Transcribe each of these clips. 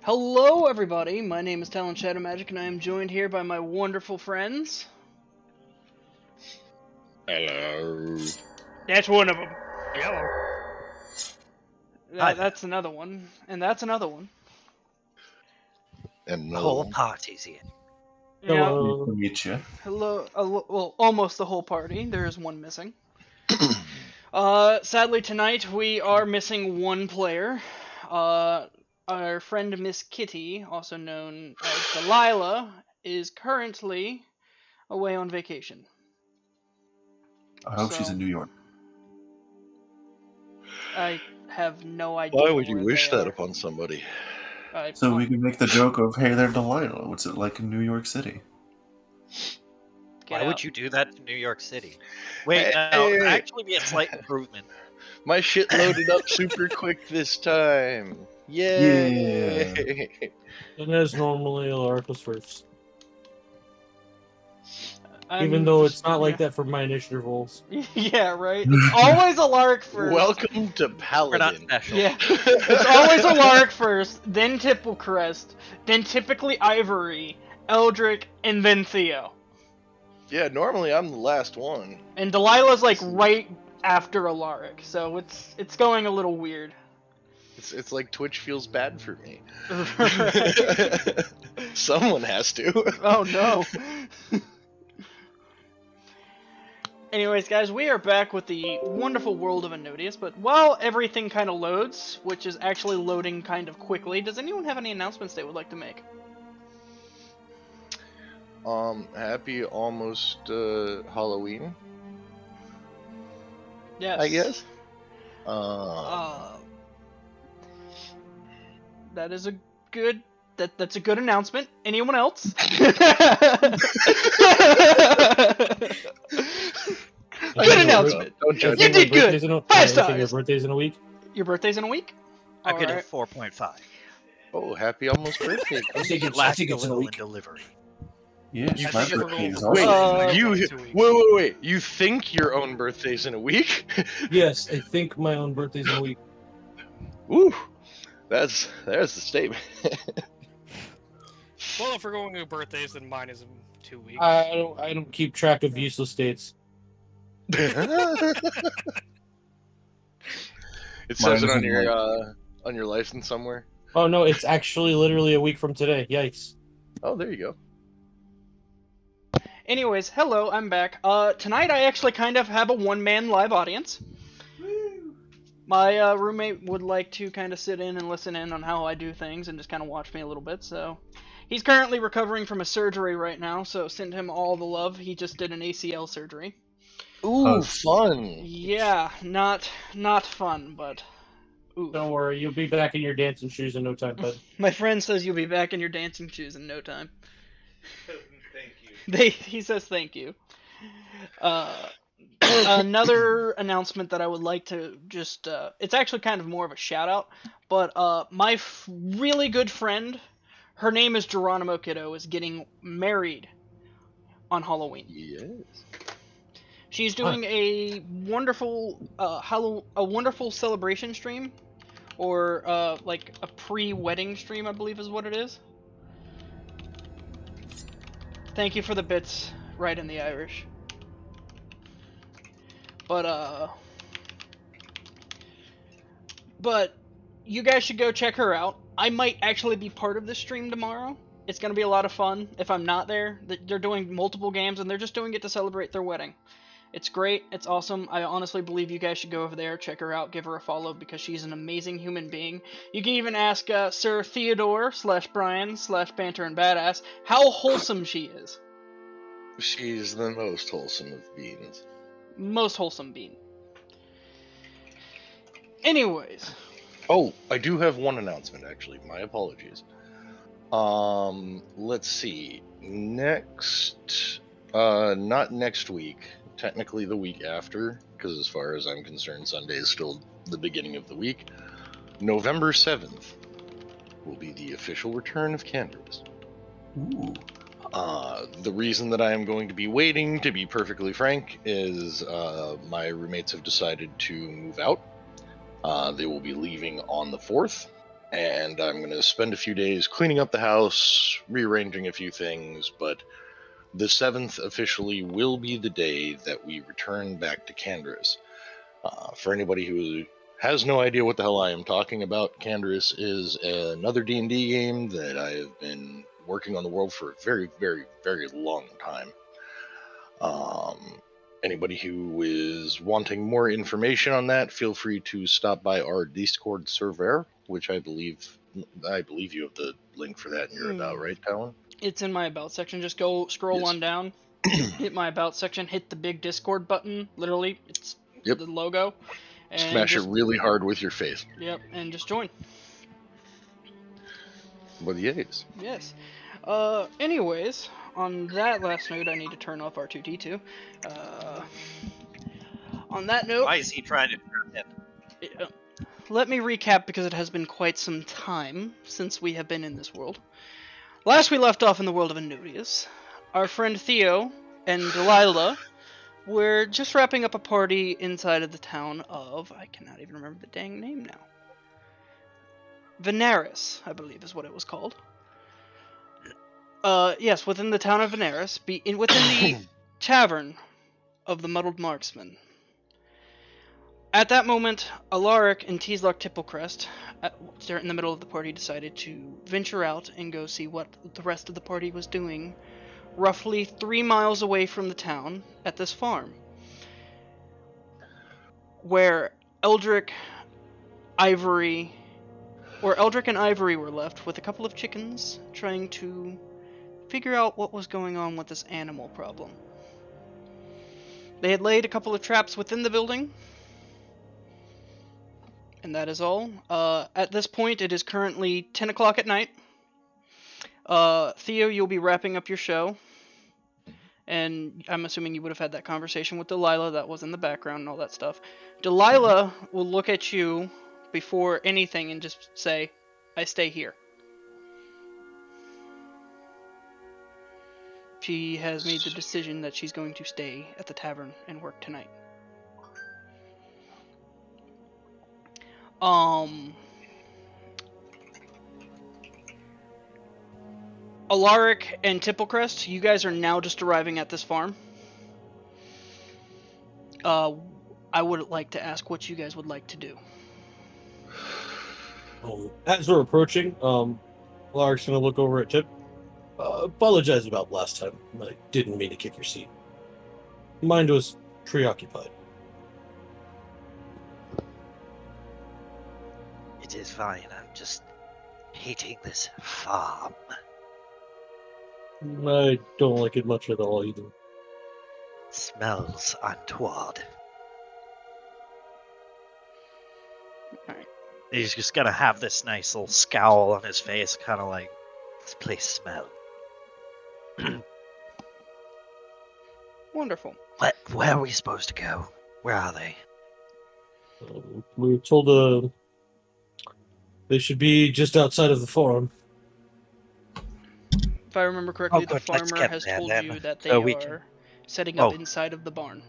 Hello, everybody. My name is Talon Shadow Magic, and I am joined here by my wonderful friends. Hello. That's one of them. Hello. Hi. That's another one, and that's another one. And The whole party's here. Yeah. Nice to meet you. Hello. Well, almost the whole party. There is one missing. Sadly tonight we are missing one player. Our friend MsKitti, also known as Delilah, is currently away on vacation. I hope she's in New York. I have no idea. Why would you where wish they that are. upon somebody? So we can make the joke of, hey there, Delilah. What's it like in New York City? Why would you do that to New York City? Wait, no, Hey. it'd actually be a slight improvement. My shit loaded up super quick this time. Yay! And as normally, Alarik was first. I'm Even though just- it's not like that for my initiative rolls. Yeah, right. It's always Alarik first. Welcome to We're not Paladin. special. Yeah, it's always Alarik first, then Tipplecrest, then typically Ivory, Eldric, and then Theo. Yeah, normally I'm the last one. And Delilah's like right after Alarik, so it's going a little weird. It's like Twitch feels bad for me. Right. Someone has to. Oh no. Anyways, guys, we are back with the wonderful world of Ennodius, but while everything kind of loads, which is actually loading kind of quickly, does anyone have any announcements they would like to make? Happy almost Halloween, Yes. I guess. That is a good. That's a good announcement. Anyone else? Good announcement. Don't judge You me. did good. Five Your stars. birthday's in a week? Your birthday's in a week? I'm getting Alright. 4.5. Oh, happy almost birthday. I think it's Last a a little in week. delivery. Yes, You my think- birthday is Wait, also. wait. You think your own birthday's in a week? Yes, I think my own birthday's in a week. Ooh, there's the statement. Well, if we're going to birthdays, then mine is in 2 weeks. I don't keep track of useless dates. It says Mine it on isn't your license somewhere. Oh no, it's actually literally a week from today. Yikes. Oh, there you go. Anyways, hello, I'm back. Tonight I actually kind of have a one-man live audience. My roommate would like to kind of sit in and listen in on how I do things and just kind of watch me a little bit, so... He's currently recovering from a surgery right now, so send him all the love. He just did an ACL surgery. Ooh, Oh, fun. Yeah, not fun, but... Ooh. Don't worry, you'll be back in your dancing shoes in no time, bud. My friend says you'll be back in your dancing shoes in no time. Thank you. He says thank you. Another announcement that I would like to just, it's actually kind of more of a shout out, but my really good friend, her name is Geronimo Kiddo, is getting married on Halloween. Yes. She's doing a wonderful, a wonderful celebration stream, or like a pre-wedding stream, I believe is what it is. Thank you for the bits, right in the Irish. But you guys should go check her out. I might actually be part of this stream tomorrow. It's gonna be a lot of fun if I'm not there. They're doing multiple games and they're just doing it to celebrate their wedding. It's great. It's awesome. I honestly believe you guys should go over there, check her out, give her a follow because she's an amazing human being. You can even ask Sir Theodor / Bryan / Banter and Badass how wholesome she is. She's the most wholesome of beings. Most wholesome being. Anyways. Oh, I do have one announcement, actually. My apologies. Let's see. Next, not next week. Technically the week after, because as far as I'm concerned, Sunday is still the beginning of the week. November 7th will be the official return of Canvas. Ooh. The reason that I am going to be waiting, to be perfectly frank, is my roommates have decided to move out. They will be leaving on the 4th, and I'm going to spend a few days cleaning up the house, rearranging a few things, but the 7th officially will be the day that we return back to Candris. For anybody who has no idea what the hell I am talking about, Candris is another D&D game that I have been working on the world for a very, very, very long time. Anybody who is wanting more information on that, feel free to stop by our Discord server, which I believe you have the link for that in your about, right, Talon? It's in my about section. Just go scroll on down, hit my about section, hit the big Discord button. Literally, it's the logo. And smash it really hard with your face. Yep, and just join. With the A's. Yes. Anyways, on that last note, I need to turn off R2D2. On that note... Why is he trying to turn in? Let me recap, because it has been quite some time since we have been in this world. Last we left off in the world of Ennodius, our friend Theo and Delilah were just wrapping up a party inside of the town of... I cannot even remember the dang name now. Veneris, I believe is what it was called. Yes, within the town of Veneris, within the tavern of the Muddled Marksman. At that moment, Alarik and Teeloch Tipplecrest, in the middle of the party, decided to venture out and go see what the rest of the party was doing, roughly 3 miles away from the town, at this farm, where Eldric and Ivory were left with a couple of chickens, trying to figure out what was going on with this animal problem. They had laid a couple of traps within the building, and that is all. At this point, it is currently 10 o'clock at night. Theo, you'll be wrapping up your show, and I'm assuming you would have had that conversation with Delilah that was in the background and all that stuff. Delilah will look at you before anything and just say, I stay here. She has made the decision that she's going to stay at the tavern and work tonight. Alarik and Tipplecrest, you guys are now just arriving at this farm. I would like to ask what you guys would like to do. As we're approaching, Alarik's gonna look over at Tip. Apologize about last time. I didn't mean to kick your seat. Mind was preoccupied. It is fine. I'm just hating this farm. I don't like it much at all either. Smells untoward. Alright. He's just gonna have this nice little scowl on his face, kind of like, this place smells. Wonderful. Where are we supposed to go? Where are they? We were told they should be just outside of the farm. If I remember correctly, the farmer has told you that they are setting up inside of the barn.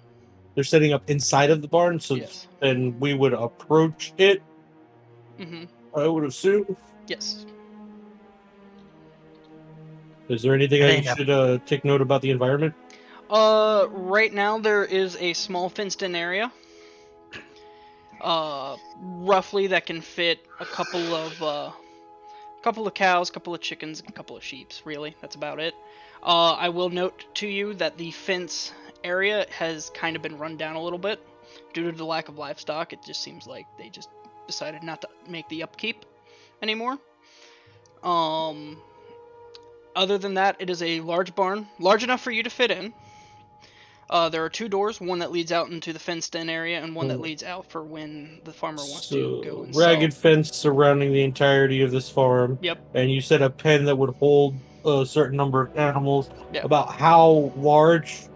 They're setting up inside of the barn, so yes. Then we would approach it. Mm-hmm. I would assume. Yes. Is there anything I should take note about the environment? Right now there is a small fenced-in area. Roughly that can fit a couple of cows, couple of chickens, and a couple of sheep. Really, that's about it. I will note to you that the fence area has kind of been run down a little bit due to the lack of livestock. It just seems like they just decided not to make the upkeep anymore. Other than that, it is a large barn, large enough for you to fit in. There are 2 doors, one that leads out into the fenced-in area, and one that leads out for when the farmer wants to go and ragged fence surrounding the entirety of this farm. Yep. And you said a pen that would hold a certain number of animals. Yep. About how large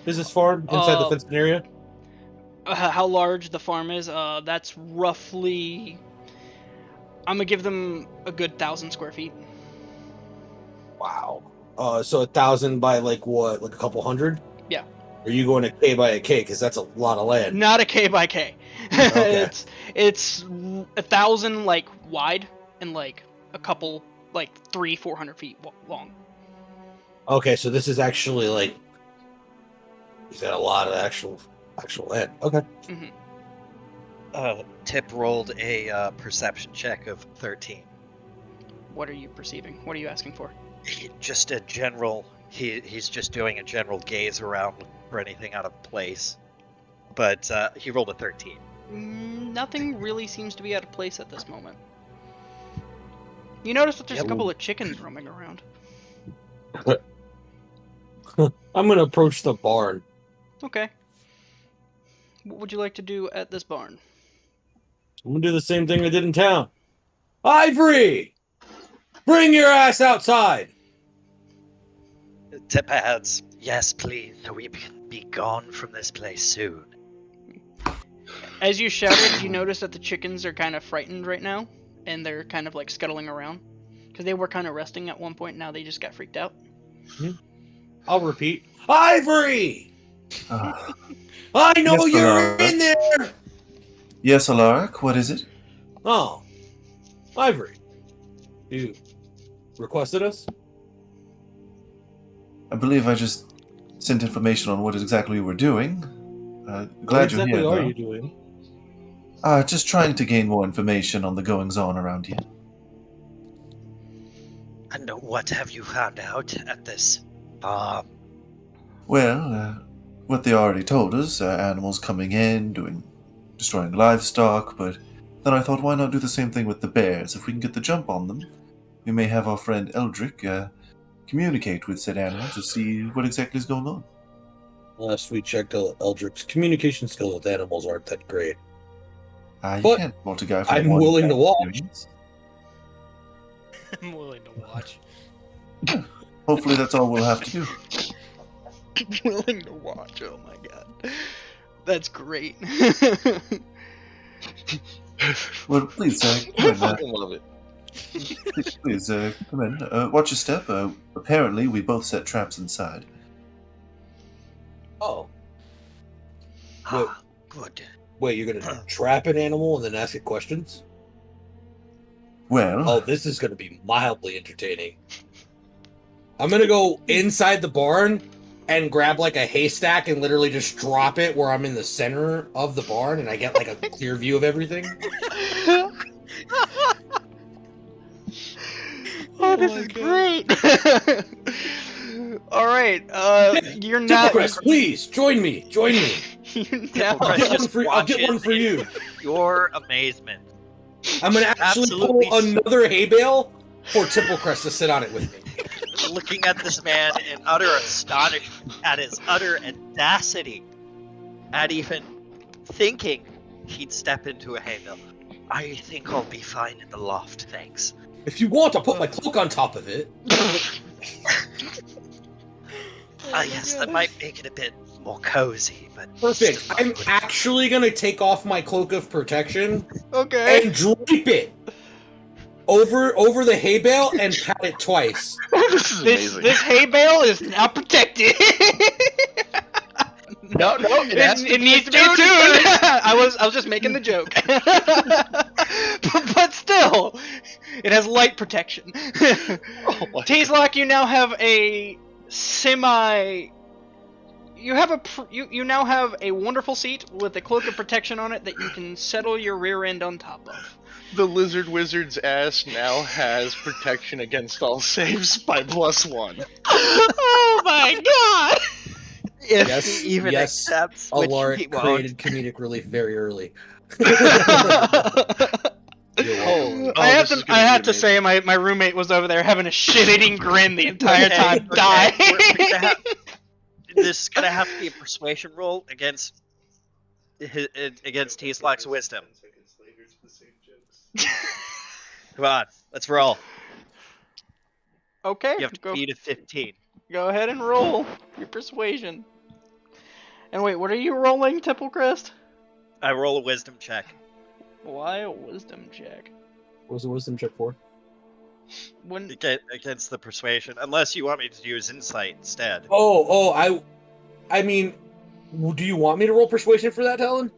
is this farm inside the fenced-in area? How large the farm is? That's roughly... I'm gonna give them a good 1,000 square feet. Wow. So 1,000 by like what? Like a couple hundred? Yeah. Are you going a K by a K? Because that's a lot of land. Not a K by K. Okay. It's 1,000 like wide and like a couple, like 300-400 feet long. Okay, so this is actually like he's got a lot of actual land. Okay. Mm-hmm. Tip rolled a perception check of 13. What are you perceiving? What are you asking for? Just a general. He's just doing a general gaze around for anything out of place. But he rolled a 13. Nothing really seems to be out of place at this moment. You notice that there's a couple of chickens roaming around. I'm gonna approach the barn. Okay. What would you like to do at this barn? I'm gonna do the same thing I did in town. Ivory! Bring your ass outside! Tip adds, yes, please, so we can be gone from this place soon. As you shouted, you notice that the chickens are kind of frightened right now, and they're kind of like scuttling around. Because they were kind of resting at one point, now they just got freaked out. I'll repeat. Ivory! Ah. I know Yes, you're Alarik. in there! Yes, Alarik, what is it? Oh. Ivory. You requested us? I believe I just sent information on what exactly you were doing. What Glad you're exactly here, are though. you doing? Just trying to gain more information on the goings-on around here. And what have you found out at this farm? Well, what they already told us, animals coming in, destroying livestock, but then I thought, why not do the same thing with the bears? If we can get the jump on them, we may have our friend Eldric communicate with said animal to see what exactly is going on. Last we checked, Eldric's communication skills with animals aren't that great. You But can't fault a guy for I'm one willing to bad watch. experience. I'm willing to watch. Hopefully that's all we'll have to do. Willing to watch, oh my god. That's great. Well, please, I come in. fucking love it. Please, come in. Watch your step. Apparently, we both set traps inside. Oh. Ah, good. Wait, you're gonna trap an animal and then ask it questions? Well, Oh, this is gonna be mildly entertaining. I'm gonna go inside the barn and grab like a haystack and literally just drop it where I'm in the center of the barn and I get like a clear view of everything. Oh, this is great. All right, you're not. Tipplecrest, please join me. Join me. You now, Tipplecrest I'll get one watches for you. in Pure amazement. I'm gonna actually Absolutely pull another hay bale for Tipplecrest to sit on it with me. Looking at this man in utter astonishment at his utter audacity, at even thinking he'd step into a hay bale. I think I'll be fine in the loft, thanks. If you want, I'll put my cloak on top of it. Yes, that might make it a bit more cozy, but... Perfect. I'm actually gonna take off my cloak of protection okay. and drape it over the hay bale and pat it twice. This is amazing. This hay bale is now protected. No, it needs to be attuned. I was just making the joke. but still, it has light protection. Oh my Teeloch, you now have a semi. You now have a wonderful seat with a cloak of protection on it that you can settle your rear end on top of. The lizard wizard's ass now has protection against all saves by +1. Oh my god! If Yes, he even yes, accepts, which he Alarik won't. created comedic relief very early. You're welcome. I have this is to. gonna I be have to amazing. say, my roommate was over there having a shit-eating grin the entire time. Die. We're gonna have- this is gonna have to be a persuasion roll against Teeloch's wisdom. Come on, let's roll. Okay. You have to beat a 15. Go ahead and roll your persuasion. And wait, what are you rolling, Tipplecrest? I roll a wisdom check. Why a wisdom check? What was the wisdom check for? When Against the persuasion, unless you want me to use insight instead. I mean, do you want me to roll persuasion for that, Helen?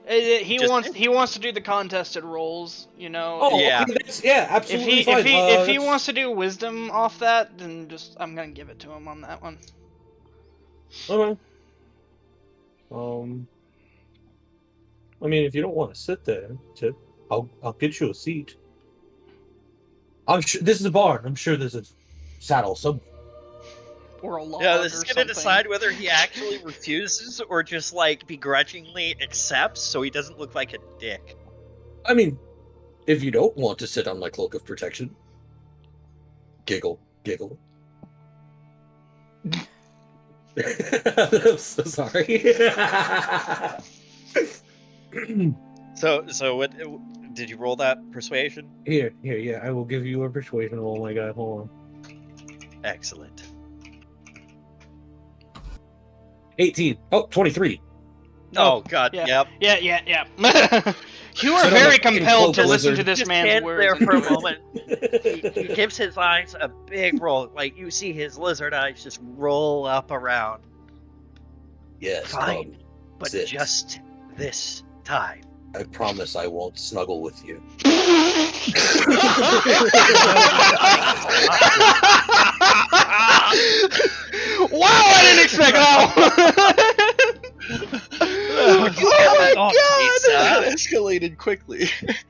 He Just- wants to do the contested rolls, you know. Oh, Yeah. okay, that's, yeah, absolutely If fine. he That's- wants to do wisdom off that, then I'm gonna give it to him on that one. Okay. I mean, if you don't want to sit there, Tip, I'll get you a seat. I'm sure this is a barn. I'm sure there's a saddle somewhere. Or a log. Yeah, this is or gonna something. decide whether he actually refuses or just like begrudgingly accepts, so he doesn't look like a dick. I mean, if you don't want to sit on my cloak of protection, giggle. I'm so sorry. So what did you roll that persuasion? Here, yeah, I will give you a persuasion roll, my guy. Hold on. Excellent. 18. Oh, 23. Oh god, yeah. yep. Yeah. You are Sit on very the fucking compelled to cloak, listen to lizard. this Just man's stand words. there and for a do it. moment. He gives his eyes a big roll, like you see his lizard eyes just roll up around. Yes, Fine, come. but sit. just this time. I promise I won't snuggle with you. Wow, I didn't expect that. Oh my That god! escalated quickly.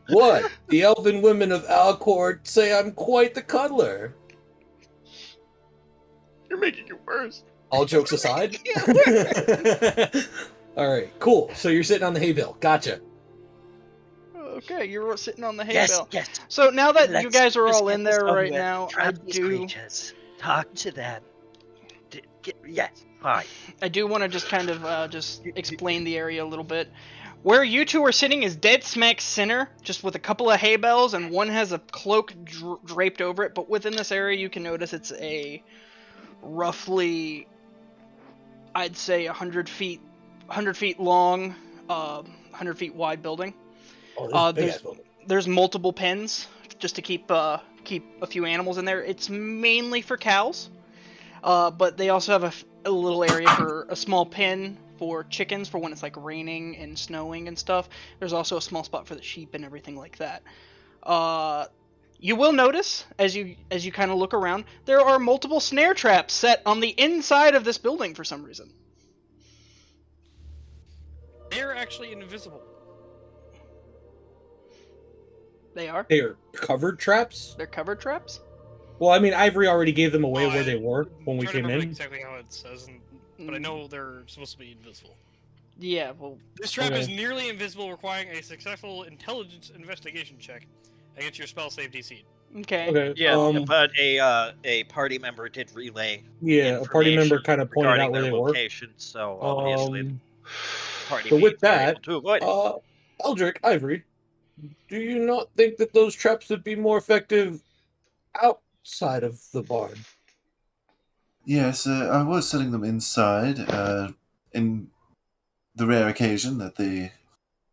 What? The elven women of Alcourt say I'm quite the cuddler. You're making it worse. All jokes aside. All right, cool. So you're sitting on the hay bale. Gotcha. Okay, you're sitting on the hay Yes, bale. yes. So now that you Let's guys are just all get in this there over right with. now, Trap these creatures. Talk to them. Yes, fine. I do want to just kind of just explain the area a little bit. Where you two are sitting is dead smack center, just with a couple of hay bales, and one has a cloak draped over it. But within this area, you can notice it's a roughly, I'd say, 100 feet long, 100 feet wide building. Oh, this is a big ass building. There's multiple pens just to keep a few animals in there. It's mainly for cows, but they also have a little area for a small pen for chickens for when it's like raining and snowing and stuff. There's also a small spot for the sheep and everything like that. You will notice as you kind of look around, there are multiple snare traps set on the inside of this building for some reason. They're actually invisible. They are. They are covered traps? They're covered traps. Well, I mean, Ivory already gave them away Well, where they were when we I'm trying came to remember in. exactly how it says, but I know they're supposed to be invisible. Yeah. Well. This trap Okay. is nearly invisible, requiring a successful intelligence investigation check against your spell save DC. Okay. Okay. Yeah, but a party member did relay. Yeah, a party member information kind of pointed regarding out where their they were. location, so obviously the party so with mates were that, able to avoid it. Eldric, Ivory, do you not think that those traps would be more effective outside of the barn? Yes, I was setting them inside, in the rare occasion that the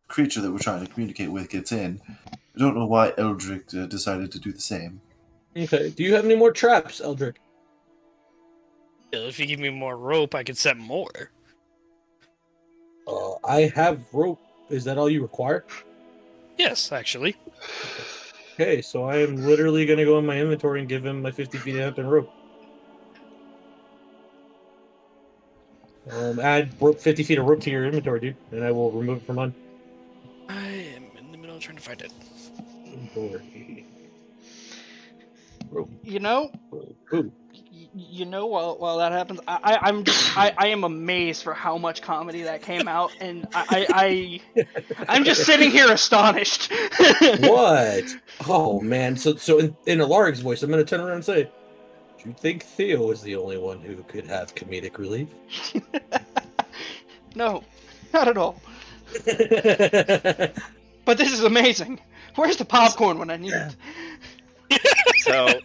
creature that we're trying to communicate with gets in. I don't know why Eldric decided to do the same. Okay. Do you have any more traps, Eldric? If you give me more rope, I could set more. I have rope. Is that all you require? Yes, actually. Okay, so I am literally going to go in my inventory and give him my 50 feet of hemp and rope. Add 50 feet of rope to your inventory, dude, and I will remove it from mine. I am in the middle of trying to find it. Inventory. Rope. You know. Ooh. You know, while that happens, I am amazed for how much comedy that came out, and I'm just sitting here astonished. What? Oh man! So in Alarik's voice, I'm gonna turn around and say, "Do you think Theo is the only one who could have comedic relief?" No, not at all. But this is amazing. Where's the popcorn when I need it? So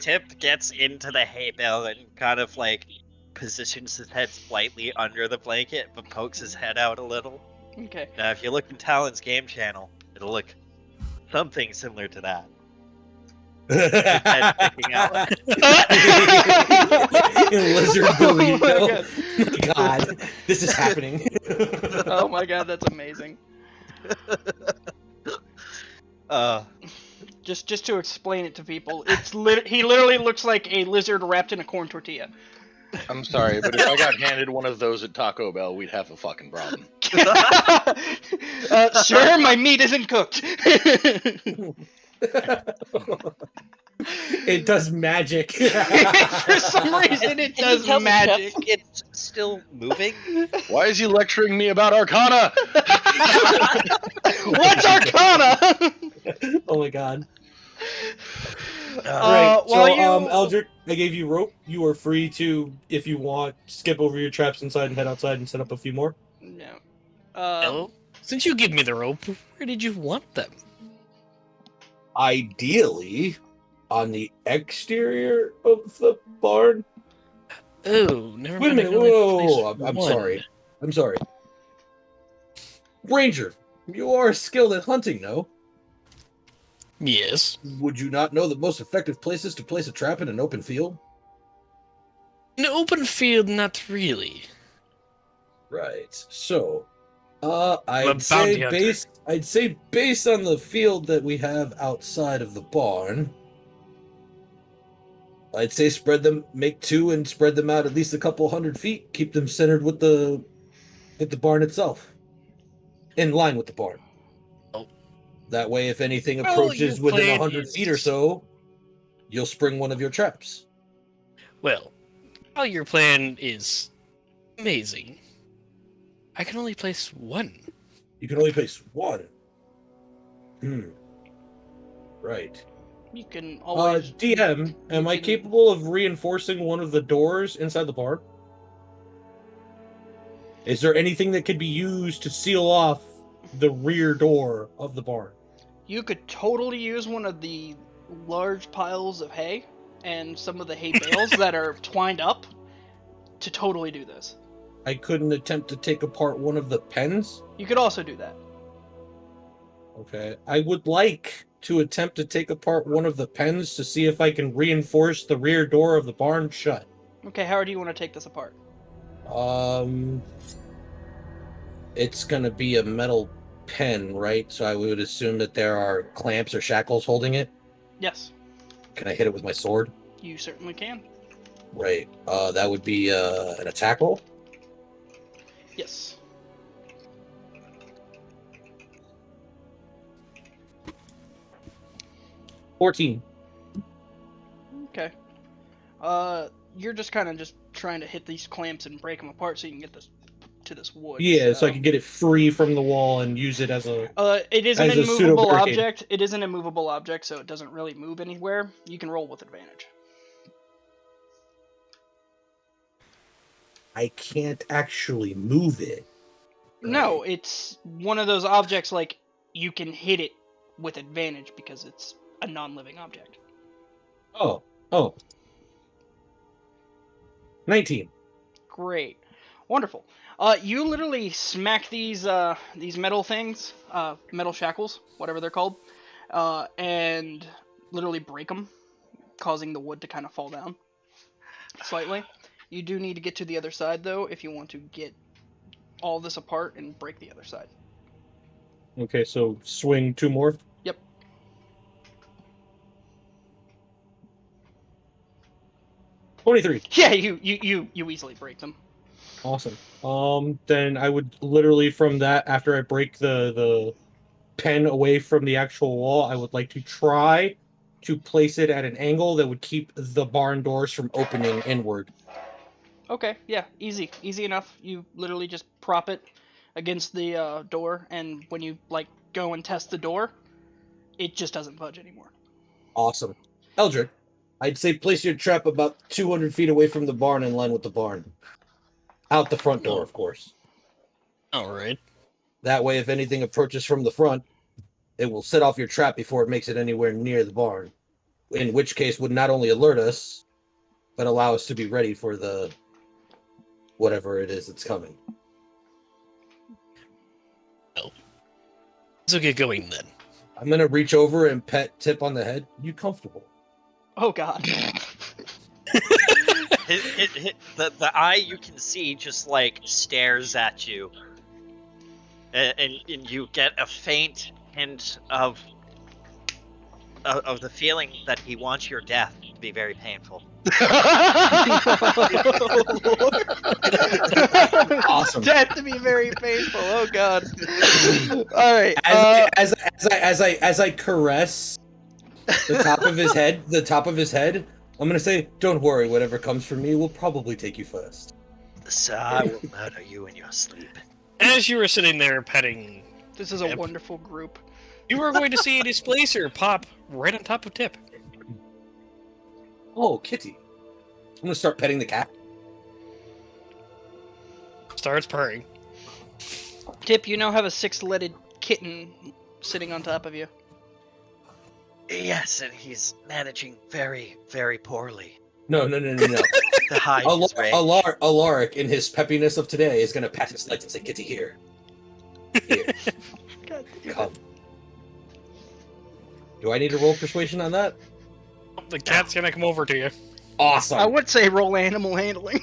Tip gets into the hay bale and kind of like positions his head slightly under the blanket, but pokes his head out a little. Okay. Now, if you look in Talon's game channel, it'll look something similar to that. Head sticking out. Lizard Oh burrito. my God. God, this is happening. Oh my god, that's amazing. Just to explain it to people, he literally looks like a lizard wrapped in a corn tortilla. I'm sorry, but if I got handed one of those at Taco Bell, we'd have a fucking problem. Sir, my meat isn't cooked. It does magic. For some reason, it Can you does tell the chef magic. it's still moving? Why is he lecturing me about Arcana? What's Arcana? Oh my god. While so, you- Eldric, I gave you rope. You are free to, if you want, skip over your traps inside and head outside and set up a few more. No. Hello? Since you give me the rope, where did you want them? Ideally, on the exterior of the barn. Oh, never Wait a mind. I minute. can only Whoa, place I'm one. sorry. I'm sorry. Ranger, you are skilled at hunting, no? Yes. Would you not know the most effective places to place a trap in an open field? An open field, not really. Right. So, a I'd bounty say hunter. based on the field that we have outside of the barn, I'd say make two and spread them out at least a couple 100 feet. Keep them centered with the barn itself, in line with the barn. Oh. That way, if anything Well, approaches your within plan 100 is- feet or so, you'll spring one of your traps. Well, while your plan is amazing, I can only place one. You can only place one. Right. You can always. DM, am I capable of reinforcing one of the doors inside the barn? Is there anything that could be used to seal off the rear door of the barn? You could totally use one of the large piles of hay and some of the hay bales that are twined up to totally do this. I couldn't attempt to take apart one of the pens? You could also do that. Okay. I would like to attempt to take apart one of the pens to see if I can reinforce the rear door of the barn shut. Okay, how do you want to take this apart? It's gonna be a metal pen, right? So I would assume that there are clamps or shackles holding it. Yes, Can I hit it with my sword? you certainly can. Right. That would be an attack roll. Yes. $14. Okay. You're just kind of just trying to hit these clamps and break them apart so you can get this to this wood. Yeah, so I can get it free from the wall and use it as a... It is an as a immovable pseudo-barricade. object. It is an immovable object, so it doesn't really move anywhere. You can roll with advantage. I can't actually move it. No, it's one of those objects like you can hit it with advantage because it's a non-living object. Oh. 19. Great. Wonderful. You literally smack these metal things, metal shackles, whatever they're called, and literally break them, causing the wood to kind of fall down slightly. You do need to get to the other side, though, if you want to get all this apart and break the other side. Okay, so swing 2 more. Yep. $23. Yeah, you easily break them. Awesome. Then I would literally from that, after I break the pen away from the actual wall, I would like to try to place it at an angle that would keep the barn doors from opening inward. Okay, yeah, easy enough. You literally just prop it against the door, and when you go and test the door, it just doesn't budge anymore. Awesome. Eldric, I'd say place your trap about 200 feet away from the barn in line with the barn. Out the front door, of course. Alright. That way, if anything approaches from the front, it will set off your trap before it makes it anywhere near the barn. In which case, would not only alert us, but allow us to be ready for the whatever it is that's coming. Let's get going then. I'm gonna reach over and pet Tip on the head. You comfortable? Oh god. The eye you can see just stares at you. and you get a faint hint of the feeling that he wants your death to be very painful. Awesome. That to be very painful. Oh God. All right. As I caress the top of his head, I'm gonna say, "Don't worry. Whatever comes for me will probably take you first." So I will murder you in your sleep. As you were sitting there petting, This is a Yep. wonderful group. you were going to see a displacer pop right on top of Tip. Oh, Kitty. I'm gonna start petting the cat. Starts purring. Tip, you now have a 6-legged kitten sitting on top of you. Yes, and he's managing very, very poorly. No. The hide his rage. Alarik, in his peppiness of today, is gonna pat his legs and say, "Kitty, here. Here. God damn Come." Do I need to roll persuasion on that? The cat's gonna come over to you. Awesome. I would say roll animal handling.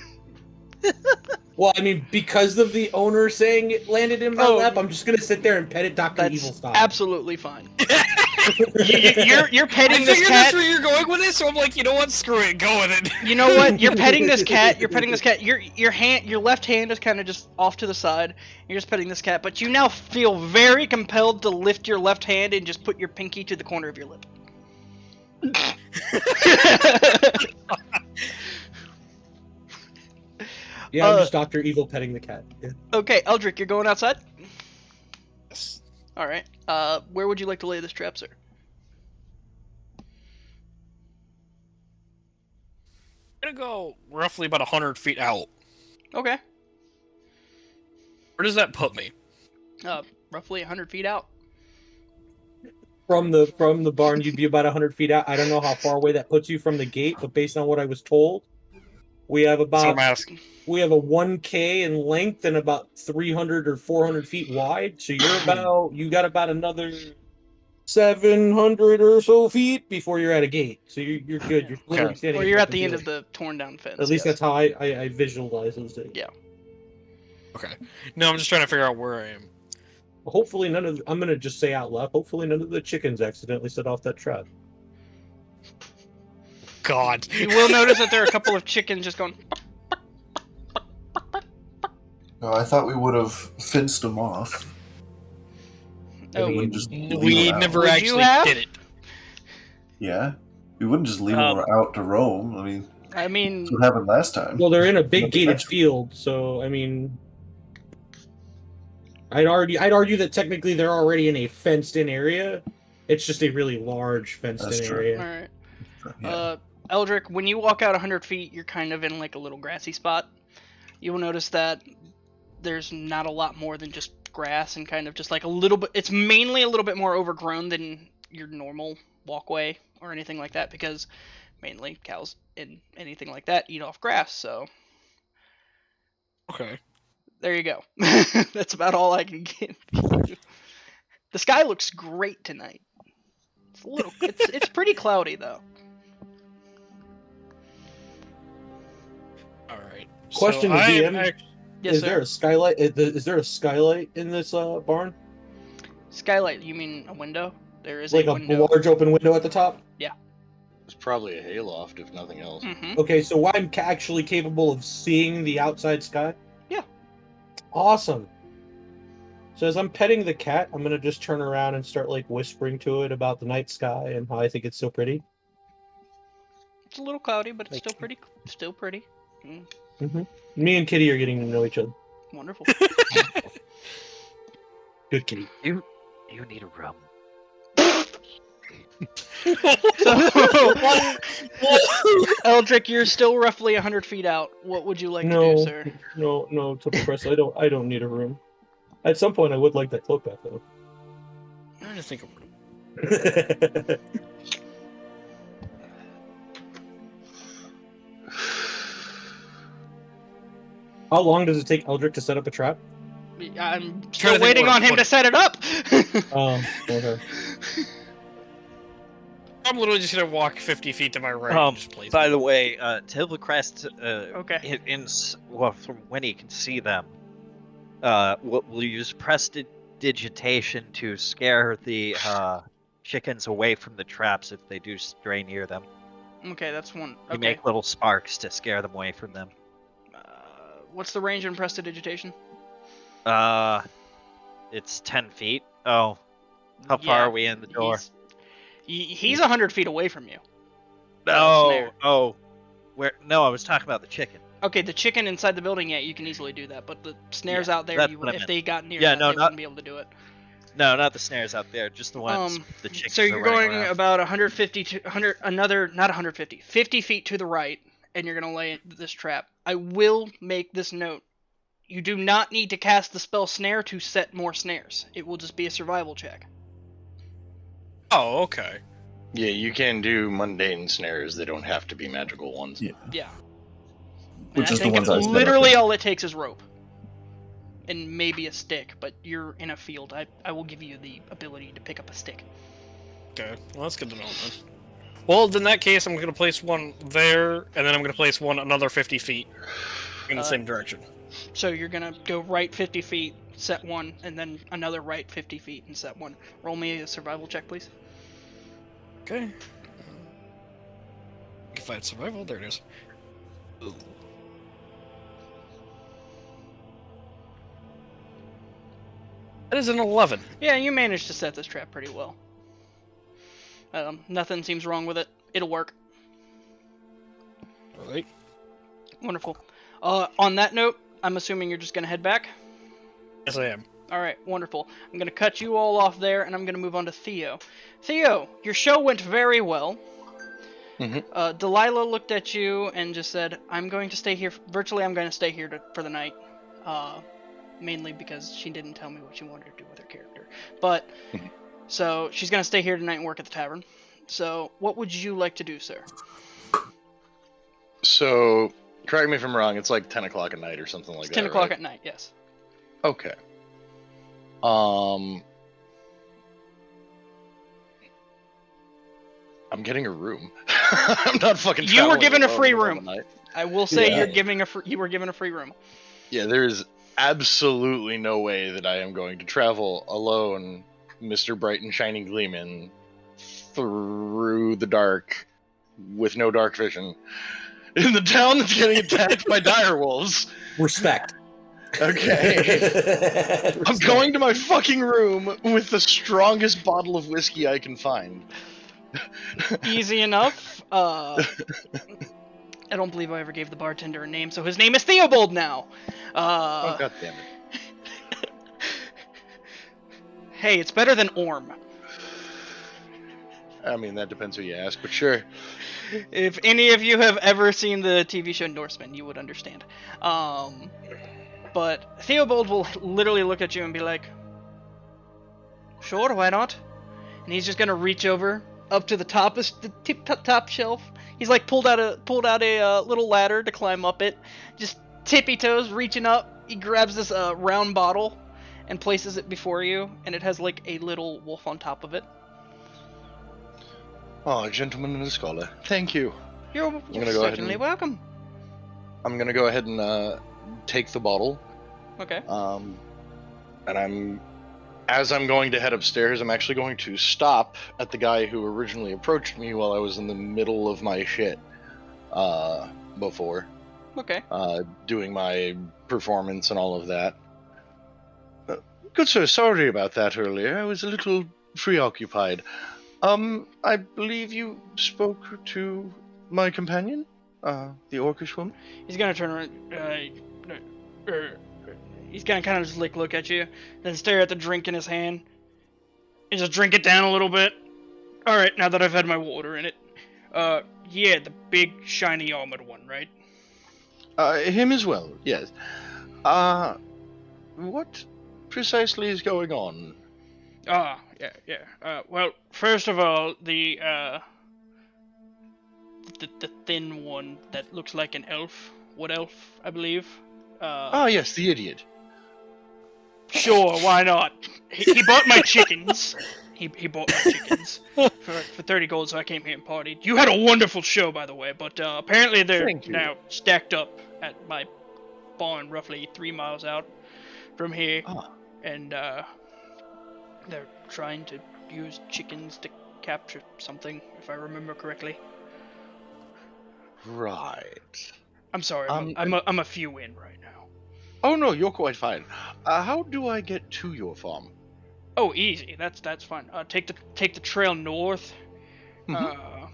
Well, I mean, because of the owner saying it landed in my Oh. lap, I'm just gonna sit there and pet it Dr. That's Evil style. absolutely fine. You're I petting this figured cat. that's where you're going with this, so I'm like, you know what? Screw it, go with it. You know what? You're petting this cat. Your left hand is kind of just off to the side. You're just petting this cat, but you now feel very compelled to lift your left hand and just put your pinky to the corner of your lip. Yeah, I'm just Dr. Evil petting the cat. Yeah. Okay, Eldric, you're going outside? Yes. Alright. Where would you like to lay this trap, sir? I'm gonna go roughly about 100 feet out. Okay. Where does that put me? Roughly 100 feet out. From the barn, you'd be about 100 feet out. I don't know how far away that puts you from the gate, but based on what I was told, we have So I'm about asking. we have a 1K in length and about 300 or 400 feet wide. So you got about another 700 or so feet before you're at a gate. So you're good. You're literally standing. Or you're at the end of the torn down fence. At least yes. that's how I visualize those things. Yeah. Okay. No, I'm just trying to figure out where I am. Hopefully I'm gonna just say out loud, hopefully none of the chickens accidentally set off that trap. God. You will notice that there are a couple of chickens just going. Oh, I thought we would have fenced them off. Oh, I mean, Wouldn't just leave We them out. never Would you actually have? did it. Yeah, we wouldn't just leave them out to roam. I mean, I mean, that's what happened last time. Well, they're in a big Nothing gated extra. field, so I mean, I'd argue that technically they're already in a fenced-in area. It's just a really large fenced-in That's true. area. alright. Yeah. Eldric, when you walk out 100 feet, you're kind of in like a little grassy spot. You will notice that there's not a lot more than just grass and kind of just like a little bit. It's mainly a little bit more overgrown than your normal walkway or anything like that because mainly cows and anything like that eat off grass. So Okay. there you go. That's about all I can give you. The sky looks great tonight. It's pretty cloudy though. All right. Question so to I DM. am act- Yes, Is sir. there a skylight? Is there a skylight in this barn? Skylight? You mean a window? There is Like a a window. large open window at the top? It's probably a hayloft, if nothing else. Mm-hmm. Okay, so I'm actually capable of seeing the outside sky? Yeah. Awesome. So as I'm petting the cat, I'm gonna just turn around and start like whispering to it about the night sky and how I think it's so pretty. It's a little cloudy, but it's Thank still you. pretty. Still pretty. Me and Kitty are getting to know each other. Wonderful. Good Kitty. You need a room. So, Eldric, you're still roughly 100 feet out. What would you like to do, sir? No, Tipplecrest, I don't need a room. At some point, I would like that cloak back though. I'm trying to think of How long does it take Eldric to set up a trap? I'm to still think waiting where on to him put to it. set it up. Oh, okay. I'm literally just gonna walk 50 feet to my right and just place By it. the way, Tipplecrest, Okay. well, from when he can see them, will use prestidigitation to scare the chickens away from the traps if they do stray near them. Okay, that's one. You Okay. make little sparks to scare them away from them. What's the range in prestidigitation? It's 10 feet. Oh, how far are we in the door? He's 100 feet away from you. No. Oh, where? No, I was talking about the chicken. Okay, the chicken inside the building, yeah, you can easily do that. But the snares Yeah, out there, that's you, what I if meant. they got near Yeah, that, no, they not- wouldn't be able to do it. No, not the snares out there. Just the ones. The chickens. So are you're running going around. about 150 to 100, another, not 150, 50 feet to the right, and you're gonna lay this trap. I will make this note. You do not need to cast the spell snare to set more snares. It will just be a survival check. Oh, okay. Yeah, you can do mundane snares. They don't have to be magical ones. Yeah. Yeah. Which And is I the think ones I set up literally in. all it takes is rope. And maybe a stick, but you're in a field. I will give you the ability to pick up a stick. Okay. Well, that's good to know then. Well, in that case, I'm going to place one there, and then I'm going to place one another 50 feet in the same direction. So you're gonna go right 50 feet, set one, and then another right 50 feet and set one. Roll me a survival check, please. Okay. If I had survival, there it is. Ooh. That is an 11. Yeah, you managed to set this trap pretty well. Nothing seems wrong with it. It'll work. Alright. Wonderful. On that note, I'm assuming you're just gonna head back? Yes, I am. Alright, wonderful. I'm gonna cut you all off there, and I'm gonna move on to Theo. Theo, your show went very well. Delilah looked at you and just said, I'm going to stay here, virtually I'm going to stay here for the night. Mainly because she didn't tell me what she wanted to do with her character. But, so, she's going to stay here tonight and work at the tavern. So, what would you like to do, sir? So, correct me if I'm wrong, it's like 10 o'clock at night or something like It's that, 10 o'clock right? at night, yes. Okay. I'm getting a room. I'm not fucking You were traveling given a alone free in the middle room. of the night. I will say Yeah. you were given a free room. Yeah, there is absolutely no way that I am going to travel alone, Mr. Bright and Shining Gleeman, through the dark with no dark vision in the town that's getting attacked by dire wolves. Respect. Okay. I'm going to my fucking room with the strongest bottle of whiskey I can find. Easy enough. I don't believe I ever gave the bartender a name, so his name is Theobald now. Oh, god damn it. Hey, it's better than Orm. I mean, that depends who you ask, but sure. If any of you have ever seen the TV show Norseman, you would understand. But Theobald will literally look at you and be like, "Sure, why not?" And he's just gonna reach over up to the top shelf. He's like pulled out a little ladder to climb up it, just tippy toes reaching up. He grabs this round bottle and places it before you, and it has like a little wolf on top of it. Oh, gentleman and a scholar. Thank you. You're gonna go ahead certainly and- welcome. I'm gonna go ahead and take the bottle. Okay. And as I'm going to head upstairs, I'm actually going to stop at the guy who originally approached me while I was in the middle of my shit before, Okay. doing my performance and all of that. Good sir, sorry about that earlier. I was a little preoccupied. I believe you spoke to my companion, the orcish woman? He's gonna turn around. He's gonna kind of just like look at you, then stare at the drink in his hand, and just drink it down a little bit. All right, now that I've had my water in it. Yeah, the big shiny armored one, right? Him as well, yes. What precisely is going on? Ah, yeah. Well, first of all, the thin one that looks like an elf, wood elf, I believe. Yes, the idiot. Sure, why not? He bought my chickens. He bought my chickens for 30 gold, so I came here and partied. You had a wonderful show, by the way, but apparently they're Thank you. now stacked up at my barn roughly 3 miles out from here. Ah. And They're trying to use chickens to capture something, if I remember correctly. Right. I'm sorry, I'm a few in right now. Oh no, you're quite fine. How do I get to your farm? Oh, easy. That's fine. Take the trail north. Mhm.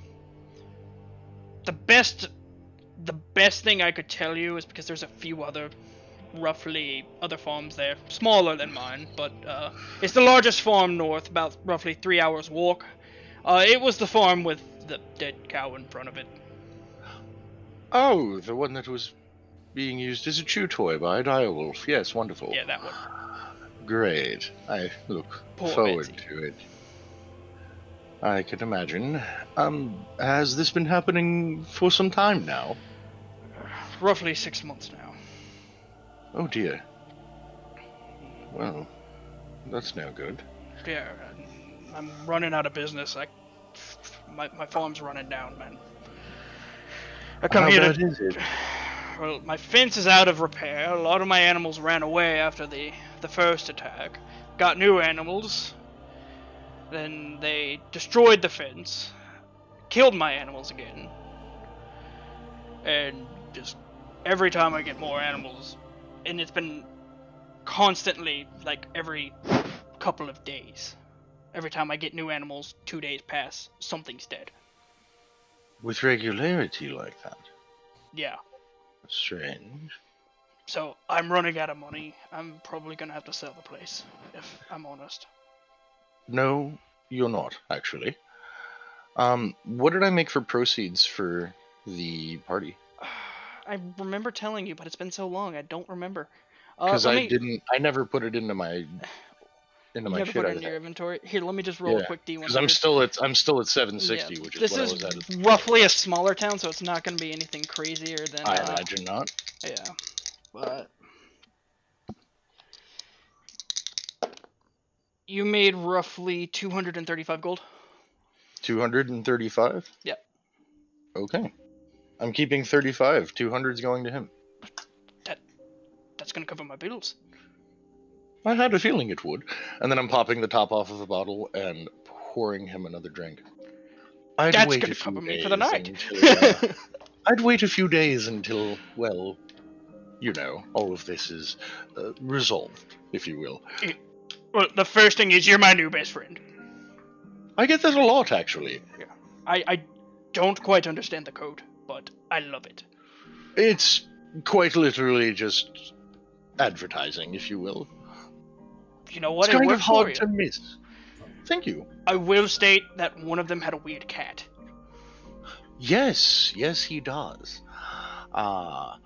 The best thing I could tell you is because there's a few other farms there, smaller than mine, but it's the largest farm north, about roughly 3 hours walk. It was the farm with the dead cow in front of it. Oh, the one that was being used as a chew toy by a direwolf. Yes, wonderful. Yeah, that one. Great. I look Poor forward Betsy. to it. I can imagine. Has this been happening for some time now? Roughly 6 months now. Oh dear. Well, that's no good. Yeah, I'm running out of business. My farm's running down, man. I come How here bad to. is it? Well, my fence is out of repair. A lot of my animals ran away after the first attack. Got new animals. Then they destroyed the fence. Killed my animals again. And just every time I get more animals, and it's been constantly, like, every couple of days. Every time I get new animals, 2 days pass, something's dead. With regularity like that? Yeah. Strange. So, I'm running out of money. I'm probably gonna have to sell the place, if I'm honest. No, you're not, actually. What did I make for proceeds for the party? I remember telling you, but it's been so long, I don't remember. Because I never put it into my You never shit. put it in your inventory. Here, let me just roll a quick D100. Because I'm still at 760, which is what I was at. This is roughly a smaller town, so it's not going to be anything crazier than. I imagine not. Yeah, but you made roughly 235 gold. 235. Yep. Okay. I'm keeping 35. 200's going to him. That's going to cover my bills. I had a feeling it would. And then I'm popping the top off of a bottle and pouring him another drink. That's going to cover me for the night. I'd wait a few days until, well, you know, all of this is resolved, if you will. Well, the first thing is you're my new best friend. I get that a lot, actually. Yeah. I don't quite understand the code, but I love it. It's quite literally just advertising, if you will. You know what? It's kind it of worked hard for to you. miss. Thank you. I will state that one of them had a weird cat. Yes, he does. I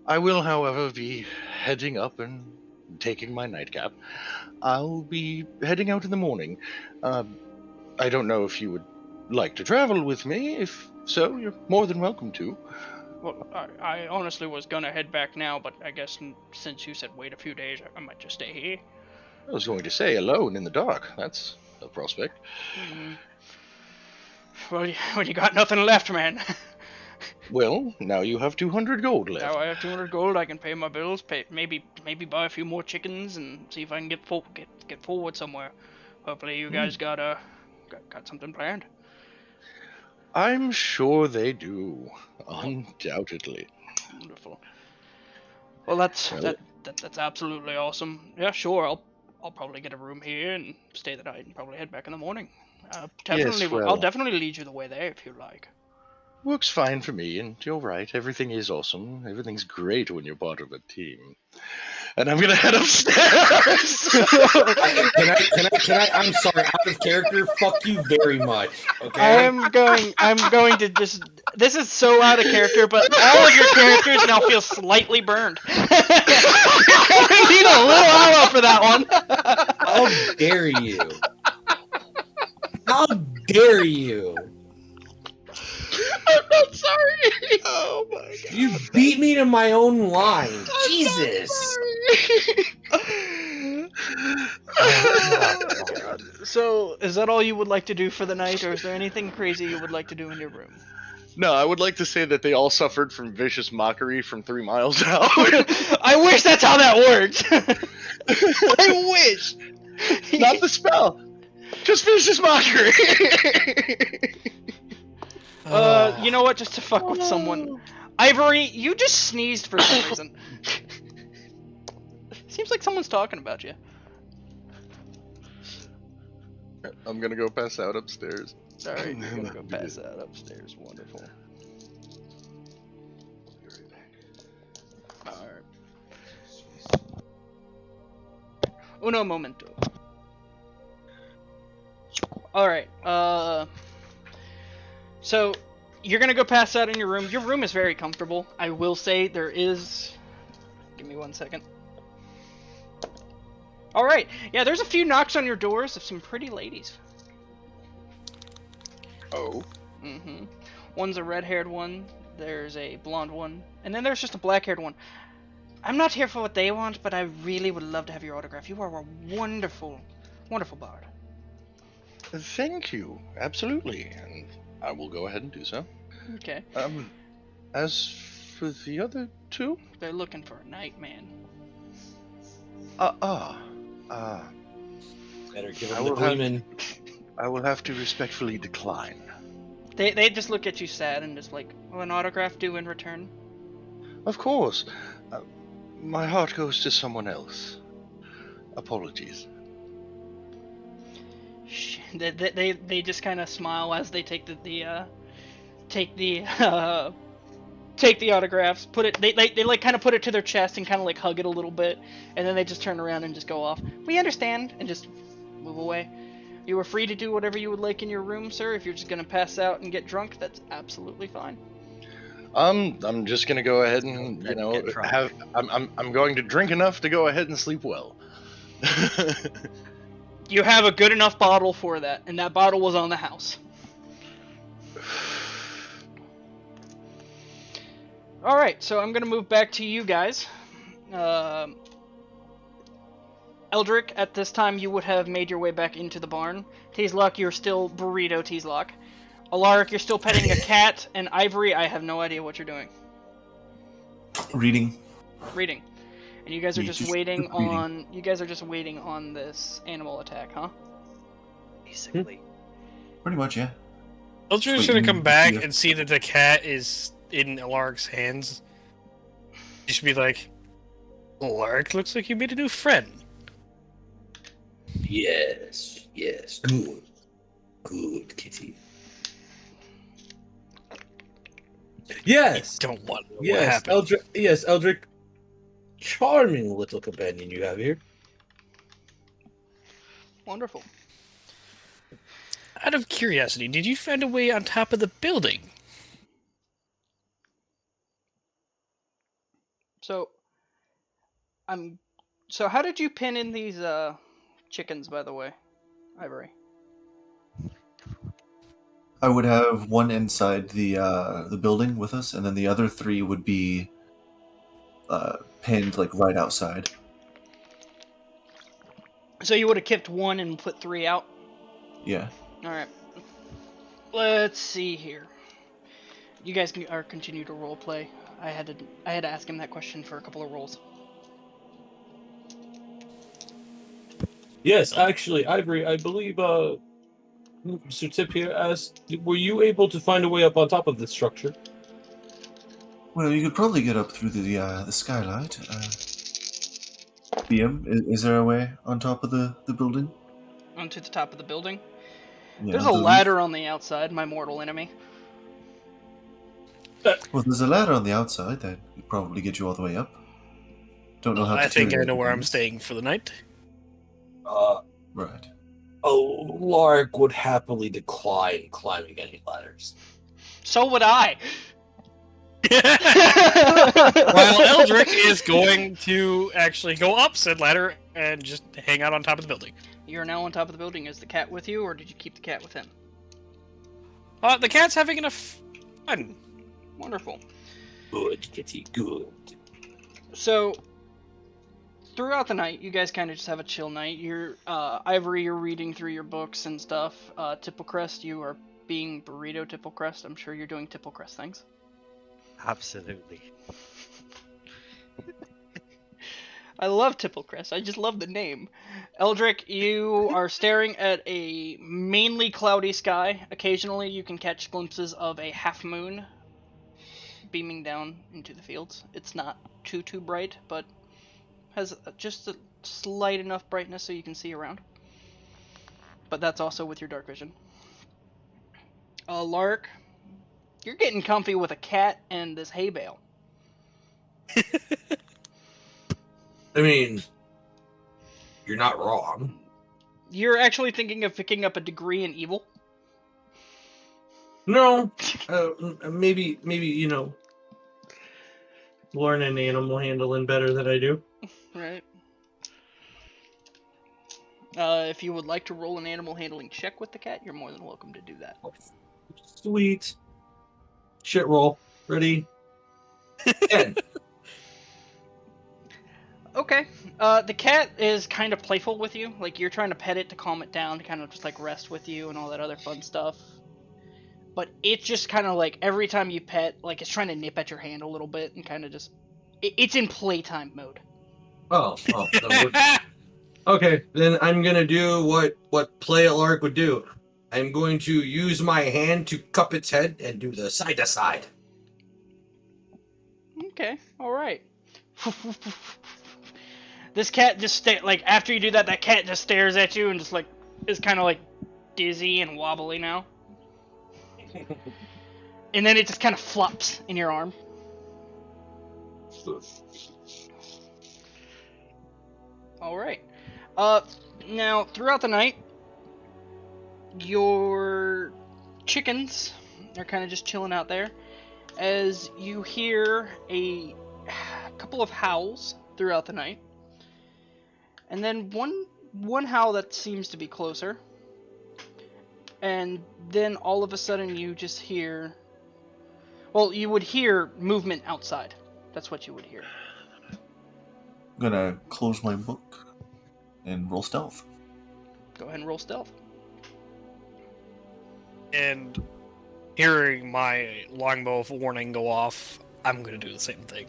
will, however, be heading up and taking my nightcap. I'll be heading out in the morning. I don't know if you would like to travel with me. If so, you're more than welcome to. Well, I honestly was gonna head back now, but I guess since you said wait a few days, I might just stay here. I was going to say alone in the dark. That's a prospect. Well, when you got nothing left, man. Well, now you have 200 gold left. Now I have 200 gold. I can pay my bills. Maybe buy a few more chickens and see if I can get forward somewhere. Hopefully, you guys got something planned. I'm sure they do. Undoubtedly. Wonderful. Well, that's absolutely awesome. Yeah, sure. I'll probably get a room here and stay the night and probably head back in the morning. I'll definitely lead you the way there if you like. Works fine for me, and you're right. Everything is awesome. Everything's great when you're part of a team. And I'm gonna head upstairs. Can I? I'm sorry, out of character. Fuck you very much. Okay. I'm going to just. This is so out of character, but all of your characters now feel slightly burned. You need a little aloe for that one. How dare you? How dare you? I'm not sorry. Oh my god. You beat me to my own line. Jesus. Oh my god. So, is that all you would like to do for the night, or is there anything crazy you would like to do in your room? No, I would like to say that they all suffered from vicious mockery from 3 miles out. I wish that's how that worked. I wish. Not the spell. Just vicious mockery. You know what? Just to fuck with someone. Ivory, you just sneezed for some reason. Seems like someone's talking about you. I'm gonna go pass out upstairs. Sorry, you're gonna go pass out upstairs. Wonderful. Alright. Uno momento. Alright, so, you're gonna go pass out in your room. Your room is very comfortable. I will say there is... Give me 1 second. Alright, yeah, there's a few knocks on your doors of some pretty ladies. Oh. Mm-hmm. One's a red-haired one, there's a blonde one, and then there's just a black-haired one. I'm not here for what they want, but I really would love to have your autograph. You are a wonderful, wonderful bard. Thank you. Absolutely. And I will go ahead and do so. Okay. As for the other two? They're looking for a nightman. Better give I him the will have- gleaming. I will have to respectfully decline. They just look at you sad and just like, oh, an autograph due in return? Of course. My heart goes to someone else. Apologies. They just kind of smile as they take the autographs, put it, they like kind of put it to their chest and kind of like hug it a little bit, and then they just turn around and just go off. We understand, and just move away. You are free to do whatever you would like in your room, sir. If you're just gonna pass out and get drunk, that's absolutely fine. I'm just gonna go ahead and Get drunk. I'm going to drink enough to go ahead and sleep well. You have a good enough bottle for that, and that bottle was on the house. Alright, so I'm gonna move back to you guys. Eldric, at this time you would have made your way back into the barn. Teeloch, you're still burrito Teeloch. Alarik, you're still petting a cat, and Ivory, I have no idea what you're doing. Reading. Reading. And you guys are Yeah, just just waiting reading. on... You guys are just waiting on this animal attack, huh? Basically. Pretty much, yeah. Eldric's Wait, gonna you- come back yeah. and see that the cat is in Alaric's hands. He should be like, Alaric, looks like you made a new friend. Yes, good. Good, kitty. Yes, Don't want to know what yes, happened. Eldric. Charming little companion you have here. Wonderful. Out of curiosity, did you find a way on top of the building? So, So how did you pin in these, chickens, by the way, Ivory? I would have one inside the building with us, and then the other three would be pinned like right outside. So you would have kept one and put three out? Yeah. Alright. Let's see here. You guys are continue to roleplay. I had to ask him that question for a couple of rolls. Yes, actually, Ivory, I believe Mr. Tip here asked, were you able to find a way up on top of this structure? Well, you could probably get up through the skylight. BM, is there a way on top of the building? Onto the top of the building. Yeah, There's a the roof. ladder on the outside, my mortal enemy. Well, there's a ladder on the outside that would probably get you all the way up. Don't know how. I think I deteriorated know where it I'm is. staying for the night. Right. Lark would happily decline climbing any ladders. So would I. While Eldric is going to actually go up said ladder and just hang out on top of the building. You're now on top of the building. Is the cat with you, or did you keep the cat with him? The cat's having enough fun. Wonderful. Good, kitty, good. So, throughout the night, you guys kind of just have a chill night. You're, Ivory, you're reading through your books and stuff. Tipplecrest, you are being burrito Tipplecrest. I'm sure you're doing Tipplecrest things. Absolutely. I love Tipplecrest. I just love the name. Eldric, you are staring at a mainly cloudy sky. Occasionally, you can catch glimpses of a half moon beaming down into the fields. It's not too bright, but has just a slight enough brightness so you can see around. But that's also with your dark vision. Alarik, you're getting comfy with a cat and this hay bale. I mean, you're not wrong. You're actually thinking of picking up a degree in evil? No, maybe you know, learning animal handling better than I do. Right. If you would like to roll an animal handling check with the cat, you're more than welcome to do that. Sweet. Shit roll. Ready? 10. Okay. The cat is kind of playful with you. Like, you're trying to pet it to calm it down, to kind of just, like, rest with you and all that other fun stuff. But it's just kind of, like, every time you pet, like, it's trying to nip at your hand a little bit and kind of just... It's in playtime mode. Oh. Okay, then I'm gonna do what Play Alarik would do. I'm going to use my hand to cup its head and do the side to side. Okay, alright. This cat just like, after you do that, that cat just stares at you and just, like, is kind of, like, dizzy and wobbly now. And then it just kind of flops in your arm. Alright. Now, throughout the night, your chickens are kind of just chilling out there as you hear a couple of howls throughout the night. And then one howl that seems to be closer. And then all of a sudden you just hear... Well, you would hear movement outside. That's what you would hear. I'm gonna close my book and roll stealth. Go ahead and roll stealth. And hearing my longbow warning go off, I'm gonna do the same thing.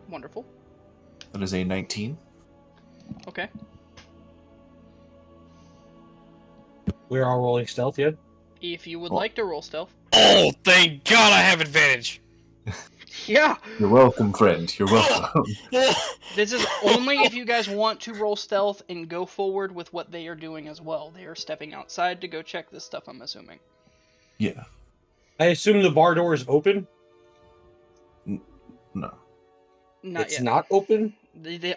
Wonderful. That is a 19. Okay. We're all rolling stealth yet? If you would like to roll stealth. Oh, thank God I have advantage! Yeah! You're welcome, friend. You're welcome. This is only if you guys want to roll stealth and go forward with what they are doing as well. They are stepping outside to go check this stuff, I'm assuming. Yeah. I assume the bar door is open? No. Not It's yet. not open?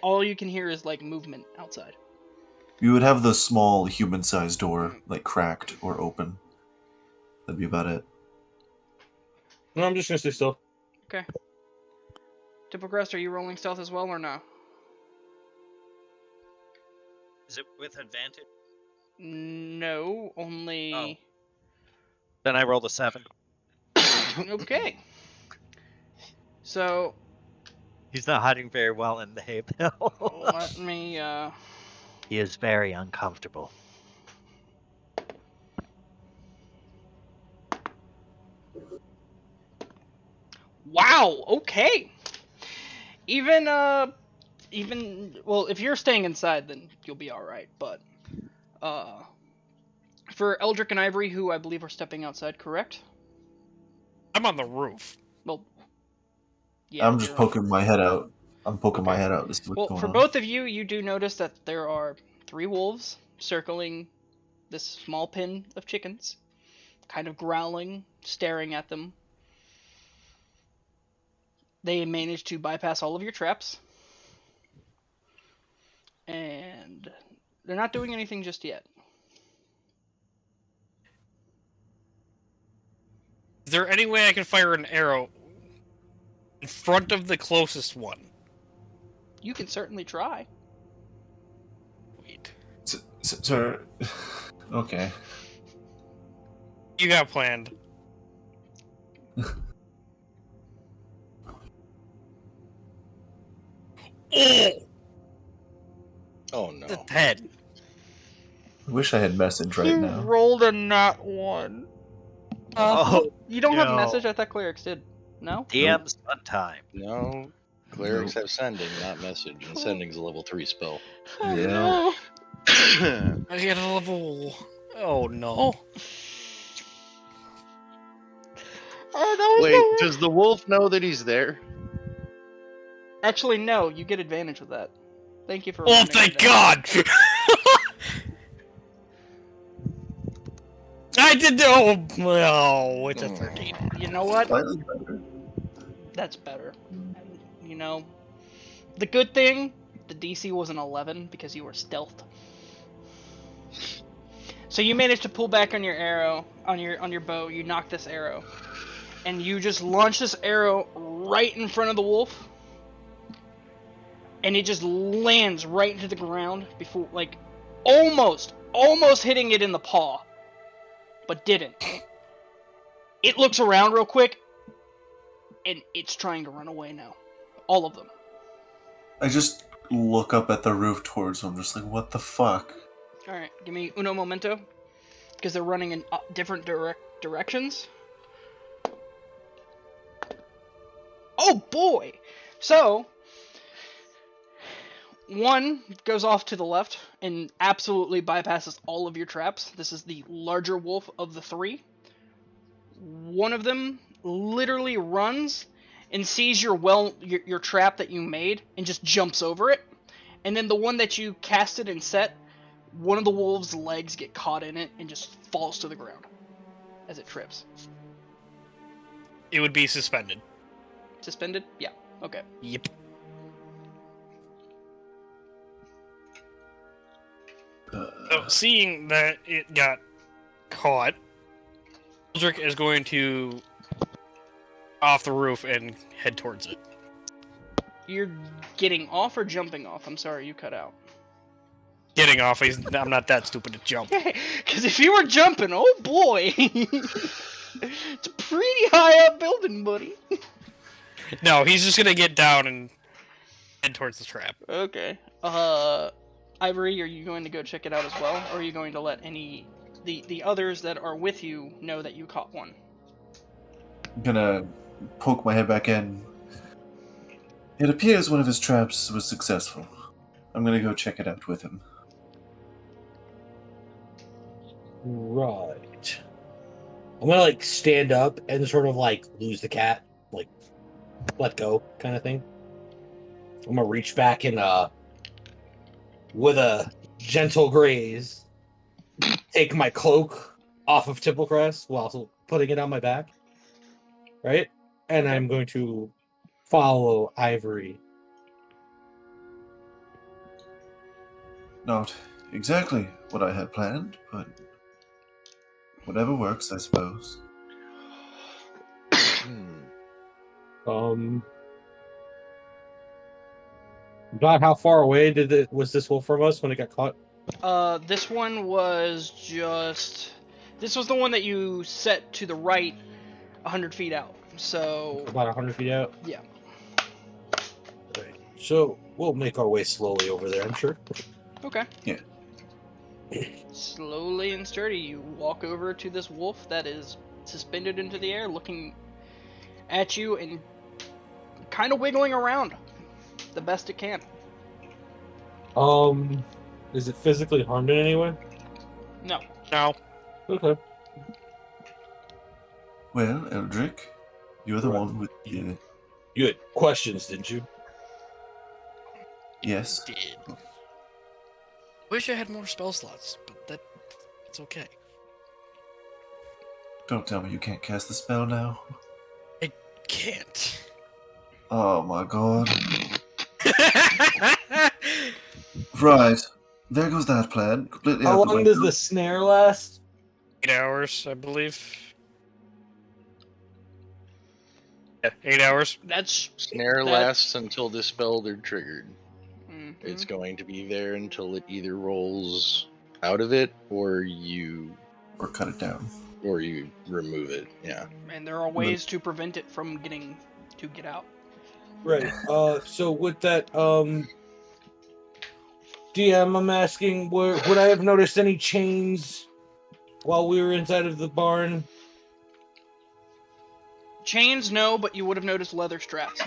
All you can hear is, like, movement outside. You would have the small human-sized door, like, cracked or open. That'd be about it. No, I'm just gonna stay still. Okay. Tipplecrest, are you rolling stealth as well, or no? Is it with advantage? No, only... Oh. Then I rolled a 7. Okay. So, He's not hiding very well in the hay bale. let me, He is very uncomfortable. Wow, okay. Even, well, if you're staying inside, then you'll be alright, but, for Eldric and Ivory, who I believe are stepping outside, correct? I'm on the roof. Well, yeah. I'm just you're poking my head out. I'm poking my head out to see what's Well, going for on. both of you, you do notice that there are 3 wolves circling this small pen of chickens, kind of growling, staring at them. They managed to bypass all of your traps. And they're not doing anything just yet. Is there any way I can fire an arrow in front of the closest one? You can certainly try. Wait. Sir... Okay. You got planned. Oh! Oh no. The head. I wish I had message right now. Rolled a nat 1. Oh, You don't have no. message? I thought clerics did. No? DM's fun time. No. Clerics have sending, not message, and sending's a level 3 spell. Oh, Yeah. no. I get a level. Oh no. Oh, that was Wait, so- does the wolf know that he's there? Actually, no. You get advantage with that. Thank you for. Oh, reminding me thank of that. God! I did. Oh, it's a 13. You know what? Slightly better. That's better. And, you know, the good thing, the DC was an 11 because you were stealthed. So you managed to pull back on your arrow, on your bow. You knock this arrow, and you just launch this arrow right in front of the wolf, and it just lands right into the ground before, like, almost hitting it in the paw, but didn't. It looks around real quick, and it's trying to run away now. All of them. I just look up at the roof towards them, just like, what the fuck? Alright, give me uno momento. Because they're running in different directions. Oh boy! So, one goes off to the left and absolutely bypasses all of your traps. This is the larger wolf of the three. One of them literally runs and sees your trap that you made and just jumps over it. And then the one that you casted and set, one of the wolves' legs get caught in it and just falls to the ground as it trips. It would be suspended. Suspended? Yeah. Okay. Yep. So, seeing that it got caught, Eldric is going to off the roof and head towards it. You're getting off or jumping off? I'm sorry, you cut out. Getting off, I'm not that stupid to jump. Because if you were jumping, oh boy! It's a pretty high up building, buddy. No, he's just gonna get down and head towards the trap. Okay. Ivory, are you going to go check it out as well? Or are you going to let the others that are with you know that you caught one? I'm gonna poke my head back in. It appears one of his traps was successful. I'm gonna go check it out with him. Right. I'm gonna like stand up and sort of like lose the cat, like let go kind of thing. I'm gonna reach back and with a gentle graze, take my cloak off of Tipplecrest while also putting it on my back. Right? And I'm going to follow Ivory. Not exactly what I had planned, but whatever works, I suppose. About how far away was this wolf from us when it got caught? This one was just... This was the one that you set to the right 100 feet out. So... About 100 feet out? Yeah. Right. So, we'll make our way slowly over there, I'm sure. Okay. Yeah. Slowly and sturdy, you walk over to this wolf that is suspended into the air, looking at you and kind of wiggling around the best it can. Is it physically harmed in any way? No. No. Okay. Well, Eldric, you're the Right. one with the... You had questions, didn't you? Yes. Did. Wish I had more spell slots, but it's okay. Don't tell me you can't cast the spell now. Can't. Oh my god. Right. There goes that plan. Completely How out the long does window. the snare last? 8 hours, I believe. Yeah, 8 hours. That's... Snare That- lasts until dispelled or triggered. Mhm. It's going to be there until it either rolls out of it or you Or cut it down. remove it. Yeah. And there are ways to prevent it from get out. Right. So with that, DM, I'm asking, would I have noticed any chains while we were inside of the barn? Chains, no, but you would have noticed leather straps.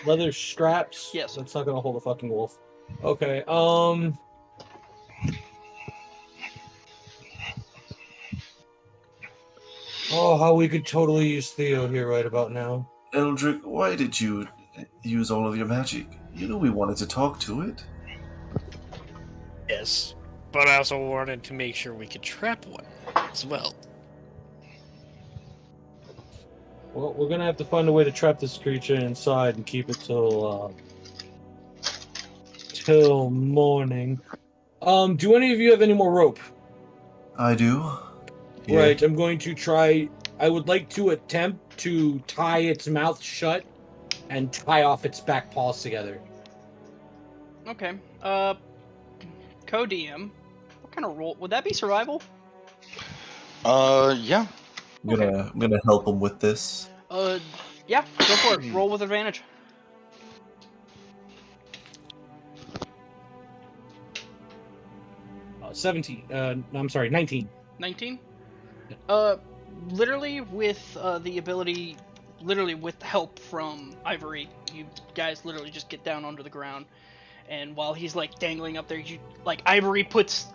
Leather straps? Yes. That's not gonna hold a fucking wolf. Okay, Oh, how we could totally use Theo here right about now. Eldric, why did you use all of your magic? You know we wanted to talk to it. Yes. But I also wanted to make sure we could trap one as well. Well, we're gonna have to find a way to trap this creature inside and keep it till morning. Do any of you have any more rope? I do. Here. Right, I'm going to try. I would like to attempt to tie its mouth shut and tie off its back paws together. Okay. Co-DM. What kind of roll would that be? Survival? Yeah. I'm gonna help him with this. Yeah. Go for it. Roll with advantage. Uh, 17. I'm sorry, 19. 19. Literally with the ability, literally with help from Ivory, you guys literally just get down onto the ground, and while he's like dangling up there, you like Ivory puts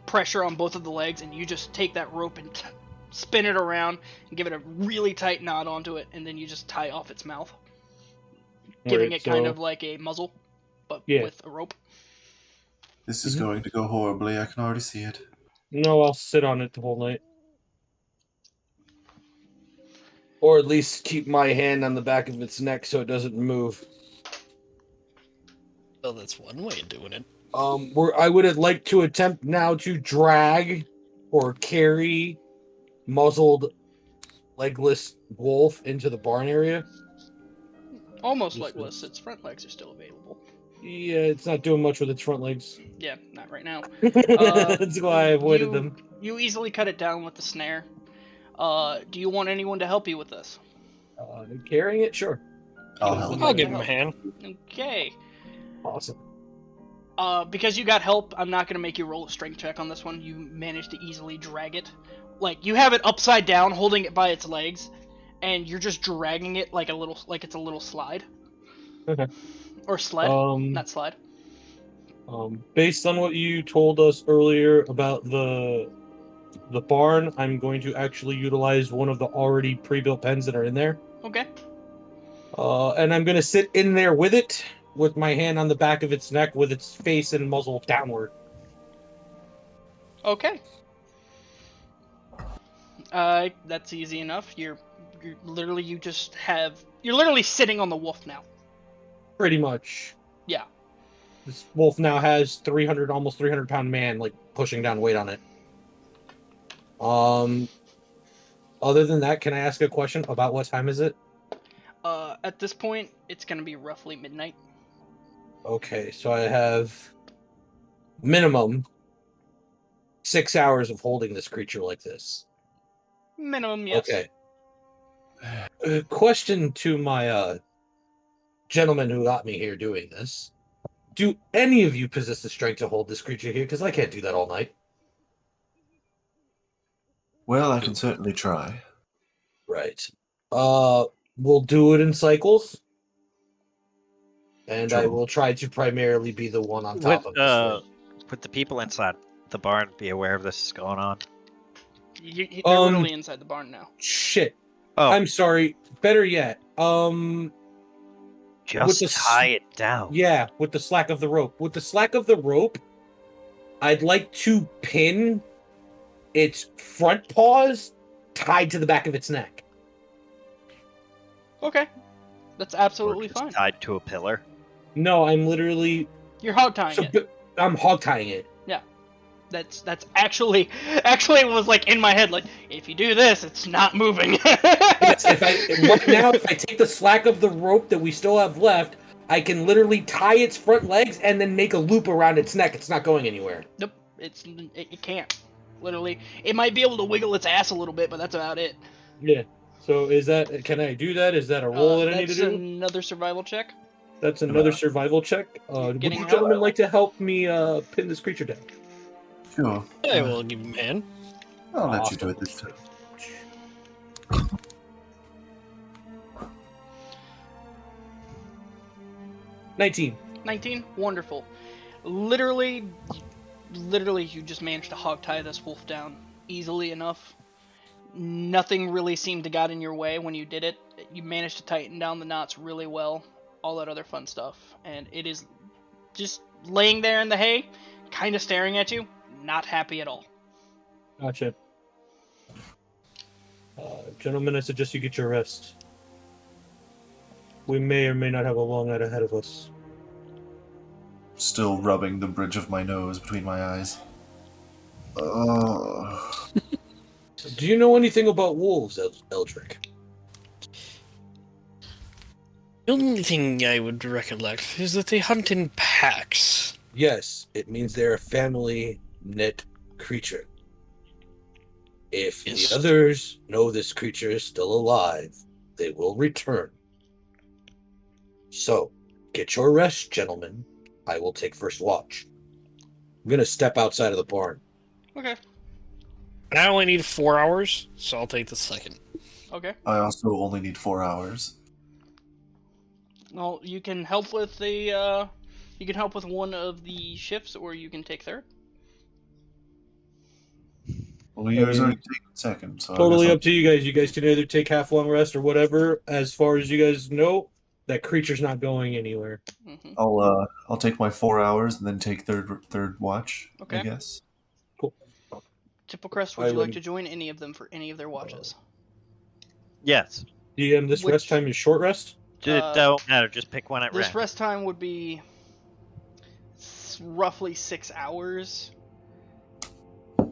pressure on both of the legs, and you just take that rope and spin it around and give it a really tight knot onto it, and then you just tie off its mouth, giving it kind of like a muzzle, but with a rope. This is going to go horribly. I can already see it. No, I'll sit on it the whole night. Or at least keep my hand on the back of its neck so it doesn't move. Well, that's one way of doing it. I would like to attempt now to drag or carry muzzled, legless wolf into the barn area. Almost legless. Its front legs are still available. Yeah, it's not doing much with its front legs. Yeah, not right now. That's why I avoided them. You easily cut it down with the snare. Do you want anyone to help you with this? Carrying it? Sure. I'll help. I'll give him a hand. Okay. Awesome. Because you got help, I'm not going to make you roll a strength check on this one. You managed to easily drag it. Like, you have it upside down, holding it by its legs, and you're just dragging it like it's a little slide. Okay. Or sled, not slide. Based on what you told us earlier about the barn, I'm going to actually utilize one of the already pre-built pens that are in there. Okay. And I'm going to sit in there with it, with my hand on the back of its neck, with its face and muzzle downward. Okay. That's easy enough. You're literally sitting on the wolf now. Pretty much. Yeah. This wolf now has almost 300 pound man, like, pushing down weight on it. Other than that, can I ask a question about what time is it? At this point, it's gonna be roughly midnight. Okay, so I have minimum 6 hours of holding this creature like this. Minimum, yes. Okay. Question to my gentleman who got me here doing this. Do any of you possess the strength to hold this creature here? Because I can't do that all night. Well, I can certainly try. Right. We'll do it in cycles. And I will try to primarily be the one on top of this thing. Would the people inside the barn be aware of this going on? They're literally inside the barn now. Shit. Oh, I'm sorry. Better yet. just tie it down. Yeah, with the slack of the rope. With the slack of the rope, I'd like to pin its front paws tied to the back of its neck. Okay. That's absolutely Or just fine. tied to a pillar. No, I'm literally... You're hog tying it. I'm hog tying it. Yeah. That's actually it was like in my head, like, if you do this, it's not moving. Yes, if I take the slack of the rope that we still have left, I can literally tie its front legs and then make a loop around its neck. It's not going anywhere. Nope. It can't. Literally. It might be able to wiggle its ass a little bit, but that's about it. Yeah. So can I do that? Is that a roll that I need to do? That's another survival check. That's another survival check. Would you Getting gentlemen like to help me pin this creature down? Sure. I will give him a hand. I'll let you do it this time. 19. 19? Wonderful. Literally, you just managed to hogtie this wolf down easily enough. Nothing really seemed to got in your way when you did it. You managed to tighten down the knots really well. All that other fun stuff. And it is just laying there in the hay, kind of staring at you, not happy at all. Gotcha. Gentlemen, I suggest you get your rest. We may or may not have a long night ahead of us. Still rubbing the bridge of my nose between my eyes. Do you know anything about wolves, Eldric? The only thing I would recollect is that they hunt in packs. Yes, it means they're a family knit creature. If Yes. the others know this creature is still alive, they will return. So, get your rest, gentlemen. I will take first watch. I'm going to step outside of the barn. Okay. And I only need 4 hours, so I'll take the second. Okay. I also only need 4 hours. Well, you can help with the, you can help with one of the shifts, or you can take third. Well, yours already taken second, so Totally I guess up to you guys. You guys can either take half long rest or whatever. As far as you guys know, that creature's not going anywhere. Mm-hmm. I'll take my 4 hours and then take third watch. Okay. I guess. Cool. Tipplecrest, would you like to join any of them for any of their watches? Yes. DM, this Which- rest time is short rest? It don't matter. Just pick one at This random. rest time would be roughly 6 hours.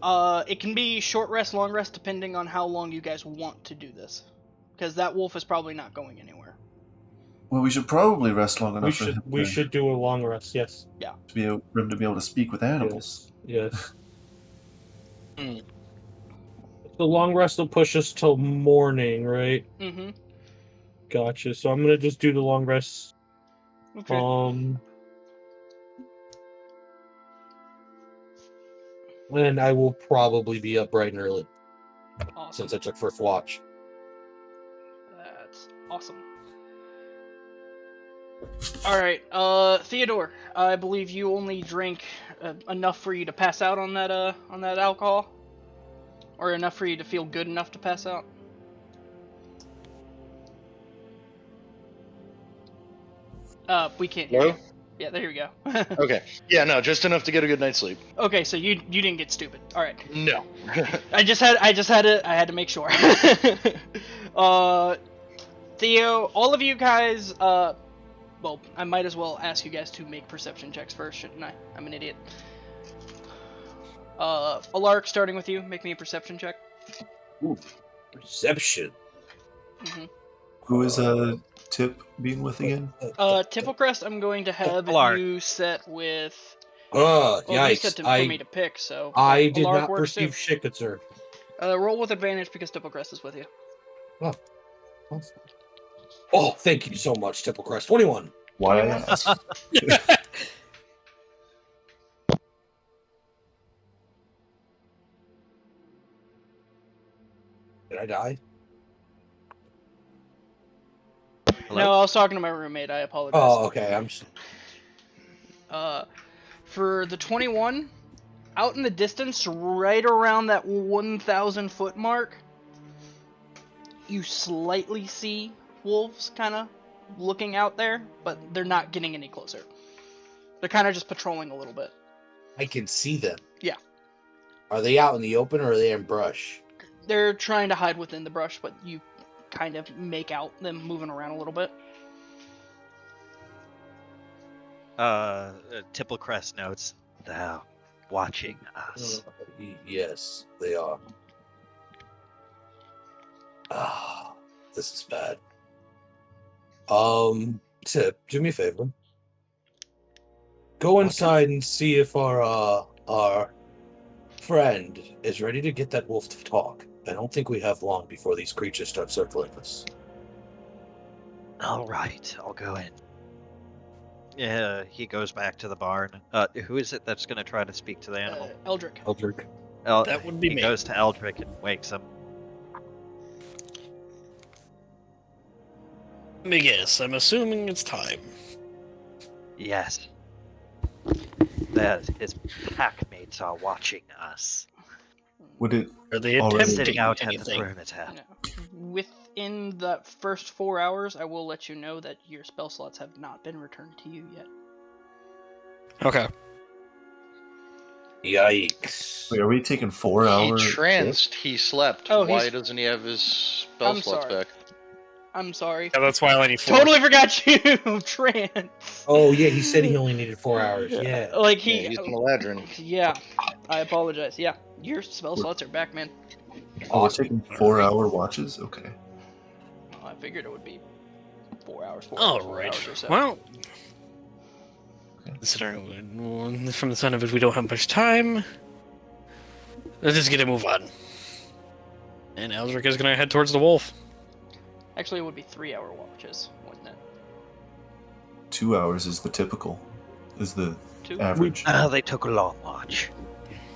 It can be short rest, long rest, depending on how long you guys want to do this. Because that wolf is probably not going anywhere. Well, we should probably rest long enough for We should do a long rest, yes. for him to be able to speak with animals. Yes. The long rest will push us till morning, right? Mm-hmm. Gotcha. So I'm gonna just do the long rest. Okay. And I will probably be up bright and early Awesome. since I took first watch. That's awesome. Alright, Theodor, I believe you only drink enough for you to pass out on that alcohol? Or enough for you to feel good enough to pass out? We can't hear Hello? you. Yeah, there you go. Okay. Yeah, no, just enough to get a good night's sleep. Okay, so you didn't get stupid. Alright. No. I had to make sure. Theo, all of you guys, well, I might as well ask you guys to make perception checks first, shouldn't I? I'm an idiot. Alarik, starting with you, make me a perception check. Ooh, perception. Mm-hmm. Who is Tip being with again? Tipplecrest, I'm going to have Alarik. you set with. Oh, Well, you said yikes. for me to pick, so. I did Alarik not works perceive too. shit, good sir. Roll with advantage because Tipplecrest is with you. Oh, thank you so much, Tipplecrest. 21. Why I asked? Did I die? Hello? No, I was talking to my roommate. I apologize. Oh, okay. I'm just... For the 21, out in the distance, right around that 1,000 foot mark, you slightly see wolves kind of looking out there, but they're not getting any closer. They're kind of just patrolling a little bit. I can see them. Yeah. Are they out in the open or are they in brush? They're trying to hide within the brush, but you kind of make out them moving around a little bit. Tipplecrest notes, thou watching us. Yes, they are. Ah, this is bad. Tip, do me a favor. Go inside and see if our friend is ready to get that wolf to talk. I don't think we have long before these creatures start circling us. All right, I'll go in. Yeah, he goes back to the barn. Who is it that's going to try to speak to the animal? Eldric. Eldric. That would be he me. goes to Eldric and wakes him. Let me guess. I'm assuming it's time. Yes. That his pack mates are watching us. Would it Are they Already attempting Sitting out at the anything? perimeter. No. Within the first 4 hours, I will let you know that your spell slots have not been returned to you yet. Okay. Yikes. Wait, are we taking 4 He hours? tranced. He slept. Oh, Why he's- doesn't he have his spell I'm slots sorry. back? I'm sorry. Yeah, that's why I only need 4. Totally forgot you, Trance. Oh, yeah, he said he only needed 4 hours. Yeah. Like Yeah, he. he's an Eladrin. Yeah, I apologize. Yeah, your spell slots are back, man. Oh, we're Awesome. taking 4-hour watches? Okay. Well, I figured it would be 4 hours. 4 All hours, 4 right. hours or so. Well, considering from the sound of it, we don't have much time. Let's just get a move on. And Eldric is going to head towards the wolf. Actually, it would be 3-hour watches, wouldn't it? 2 hours is the typical, is the 2. average. They took a long watch.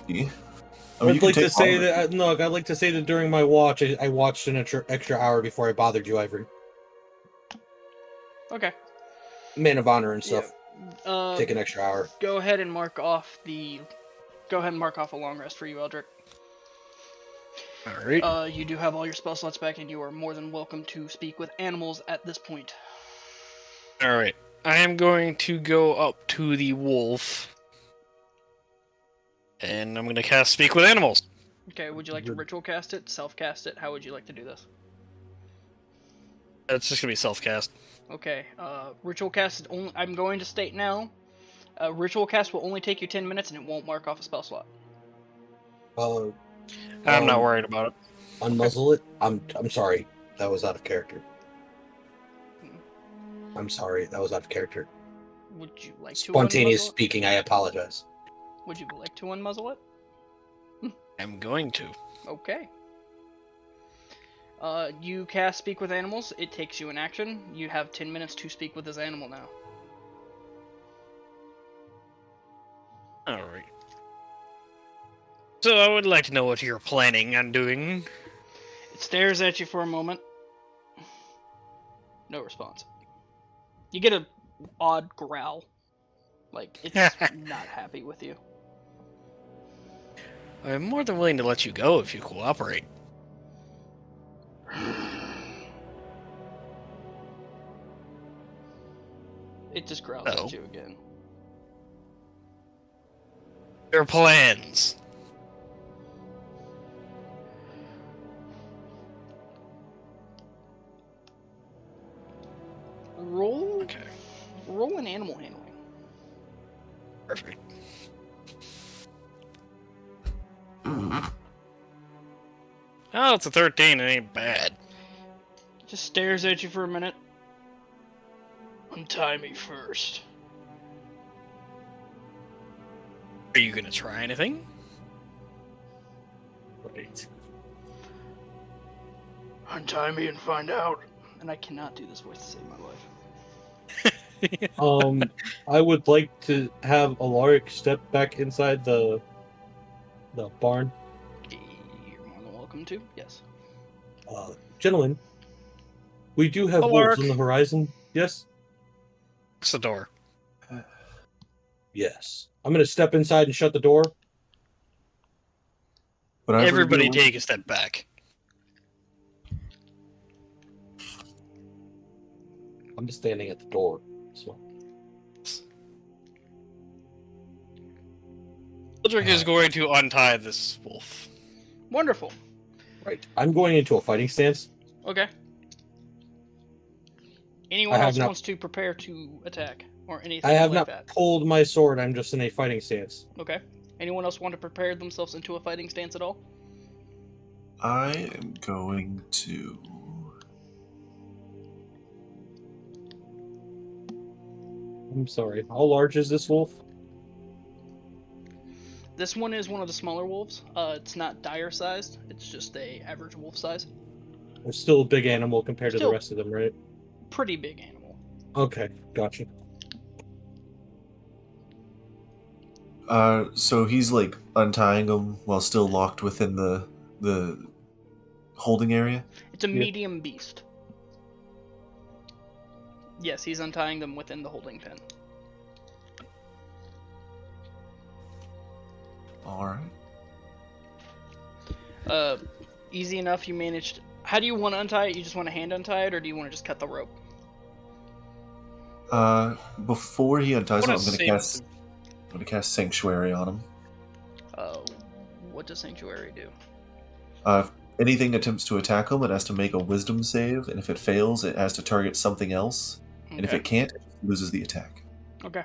Yeah. I mean, you I'd can like to take say longer. that no, I'd like to say that during my watch, I watched an extra hour before I bothered you, Ivory. Okay. Man of honor and stuff. Yeah. Take an extra hour. Go ahead and mark off a long rest for you, Eldric. All right. You do have all your spell slots back, and you are more than welcome to speak with animals at this point. All right. I am going to go up to the wolf. And I'm going to cast Speak with Animals. Okay, would you like to ritual cast it, self cast it? How would you like to do this? It's just going to be self-cast. Okay, ritual cast is only. I'm going to state now. Ritual cast will only take you 10 minutes, and it won't mark off a spell slot. I'm not worried about it. Unmuzzle it. I'm sorry. That was out of character. I'm sorry. That was out of character. Would you like to Spontaneous unmuzzle it? speaking. I apologize. Would you like to unmuzzle it? I'm going to. Okay. You cast Speak with Animals. It takes you an action. You have 10 minutes to speak with this animal now. All right. So I would like to know what you're planning on doing. It stares at you for a moment. No response. You get an odd growl. Like, it's not happy with you. I'm more than willing to let you go if you cooperate. It just growls Uh-oh. at you again. Your plans. Roll Okay. Roll an animal handling. Perfect. Oh, it's a 13. It ain't bad. Just stares at you for a minute. Untie me first. Are you gonna try anything? Right. Untie me and find out. And I cannot do this voice to save my life. I would like to have Alarik step back inside the barn. You're more than welcome to. Yes. Gentlemen, we do have wolves on the horizon. Yes. What's the door? Yes. I'm gonna step inside and shut the door. But I've Everybody already- take a step back. I'm just standing at the door. So Eldric is going to untie this wolf. Wonderful. right. I'm going into a fighting stance. Okay. Anyone I have else not- wants to prepare to attack or anything I have like not that? pulled my sword. I'm just in a fighting stance. Okay. Anyone else want to prepare themselves into a fighting stance at all? I am going to. I'm sorry. How large is this wolf? This one is one of the smaller wolves. It's not dire sized. It's just a average wolf size. It's still a big animal compared to Still- the rest of them, right? Pretty big animal. Okay, gotcha. So he's like untying him while still locked within the holding area. It's a Yeah. medium beast. Yes, he's untying them within the holding pen. All right. Easy enough. You managed. How do you want to untie it? You just want to hand untie it, or do you want to just cut the rope? Before he unties What it, a save. I'm gonna cast Sanctuary on him. What does Sanctuary do? If anything attempts to attack him, it has to make a Wisdom save, and if it fails, it has to target something else. Okay. And if it can't, it loses the attack. Okay.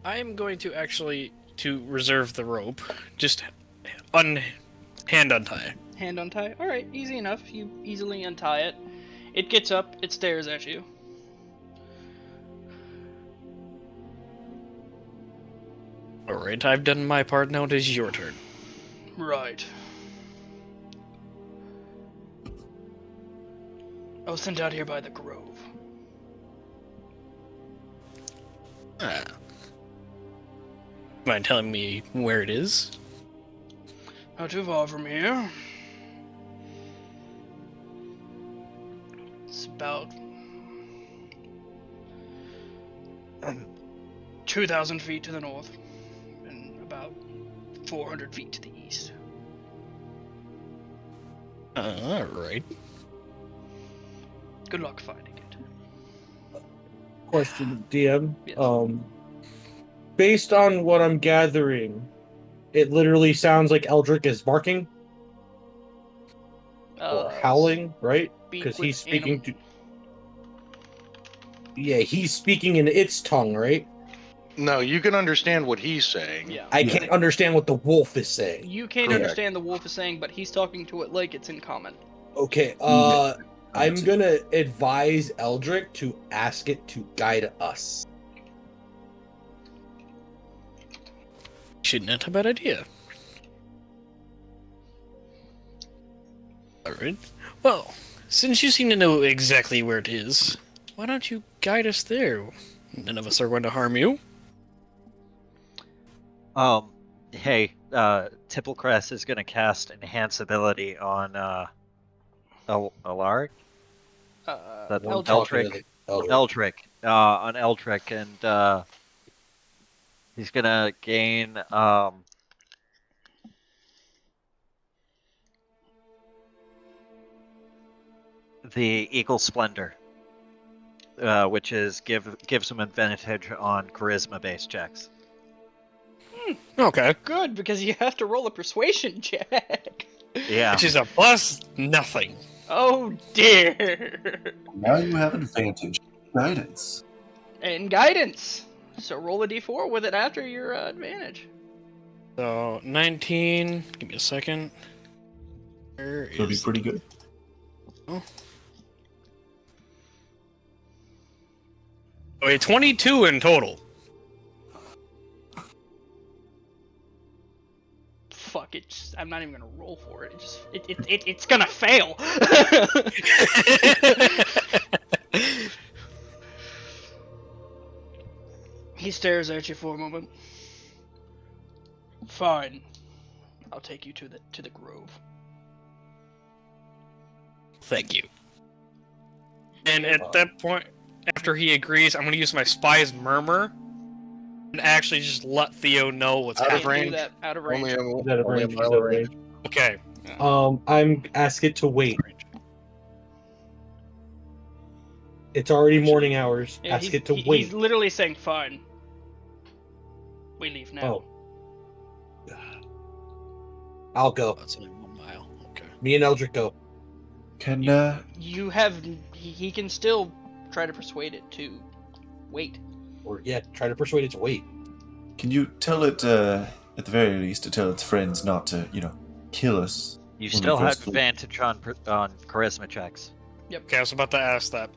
I am going to actually reserve the rope. Just hand untie. Hand untie. All right, easy enough. You easily untie it. It gets up. It stares at you. All right, I've done my part. Now it is your turn. Right. I was sent out here by the Grove. Mind telling me where it is? Not too far from here. It's about 2,000 feet to the north and about 400 feet to the east. All right. Good luck finding it. Question, DM. Yes. Based on what I'm gathering, it literally sounds like Eldric is barking or howling, right? Because he's speaking to. Yeah, he's speaking in its tongue, right? No, you can understand what he's saying. Yeah. I can't understand what the wolf is saying. You can't Correct. understand the wolf is saying, but he's talking to it like it's in common. Okay, I'm gonna advise Eldric to ask it to guide us. Shouldn't that a bad idea? Alright. Well, since you seem to know exactly where it is, why don't you guide us there? None of us are going to harm you. Hey, Tipplecrest is gonna cast Enhance ability on Alarik? Eldric. Eldric. On Eldric, and he's gonna gain the Eagle Splendor, which is gives him advantage on charisma-based checks. Okay. Good, because you have to roll a persuasion check. Yeah. Which is a plus nothing. Oh dear. Now you have advantage. Guidance. And guidance. So roll a d4 with it after your advantage. So, 19. Give me a second. Where It'll be is... pretty good. Oh, wait, 22 in total. Fuck it. I'm not even gonna roll for it. It's gonna fail. He stares at you for a moment. Fine. I'll take you to the grove. Thank you. And at that point, after he agrees, I'm going to use my spy's murmur and actually just let Theo know what's Out of happening. range. Do that out of range. Only a mile range. Okay. I'm ask it to wait. It's already morning hours. Yeah, Ask it to wait. He's literally saying, fine. We leave now. Oh. I'll go. That's only 1 mile. Okay. Me and Eldric go. Can You have... He can still try to persuade it to wait. Or yeah, try to persuade it to wait. can you tell it at the very least to tell its friends not to, kill us? You when we still have first leave? advantage on charisma checks. Okay, I was about to ask that.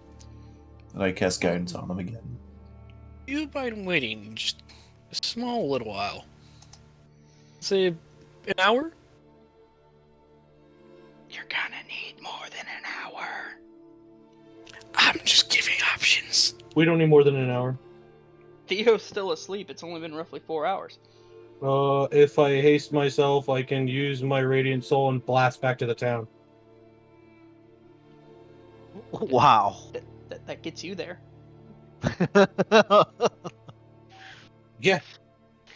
And I cast guidance on them again. You mind waiting just a small little while? Say, an hour? You're gonna need more than an hour. I'm just giving options. We don't need more than an hour. Theo's still asleep. It's only been roughly 4 hours. If I haste myself, I can use my Radiant Soul and blast back to the town. Wow. That gets you there. Yeah.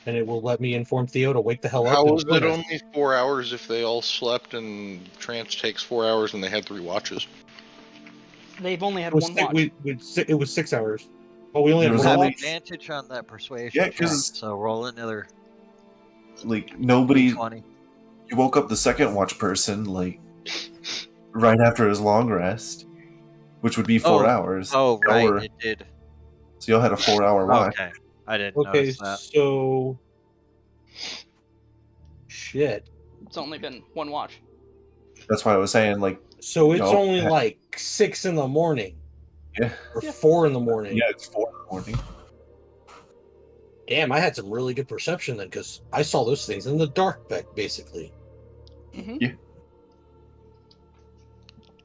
And it will let me inform Theo to wake the hell up. How and was join it us. only 4 hours if they all slept and trance takes 4 hours and they had 3 watches? They've only had It was, one watch. it was 6 hours. Oh, we only There had was one Have only- watch? advantage on that persuasion Yeah, check, 'cause- so roll another Like, nobody. 20. You woke up the second watch person, like, right after his long rest, which would be 4 hours. Oh, right, Or- it did. So y'all had a 4-hour watch. Okay, I didn't Okay, notice that. so... Shit. It's only been one watch. That's why I was saying, like, So it's No. only like 6 in the morning. Yeah. Or Yeah. 4 in the morning. yeah, it's 4 in the morning. Damn, I had some really good perception then, because I saw those things in the dark, basically. Mm-hmm. Yeah.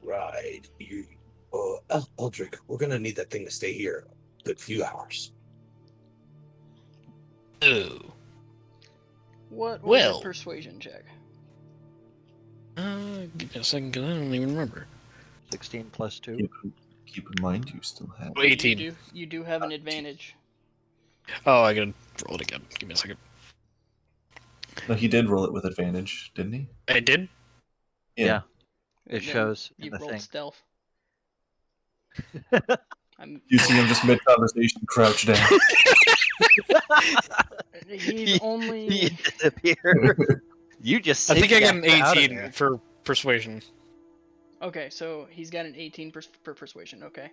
Right. Eldric, we're gonna need that thing to stay here a good few hours. Oh. What was Well. your persuasion check? Give me a second, because I don't even remember. 16 plus 2. Keep in mind, you still have. 18. You do have an advantage. Oh, I gotta roll it again. Give me a second. No, he did roll it with advantage, didn't he? I did? Yeah. It Yeah, shows in You the rolled thing. stealth. I'm, You see him just mid conversation crouch down. he's only. You disappear. You just. I think I got an Sidgek out of 18 there. for persuasion. Okay, so he's got an 18 per persuasion. Okay,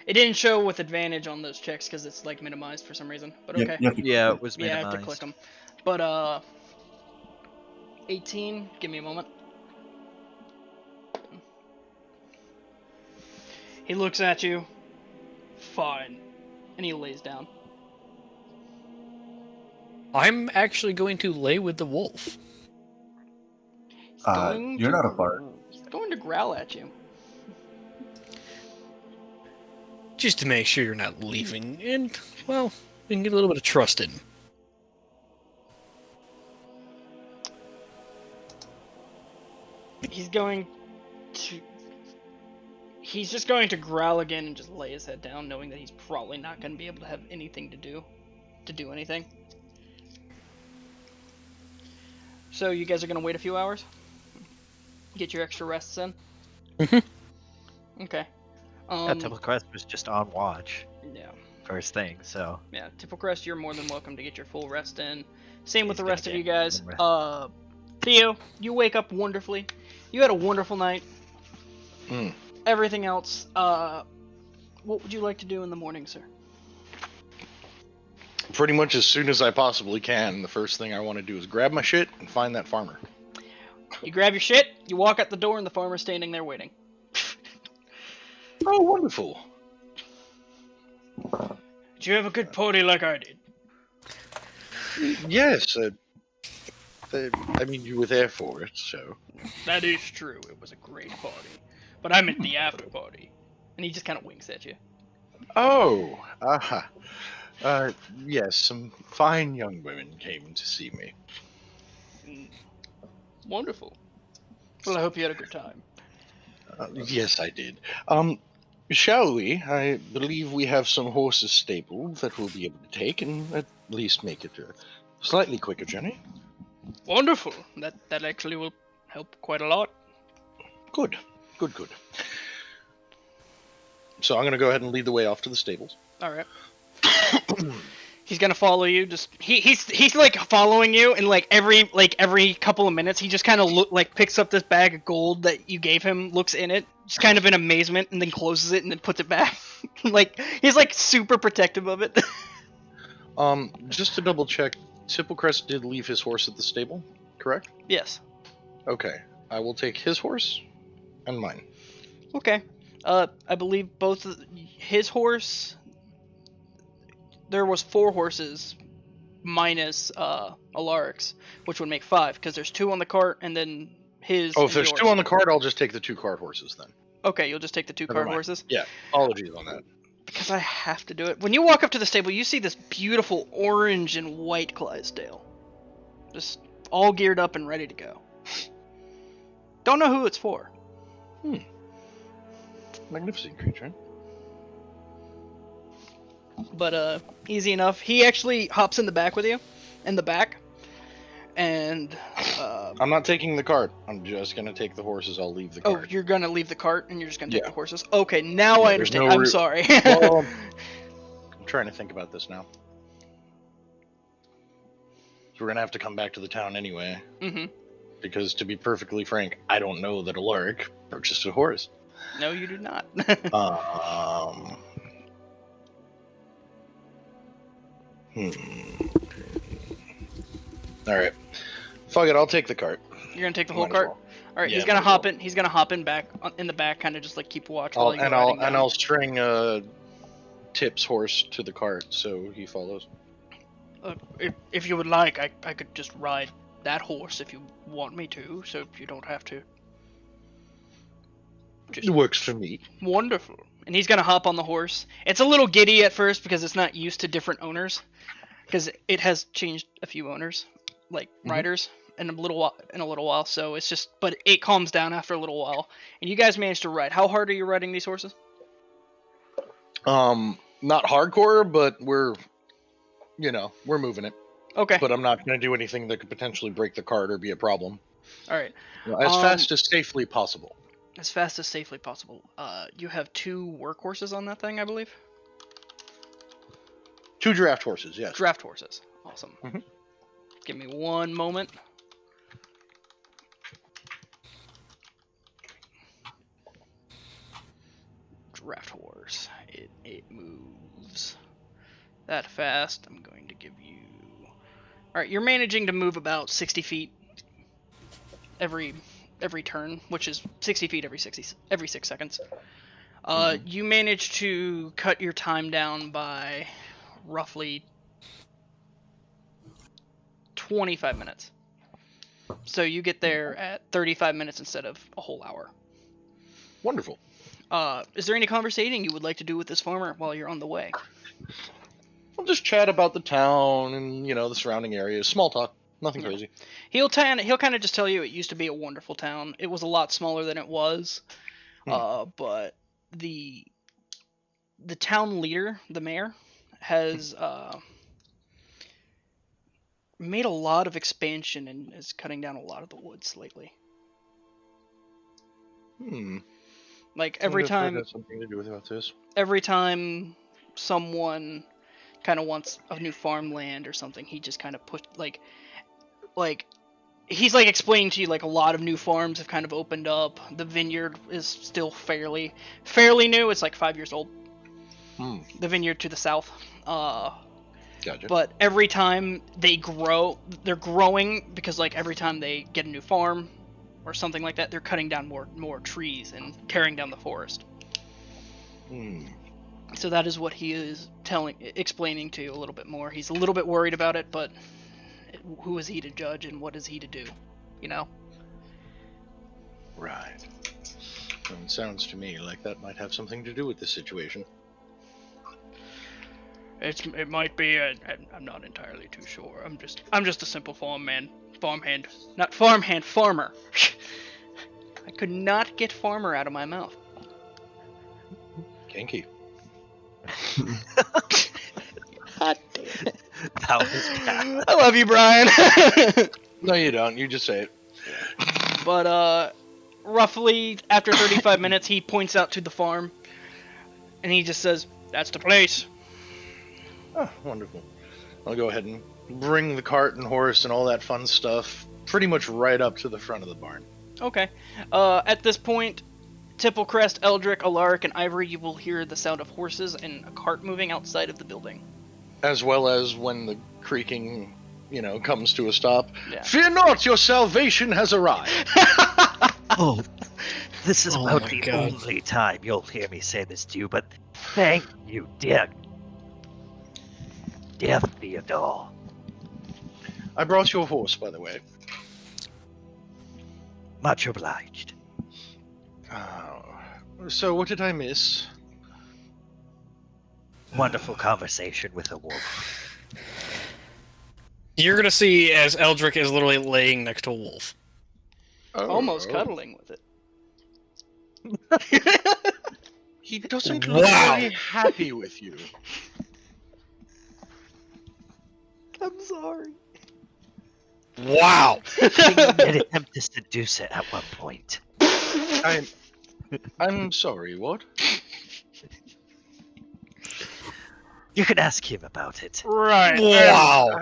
it didn't show with advantage on those checks because it's like minimized for some reason. But okay, You have to- Yeah, it was yeah, I minimized. have to click them. But 18. Give me a moment. He looks at you. Fine, and he lays down. I'm actually going to lay with the wolf. He's going you're to- not a bard. He's going to growl at you. Just to make sure you're not leaving. And, well, we can get a little bit of trust in. He's going to. He's just going to growl again and just lay his head down, knowing that he's probably not going to be able to have anything to do anything. So you guys are going to wait a few hours? Get your extra rests in? Mhm. Okay. Yeah, Tipplecrest was just on watch Yeah. first thing, so. Yeah, Tipplecrest, you're more than welcome to get your full rest in. Same with He's the rest of gonna you get guys. some rest. Theo, you wake up wonderfully. You had a wonderful night. Hmm. Everything else, what would you like to do in the morning, sir? Pretty much as soon as I possibly can, the first thing I want to do is grab my shit and find that farmer. You grab your shit, you walk out the door, and the farmer's standing there waiting. Oh, wonderful. Did you have a good party like I did? Yes, I mean, you were there for it, so. That is true. It was a great party. But I meant the after party. And he just kind of winks at you. Oh, aha. Yes, some fine young women came to see me. Wonderful. Well, I hope you had a good time. Yes, I did. Shall we? I believe we have some horses stabled that we'll be able to take and at least make it a slightly quicker journey. Wonderful. That actually will help quite a lot. Good. So I'm gonna go ahead and lead the way off to the stables. All right. He's gonna follow you. Just he's like following you, and like every couple of minutes, he just kind of picks up this bag of gold that you gave him, looks in it, just kind of in amazement, and then closes it and then puts it back. Like he's like super protective of it. Just to double check, Tipplecrest did leave his horse at the stable, correct? Yes. Okay, I will take his horse and mine. Okay. I believe both his horse. There was 4 horses, minus Alarik's, which would make 5, because there's 2 on the cart and then his. Oh, and if there's yours. 2 on the cart, I'll just take the 2 cart horses then. Okay, you'll just take the 2 Never cart mind. horses. Yeah, apologies on that. Because I have to do it. When you walk up to the stable, you see this beautiful orange and white Clydesdale, just all geared up and ready to go. Don't know who it's for. Magnificent creature. But easy enough. He actually hops in the back with you, and I'm not taking the cart. I'm just gonna take the horses. I'll leave the oh, cart. you're gonna leave the cart and you're just gonna take Yeah. the horses. Okay, now I there's understand. no I'm re- sorry. Well, I'm trying to think about this now. So we're gonna have to come back to the town anyway. Mm-hmm. Because to be perfectly frank, I don't know that Alarik purchased a horse. No, you do not. All right. Fuck it. I'll take the cart. You're gonna take the whole Might as cart. well. All right, Yeah, he's gonna might as hop well. in. He's gonna hop in back in the back, kind of just like keep watch while you're And riding down. I'll string Tip's horse to the cart so he follows. If you would like, I could just ride that horse if you want me to, so you don't have to. It works for me. Wonderful. And he's gonna hop on the horse. It's a little giddy at first because it's not used to different owners, because it has changed a few owners, like riders, in a little while. So it's just, but it calms down after a little while. And you guys managed to ride. How hard are you riding these horses? Not hardcore, but we're moving it. Okay. But I'm not going to do anything that could potentially break the cart or be a problem. All right. As fast as safely possible. As fast as safely possible. You have 2 workhorses on that thing, I believe. 2 draft horses, yes. Draft horses. Awesome. Mhm. Give me one moment. Draft horse. It moves that fast. I'm going to give you. All right, you're managing to move about 60 feet every turn, which is 60 feet every 6 seconds. You manage to cut your time down by roughly 25 minutes. So you get there at 35 minutes instead of a whole hour. Wonderful. Is there any conversating you would like to do with this farmer while you're on the way? We'll just chat about the town and, the surrounding areas. Small talk. Nothing crazy. He'll kind of just tell you it used to be a wonderful town. It was a lot smaller than it was. But the town leader, the mayor, has made a lot of expansion and is cutting down a lot of the woods lately. Like every time that has something to do with about this. Every time someone kind of wants a new farmland or something, he just kind of like he's like explaining to you like a lot of new farms have kind of opened up. The vineyard is still fairly new. It's like 5 years old. The vineyard to the south. Gotcha. But every time they grow, they're growing because like every time they get a new farm or something like that, they're cutting down more trees and tearing down the forest. So that is what he is explaining to you a little bit more. He's a little bit worried about it, but who is he to judge and what is he to do? Right. Well, it sounds to me like that might have something to do with this situation. It might be. I'm not entirely too sure. I'm just a simple farmhand, not farmhand, farmer. I could not get farmer out of my mouth. Kinky. God damn it. That was bad. I love you, Bryan. No, you don't. You just say it. But roughly after 35 minutes, he points out to the farm, and he just says, "That's the place." Oh, wonderful. I'll go ahead and bring the cart and horse and all that fun stuff pretty much right up to the front of the barn. Okay. At this point, Tipplecrest, Eldric, Alarik, and Ivory, you will hear the sound of horses and a cart moving outside of the building. As well as when the creaking, comes to a stop. Yeah. Fear not, your salvation has arrived. Oh, this is Oh about my the God. only time you'll hear me say this to you, but thank you, dear Theodor. I brought your horse, by the way. Much obliged. So what did I miss? Wonderful conversation with a wolf. You're gonna see as Eldric is literally laying next to a wolf. Almost cuddling with it. He doesn't look Wow. very happy with you. I'm sorry. Wow. I think you did attempt to seduce it at one point. I'm sorry, what? You can ask him about it. Right. Wow.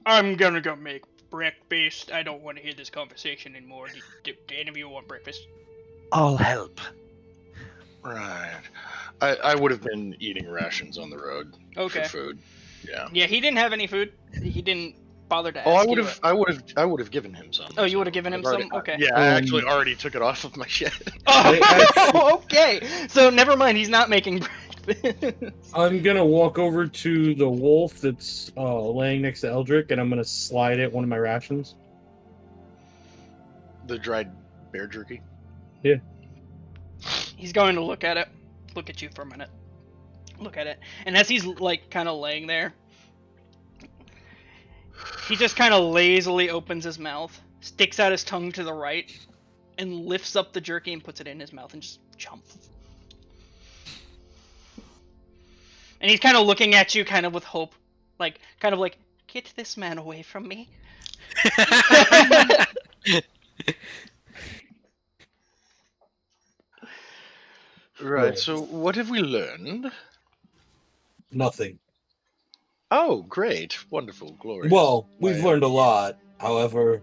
I'm gonna go make breakfast. I don't want to hear this conversation anymore. Do any of you want breakfast? I'll help. Right. I would have been eating rations on the road Okay. for food. Yeah. Yeah, he didn't have any food. He didn't bother to ask Oh, I would have given him some. Oh, you would have so given him I've already- some? Okay. Yeah, I actually already took it off of my shed. Oh, okay. So never mind. He's not making breakfast. I'm gonna walk over to the wolf that's laying next to Eldric, and I'm gonna slide it one of my rations. The dried bear jerky. He's going to look at it. Look at you for a minute. Look at it. And as he's like kind of laying there, he just kind of lazily opens his mouth, sticks out his tongue to the right, and lifts up the jerky and puts it in his mouth and just chomps. And he's kind of looking at you kind of with hope. Like, kind of like, get this man away from me. Right. So what have we learned? Nothing. Oh, great, wonderful, glorious. Well, we've Why, learned a lot. However,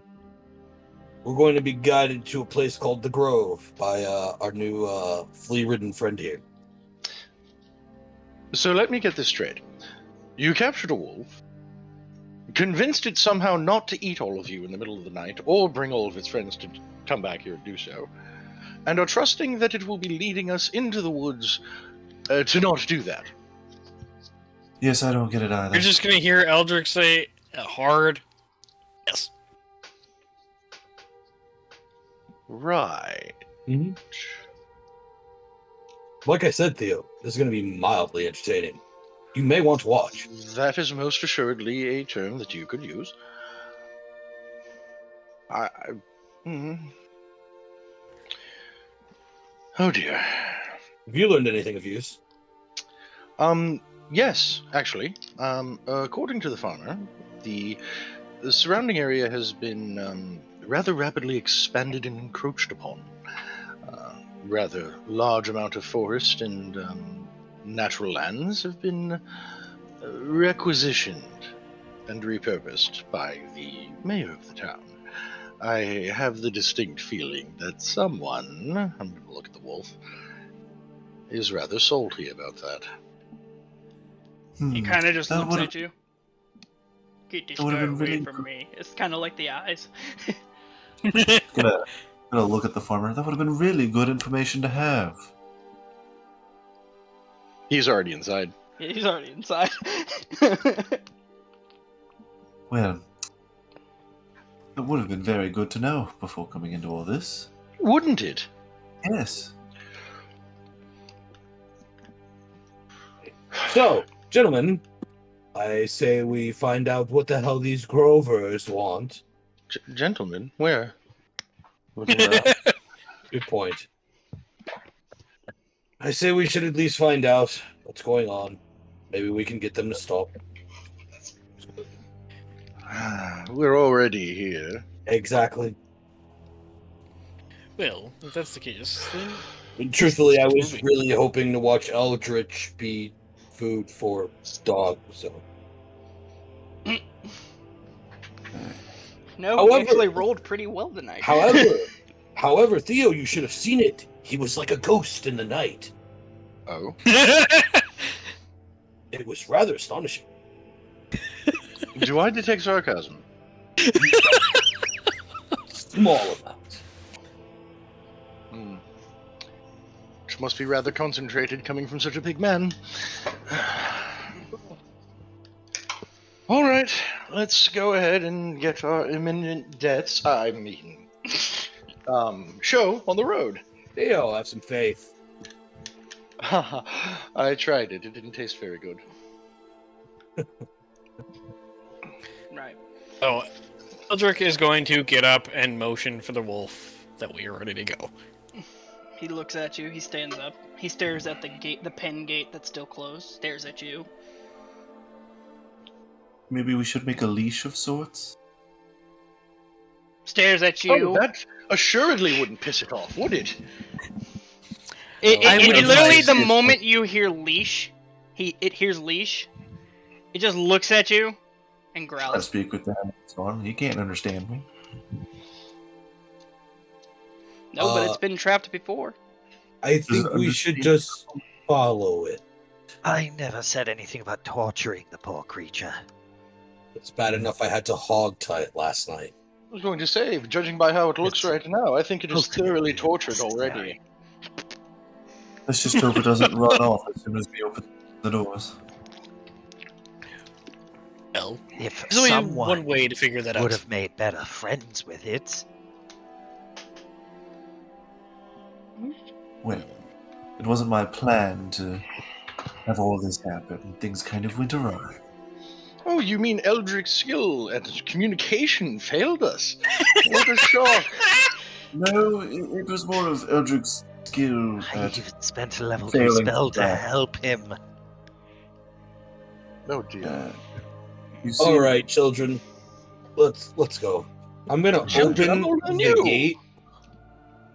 we're going to be guided to a place called the Grove by our new flea-ridden friend here. So let me get this straight. You captured a wolf, convinced it somehow not to eat all of you in the middle of the night, or bring all of its friends to come back here and do so, and are trusting that it will be leading us into the woods to not do that. Yes, I don't get it either. You're just gonna hear Eldric say hard. Yes. Right. Mm-hmm. Like I said, Theo, this is going to be mildly entertaining. You may want to watch. That is most assuredly a term that you could use. Oh dear. Have you learned anything of use? Yes, actually. According to the farmer, the surrounding area has been rather rapidly expanded and encroached upon. Rather large amount of forest and natural lands have been requisitioned and repurposed by the mayor of the town. I have the distinct feeling that someone, I'm going to look at the wolf, is rather salty about that. He kind of just That looks would've- at you. Get this that would've guy been away really from cool. me. It's kind of like the eyes. Gonna look at the farmer. That would have been really good information to have. He's already inside. He's already inside. Well, it would have been very good to know before coming into all this. Wouldn't it? Yes. So, gentlemen, I say we find out what the hell these Grovers want. Gentlemen, where? Good point. I say we should at least find out what's going on. Maybe we can get them to stop. We're already here. Exactly. Well, if that's the case, then And truthfully, I was Moving. really hoping to watch Eldritch be food for dog, so. No, However- he actually rolled pretty well tonight. However, Theo, you should have seen it. He was like a ghost in the night. Oh? It was rather astonishing. Do I detect sarcasm? Small amount. Which must be rather concentrated coming from such a big man. Alright, let's go ahead and get our imminent deaths, show on the road. Theo, have some faith. I tried it. It didn't taste very good. Right. So, Eldric is going to get up and motion for the wolf that we are ready to go. He looks at you. He stands up. He stares at the gate, the pen gate that's still closed. Stares at you. maybe we should make a leash of sorts? Stares at you. Oh, that assuredly wouldn't piss it off, would it? I would Literally, advise the it- moment you hear leash, it hears leash. It just looks at you and I growls. speak with the Storm. He can't understand me. No, but it's been trapped before. I think we should just follow it. I never said anything about torturing the poor creature. It's bad enough I had to hog tie it last night. I was going to say, judging by how it looks It's right now, I think it is ultimately thoroughly tortured necessary. already. Let's just hope it doesn't run off as soon as we open the doors. Well, If there's only someone one way to figure that would out. have made better friends with it. Well, it wasn't my plan to have all this happen. Things kind of went awry. Oh, you mean Eldric's skill at communication failed us? What a shock! No, it was more of Eldric's skill I at... even spent a level 2 failing spell to that. help him. Oh dear. You see, All right, children, let's go. I'm gonna Children, open I'm older than the you. gate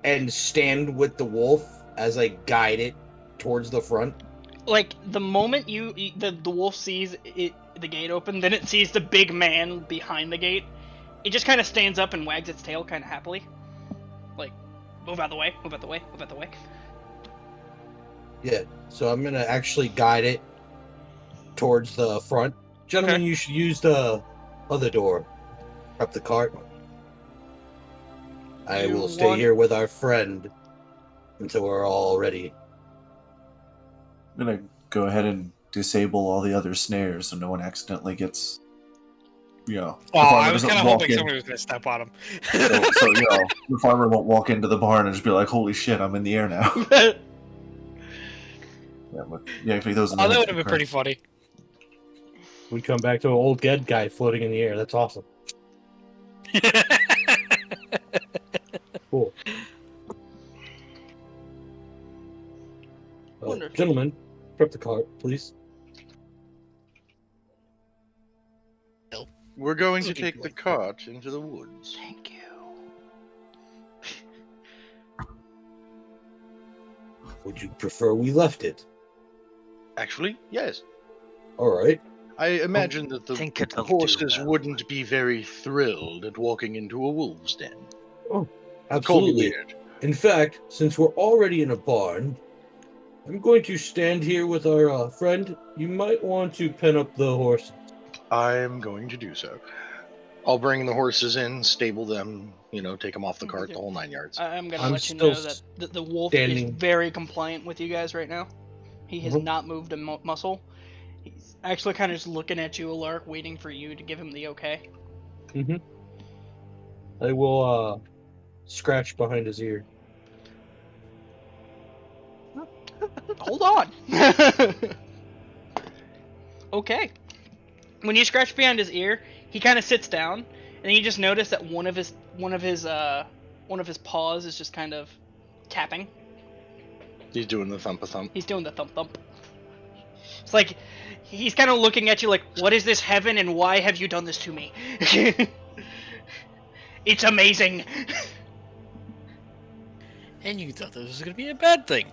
and stand with the wolf as I guide it towards the front. Like the moment the wolf sees the gate open, then it sees the big man behind the gate. It just kind of stands up and wags its tail kind of happily, like, move out the way, move out the way, move out the way. Yeah, so I'm gonna actually guide it towards the front. Gentlemen, you should use the other door. Up the cart. I You will stay want- here with our friend until we're all ready. I'm gonna go ahead and disable all the other snares so no one accidentally gets... You know, the Oh, farmer I was doesn't kind of walk hoping in. somebody was going to step on him. So, you know, the farmer won't walk into the barn and just be like, holy shit, I'm in the air now. Yeah, but you actually those in the Oh, that head would have been concur. pretty funny. We come back to an old dead guy floating in the air. That's awesome. Cool. Wonderful. Gentlemen, prep the cart, please. We're going to Looking take the like- cart into the woods. Thank you. Would you prefer we left it? Actually, yes. All right. I imagine that the think it'll do horses well. wouldn't be very thrilled at walking into a wolf's den. Call me Absolutely. weird. In fact, since we're already in a barn, I'm going to stand here with our friend. You might want to pen up the horse. I'm going to do so. I'll bring the horses in, stable them, take them off the cart, the whole 9 yards. I'm gonna I'm let you still know that the wolf is standing- very compliant with you guys right now. He has Mhm. not moved a muscle. He's actually kind of just looking at you, Alarik, waiting for you to give him the okay. Mm-hmm. I will scratch behind his ear. Hold on. Okay. When you scratch behind his ear, he kind of sits down, and you just notice that one of his paws is just kind of tapping. He's doing the thump-a-thump. He's doing the thump thump. It's like he's kind of looking at you like, "What is this heaven, and why have you done this to me?" It's amazing. And you thought this was going to be a bad thing.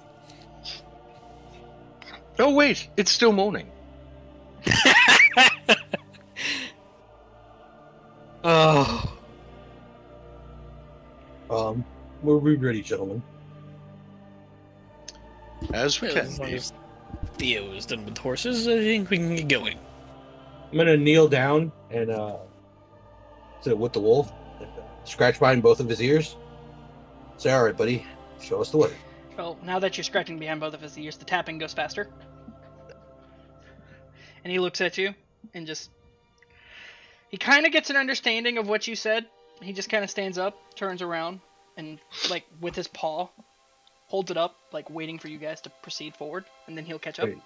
Oh wait, it's still morning. Oh. We're we ready, gentlemen? As we Well, can as long be. as Theo is done with horses, I think we can get going. I'm gonna kneel down and sit with the wolf, scratch behind both of his ears. Say, all right, buddy, show us the way. Well, now that you're scratching behind both of his ears, the tapping goes faster. And he looks at you and just... He kind of gets an understanding of what you said. He just kind of stands up, turns around, and, like, with his paw, holds it up, like, waiting for you guys to proceed forward, and then he'll catch up. Great.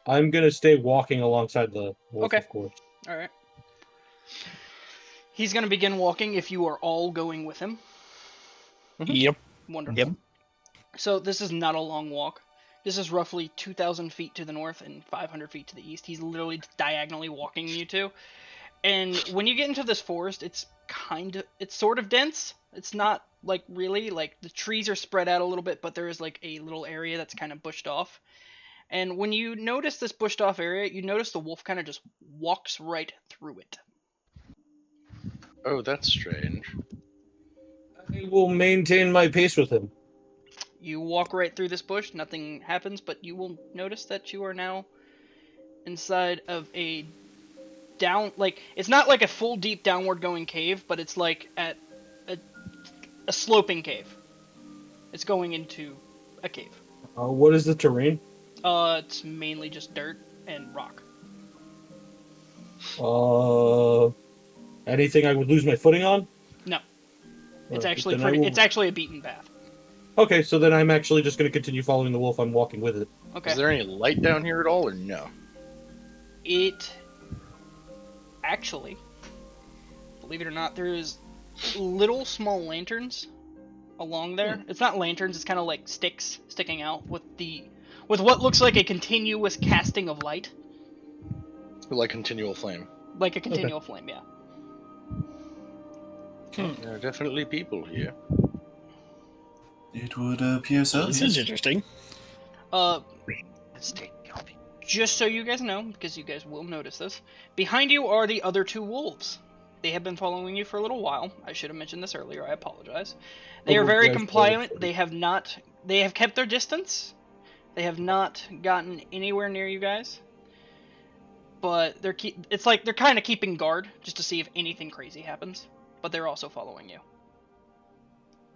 I'm gonna stay walking alongside the wolf, Okay. of course. Alright. He's gonna begin walking if you are all going with him. Yep. Wonderful. Yep. So this is not a long walk. This is roughly 2,000 feet to the north and 500 feet to the east. He's literally diagonally walking you two. And when you get into this forest, it's sort of dense. It's not, like, really, like, the trees are spread out a little bit, but there is, like, a little area that's kind of bushed off. And when you notice this bushed off area, you notice the wolf kind of just walks right through it. Oh, that's strange. I will maintain my pace with him. You walk right through this bush, nothing happens, but you will notice that you are now inside of a it's not like a full deep downward going cave, but it's like at a sloping cave. It's going into a cave. What is the terrain? It's mainly just dirt and rock. Anything I would lose my footing on? No. It's Okay, actually then it's actually a beaten path. Okay, so then I'm actually just going to continue following the wolf. I'm walking with it. Okay. Is there any light down here at all, or no? It actually, believe it or not, there's little small lanterns along there. It's not lanterns, it's kind of like sticks sticking out with what looks like a continuous casting of light. Like continual flame. Like a continual flame, yeah. There are definitely people here. It would appear so. This is interesting. Just so you guys know, because you guys will notice this, behind you are the other two wolves. They have been following you for a little while. I should have mentioned this earlier. I apologize. They are very compliant. They have kept their distance. They have not gotten anywhere near you guys. But it's like they're kind of keeping guard just to see if anything crazy happens. But they're also following you.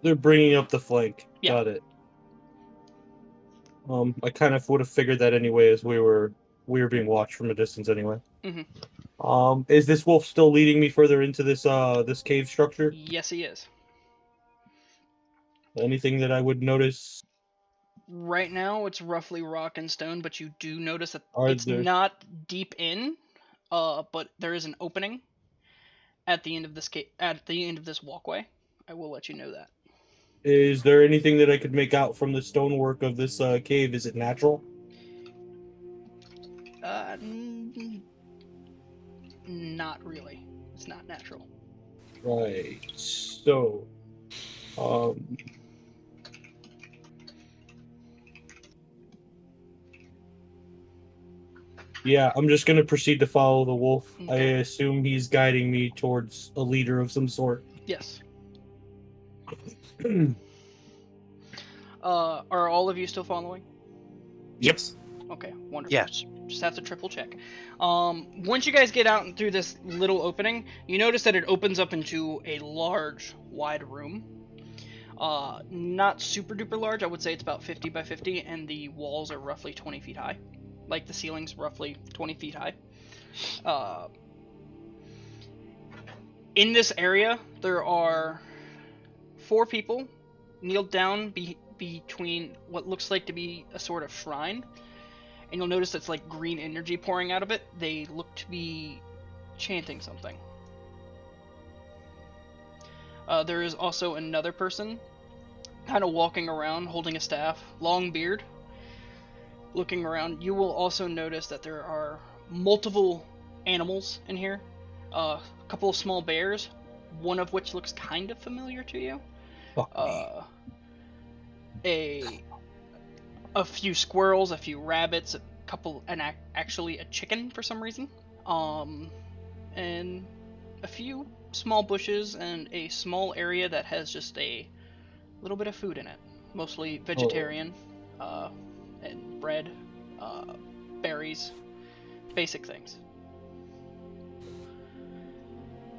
They're bringing up the flank. Yeah. Got it. I kind of would have figured that anyway, as we were being watched from a distance anyway. Mm-hmm. Is this wolf still leading me further into this this cave structure? Yes, he is. Anything that I would notice? Right now, it's roughly rock and stone, but you do notice that it's there- not deep in, but there is an opening at the end of this walkway. I will let you know that. Is there anything that I could make out from the stonework of this cave? Is it natural? Not really. It's not natural. Right. So, yeah, I'm just gonna proceed to follow the wolf. I Okay. assume he's guiding me towards a leader of some sort. Yes. Are all of you still following? Yep. Okay, wonderful. Yes. Just have to triple check. Once you guys get out and through this little opening, you notice that it opens up into a large, wide room. Not super duper large. I would say it's about 50 by 50, and the walls are roughly 20 feet high. Like the ceiling's roughly 20 feet high. In this area, there are 4 people kneeled down between what looks like to be a sort of shrine. And you'll notice it's like green energy pouring out of it. They look to be chanting something. There is also another person kind of walking around holding a staff, long beard, looking around. You will also notice that there are multiple animals in here. A couple of small bears, one of which looks kind of familiar to you. A few squirrels, a few rabbits, actually a chicken for some reason, and a few small bushes and a small area that has just a little bit of food in it, mostly vegetarian, and bread, berries, basic things.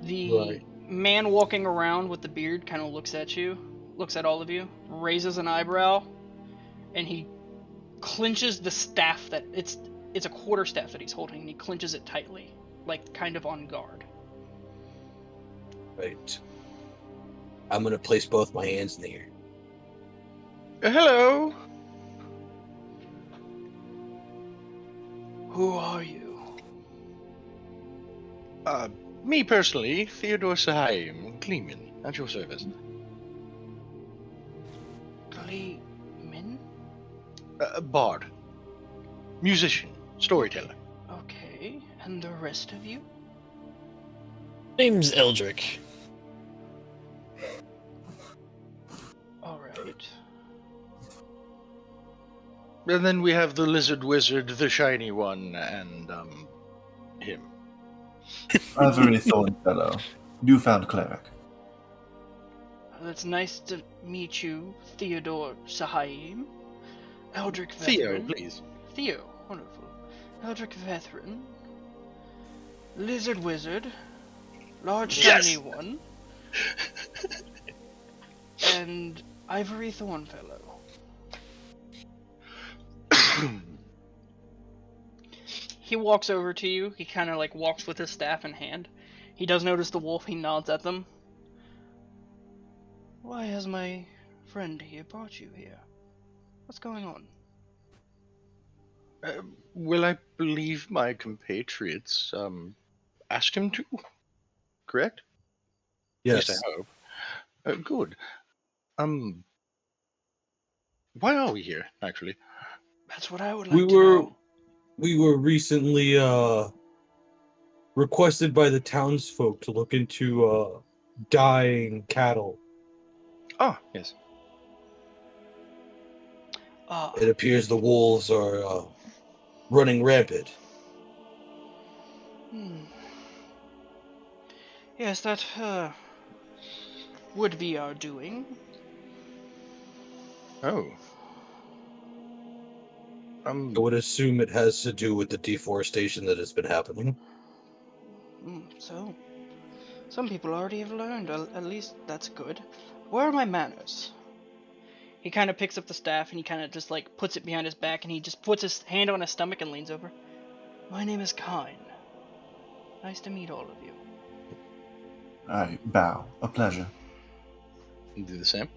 The man walking around with the beard kind of looks at all of you, raises an eyebrow, and he clenches the staff that it's a quarterstaff that he's holding, and he clenches it tightly, like kind of on guard. Right. I'm gonna place both my hands in the air. Hello. Who are you? Me personally, Theodor Sahaim, Gleeman, at your service. Gleeman? Bard. Musician. Storyteller. Okay, and the rest of you? Name's Eldric. Alright. And then we have the lizard wizard, the shiny one, and, him. Ivory Thornfellow, newfound cleric. It's nice to meet you, Theodor Sahayim. Eldric Vethwrin. Theo, please. Theo, wonderful. Eldric Vethwrin. Lizard Wizard. Large Yes! shiny one. And Ivory Thornfellow. He walks over to you. He kind of like walks with his staff in hand. He does notice the wolf. He nods at them. Why has my friend here brought you here? What's going on? Well, I believe my compatriots, asked him to. Correct? Yes. At least I hope. Good. Why are we here, actually? That's what I would like to know. We were recently requested by the townsfolk to look into dying cattle. Ah, yes. It appears the wolves are running rampant. Yes, that would be our doing. Oh. I would assume it has to do with the deforestation that has been happening. So, some people already have learned. At least that's good. Where are my manners? He kind of picks up the staff and he kind of just like puts it behind his back and he just puts his hand on his stomach and leans over. My name is Kine. Nice to meet all of you. I bow. A pleasure. Do the same.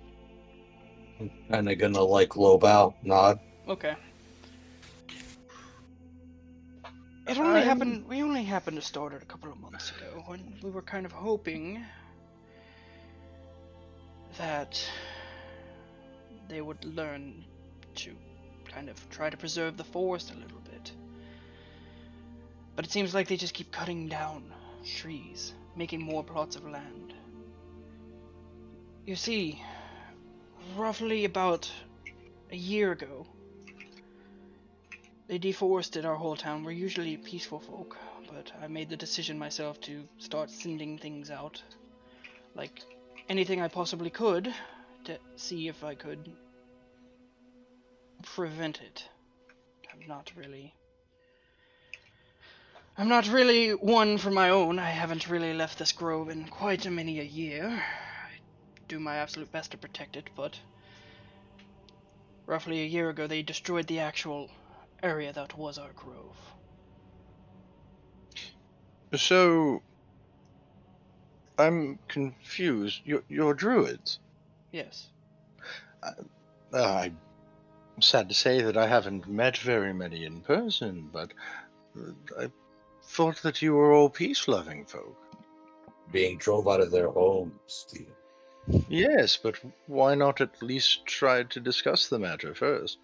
I'm kind of gonna like low bow, nod. Okay. It only happened. We only happened to start it a couple of months ago when we were kind of hoping that they would learn to kind of try to preserve the forest a little bit. But it seems like they just keep cutting down trees, making more plots of land. You see, roughly about a year ago, they deforested our whole town. We're usually peaceful folk, but I made the decision myself to start sending things out. Like, anything I possibly could to see if I could prevent it. I'm not really one for my own. I haven't really left this grove in quite many a year. I do my absolute best to protect it, but roughly a year ago they destroyed the actual area that was our grove. So, I'm confused. You're druids? Yes. I'm sad to say that I haven't met very many in person, but I thought that you were all peace-loving folk. Being drove out of their homes. Yes, but why not at least try to discuss the matter first?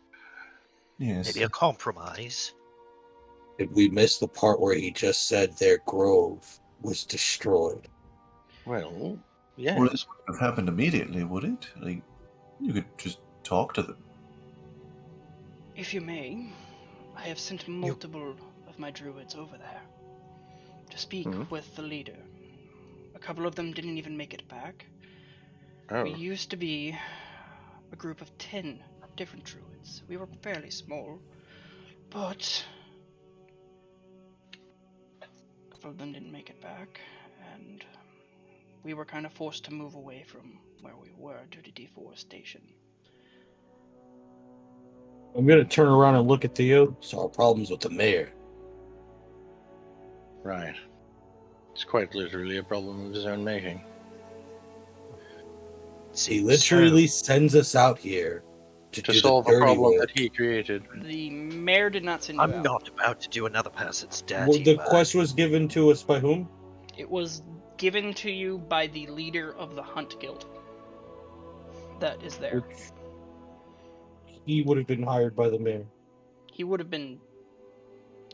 Yes. Maybe a compromise. Did we miss the part where he just said their grove was destroyed? Well, yes. Well, this wouldn't have happened immediately, would it? Like, you could just talk to them. If you may, I have sent multiple of my druids over there to speak with the leader. A couple of them didn't even make it back. Oh. We used to be a group of 10 different druids. We were fairly small, but a couple of them didn't make it back, and we were kind of forced to move away from where we were due to deforestation. I'm gonna turn around and look at Theo. Saw problems with the mayor. Right. It's quite literally a problem of his own making. He literally sends us out here to do solve the a dirty problem work. that he created. The mayor did not send you I'm out. not about to do another person's dirty Well, the work. quest was given to us by whom? It was given to you by the leader of the Hunt Guild that is there. he would have been hired by the mayor. He would have been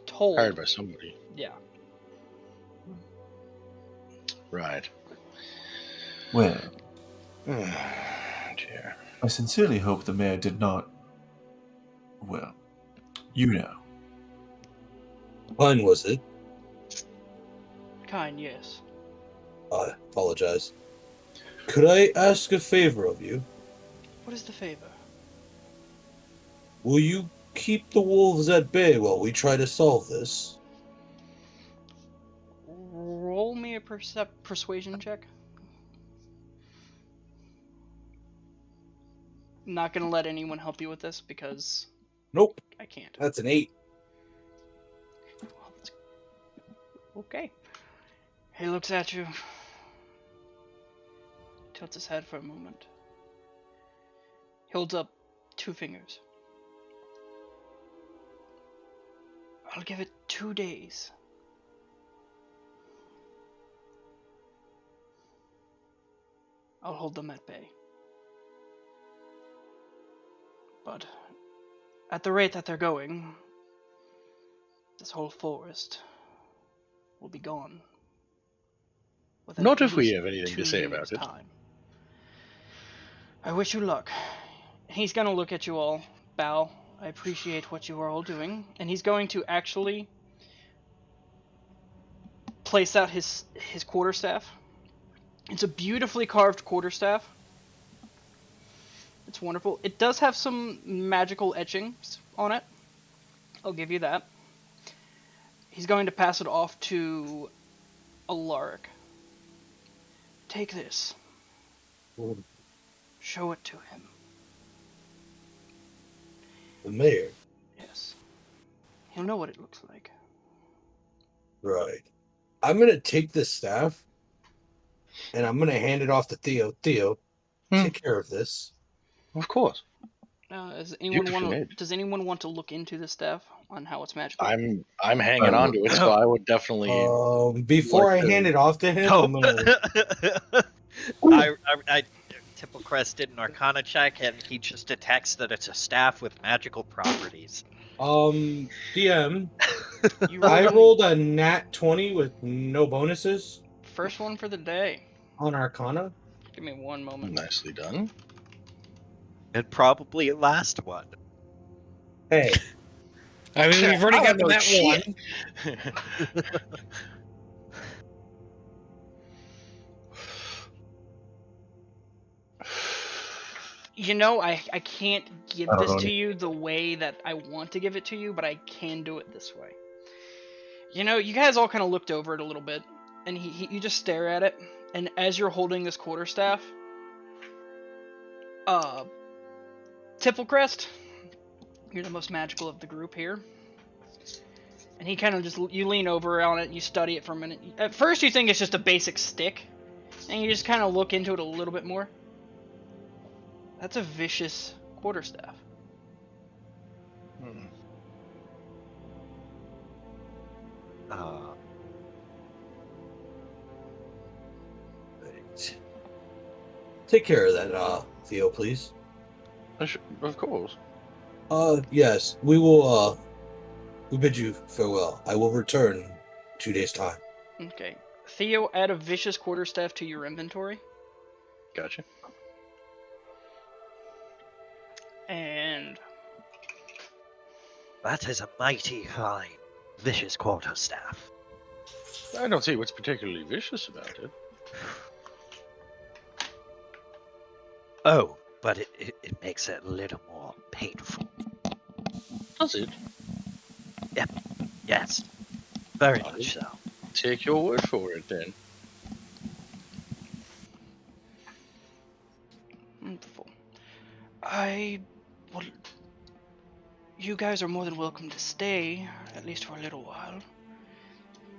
told. Hired by somebody. Yeah. Right. Well, Dear. I sincerely hope the mayor did not. Well, you know. Fun, was it? Kind, yes. I apologize. Could I ask a favor of you? What is the favor? Will you keep the wolves at bay while we try to solve this? Roll me a persuasion check. Not gonna let anyone help you with this because Nope. I can't. That's an 8. Well, that's... Okay. He looks at you. Tilts his head for a moment. He holds up 2 fingers. I'll give it 2 days. I'll hold them at bay. But at the rate that they're going, this whole forest will be gone. within Not at if we least have anything 2 to say years' about it. time. I wish you luck. He's gonna look at you all, bow. I appreciate what you are all doing, and he's going to actually place out his quarterstaff. It's a beautifully carved quarterstaff. It's wonderful. It does have some magical etchings on it. I'll give you that. He's going to pass it off to Alarik. Take this. Show it to him. The mayor. Yes. He'll know what it looks like. Right. I'm going to take this staff and I'm going to hand it off to Theo. Theo, take care of this. Of course. Does Beautifully anyone want to look into the staff on how it's magical? I'm hanging on to it, so I would definitely. Before like I hand it off to him, I'm going to... I Tipplecrest did an Arcana check, and he just detects that it's a staff with magical properties. DM, You I rolled rolled a nat 20 with no bonuses first one for the day. on Arcana. Give me one moment. Nicely done. And probably a last one. Hey, I mean, we've already got that shit. one. You know, I can't give I don't this know to any- you the way that I want to give it to you, but I can do it this way. You know, you guys all kind of looked over it a little bit, and you just stare at it, and as you're holding this quarterstaff, Tipplecrest, you're the most magical of the group here. And he kind of you lean over on it, and you study it for a minute. At first you think it's just a basic stick, and you just kind of look into it a little bit more. That's a vicious quarterstaff. right. Take care of that, Theo, please. Of course. Yes, we will, we bid you farewell. I will return 2 days' time. Okay. Theo, add a vicious quarterstaff to your inventory. Gotcha. And That is a mighty fine, vicious quarterstaff. I don't see what's particularly vicious about it. Oh, but it makes it a little more painful. Does it? Yes, very much so. Take your word for it, then. wonderful. You guys are more than welcome to stay, at least for a little while.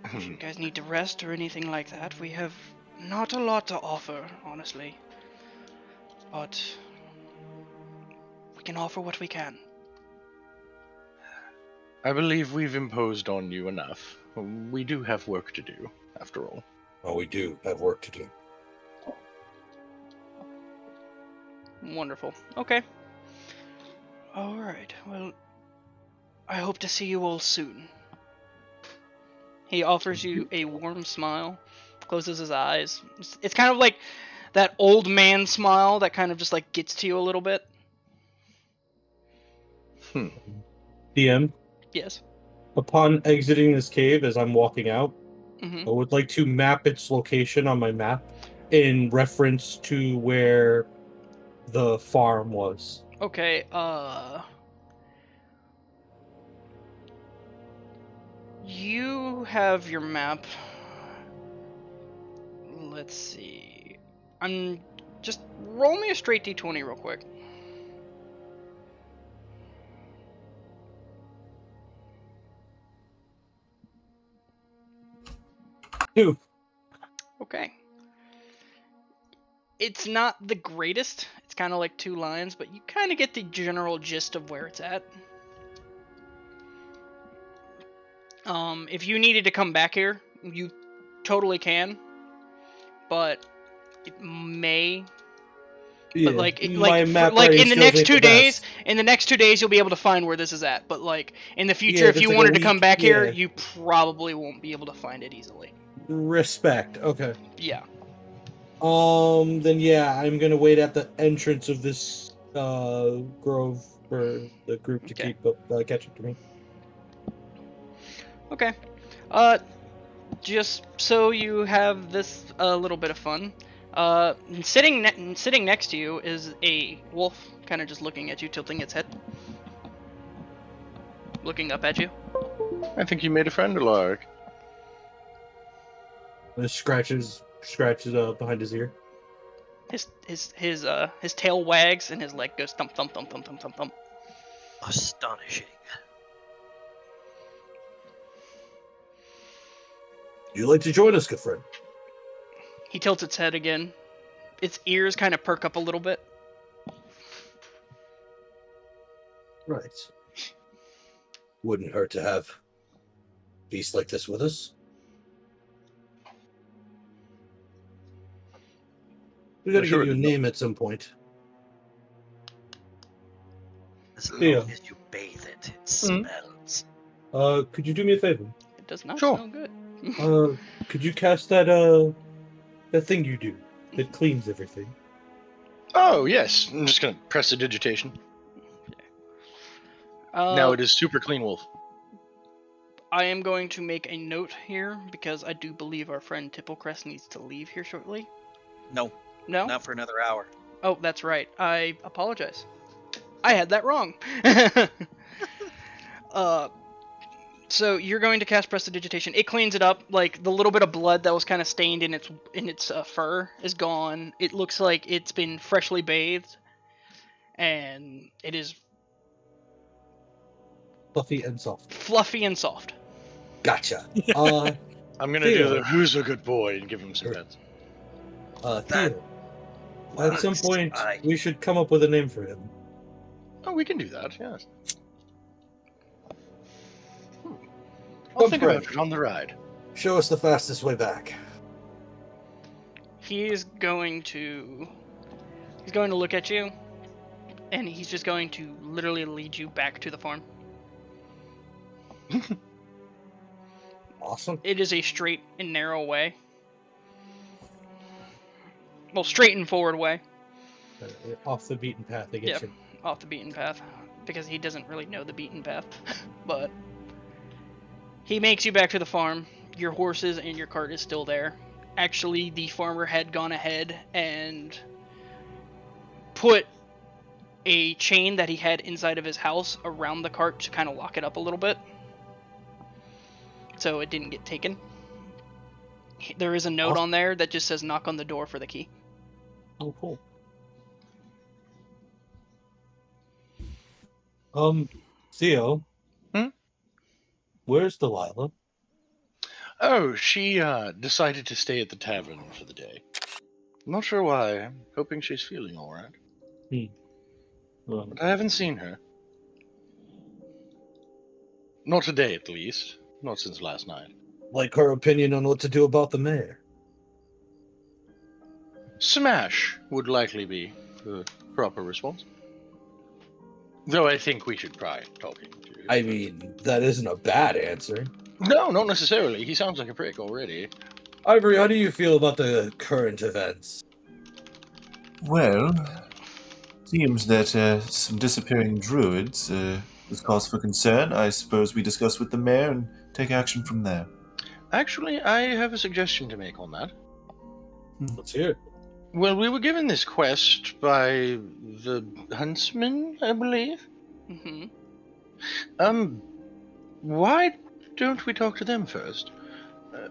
If you guys need to rest or anything like that, we have not a lot to offer, honestly. But we can offer what we can. I believe we've imposed on you enough. We do have work to do, after all. Oh, we do have work to do. Wonderful. Okay. Alright, well, I hope to see you all soon. He offers you a warm smile, closes his eyes. It's kind of like that old man smile that kind of just like gets to you a little bit. DM, Yes. upon exiting this cave as I'm walking out, Mm-hmm. I would like to map its location on my map in reference to where the farm was. Okay, you have your map. Let's see. Just roll me a straight d20 real quick. Two. Okay. It's not the greatest. It's kind of like 2 lines, but you kind of get the general gist of where it's at. If you needed to come back here, you totally can. But it may. But my map like writing in the skills next ain't 2 the days, best. in the next 2 days you'll be able to find where this is at. But like in the future, Yeah, if if you it's like a wanted to come week, back here, yeah. you probably won't be able to find it easily. Respect. Okay. Yeah. Then yeah, I'm gonna wait at the entrance of this grove for the group to Okay. keep catch up to me. Okay. Just so you have this little bit of fun. Sitting next to you is a wolf, kind of just looking at you, tilting its head, looking up at you. I think you made a friend, Alarik. It scratches behind his ear. His tail wags and his leg goes thump thump thump thump thump thump thump. Astonishing. Would you like to join us, good friend? He tilts its head again. Its ears kind of perk up a little bit. Right. Wouldn't hurt to have a beast like this with us. We gotta Sure. give you a name at some point. As long Yeah. as you bathe it, it smells. Could you do me a favor? It does not Sure. smell good. Could you cast that thing you do that cleans everything? Oh, yes. I'm just going to press a digitation. Now it is super clean wolf. I am going to make a note here because I do believe our friend Tipplecrest needs to leave here shortly. No, No? not for another hour. Oh, that's right. I apologize. I had that wrong. So you're going to cast Prestidigitation. It cleans it up. Like the little bit of blood that was kind of stained in its fur is gone. It looks like it's been freshly bathed, and it is Fluffy and soft. fluffy and soft. Gotcha. I'm going to do Theo. the who's a good boy and give him some pets. Theo. At some Looks point, like- we should come up with a name for him. Oh, we can do that, yes. I'll Come, think friend. about it on the ride. Show us the fastest way back. He's going to look at you, and he's just going to literally lead you back to the farm. Awesome. It is a straight and narrow way. Well, straight and forward way. Off the beaten path, they get Yep. you. Off the beaten path, because he doesn't really know the beaten path. But he makes you back to the farm. Your horses and your cart is still there. Actually, the farmer had gone ahead and put a chain that he had inside of his house around the cart to kind of lock it up a little bit, so it didn't get taken. There is a note on there that just says knock on the door for the key. Oh, cool. Theo? Where's Delilah? Oh, she decided to stay at the tavern for the day. Not sure why. I'm hoping she's feeling alright. But I haven't seen her. Not today, at least. Not since last night. Like her opinion on what to do about the mayor. Smash would likely be the proper response. Though I think we should try talking to him. I mean, that isn't a bad answer. No, not necessarily. He sounds like a prick already. Ivory, how do you feel about the current events? Well, seems that some disappearing druids is cause for concern. I suppose we discuss with the mayor and take action from there. Actually, I have a suggestion to make on that. Let's hear it. Well, we were given this quest by the huntsman, I believe. Mm-hmm. Why don't we talk to them first?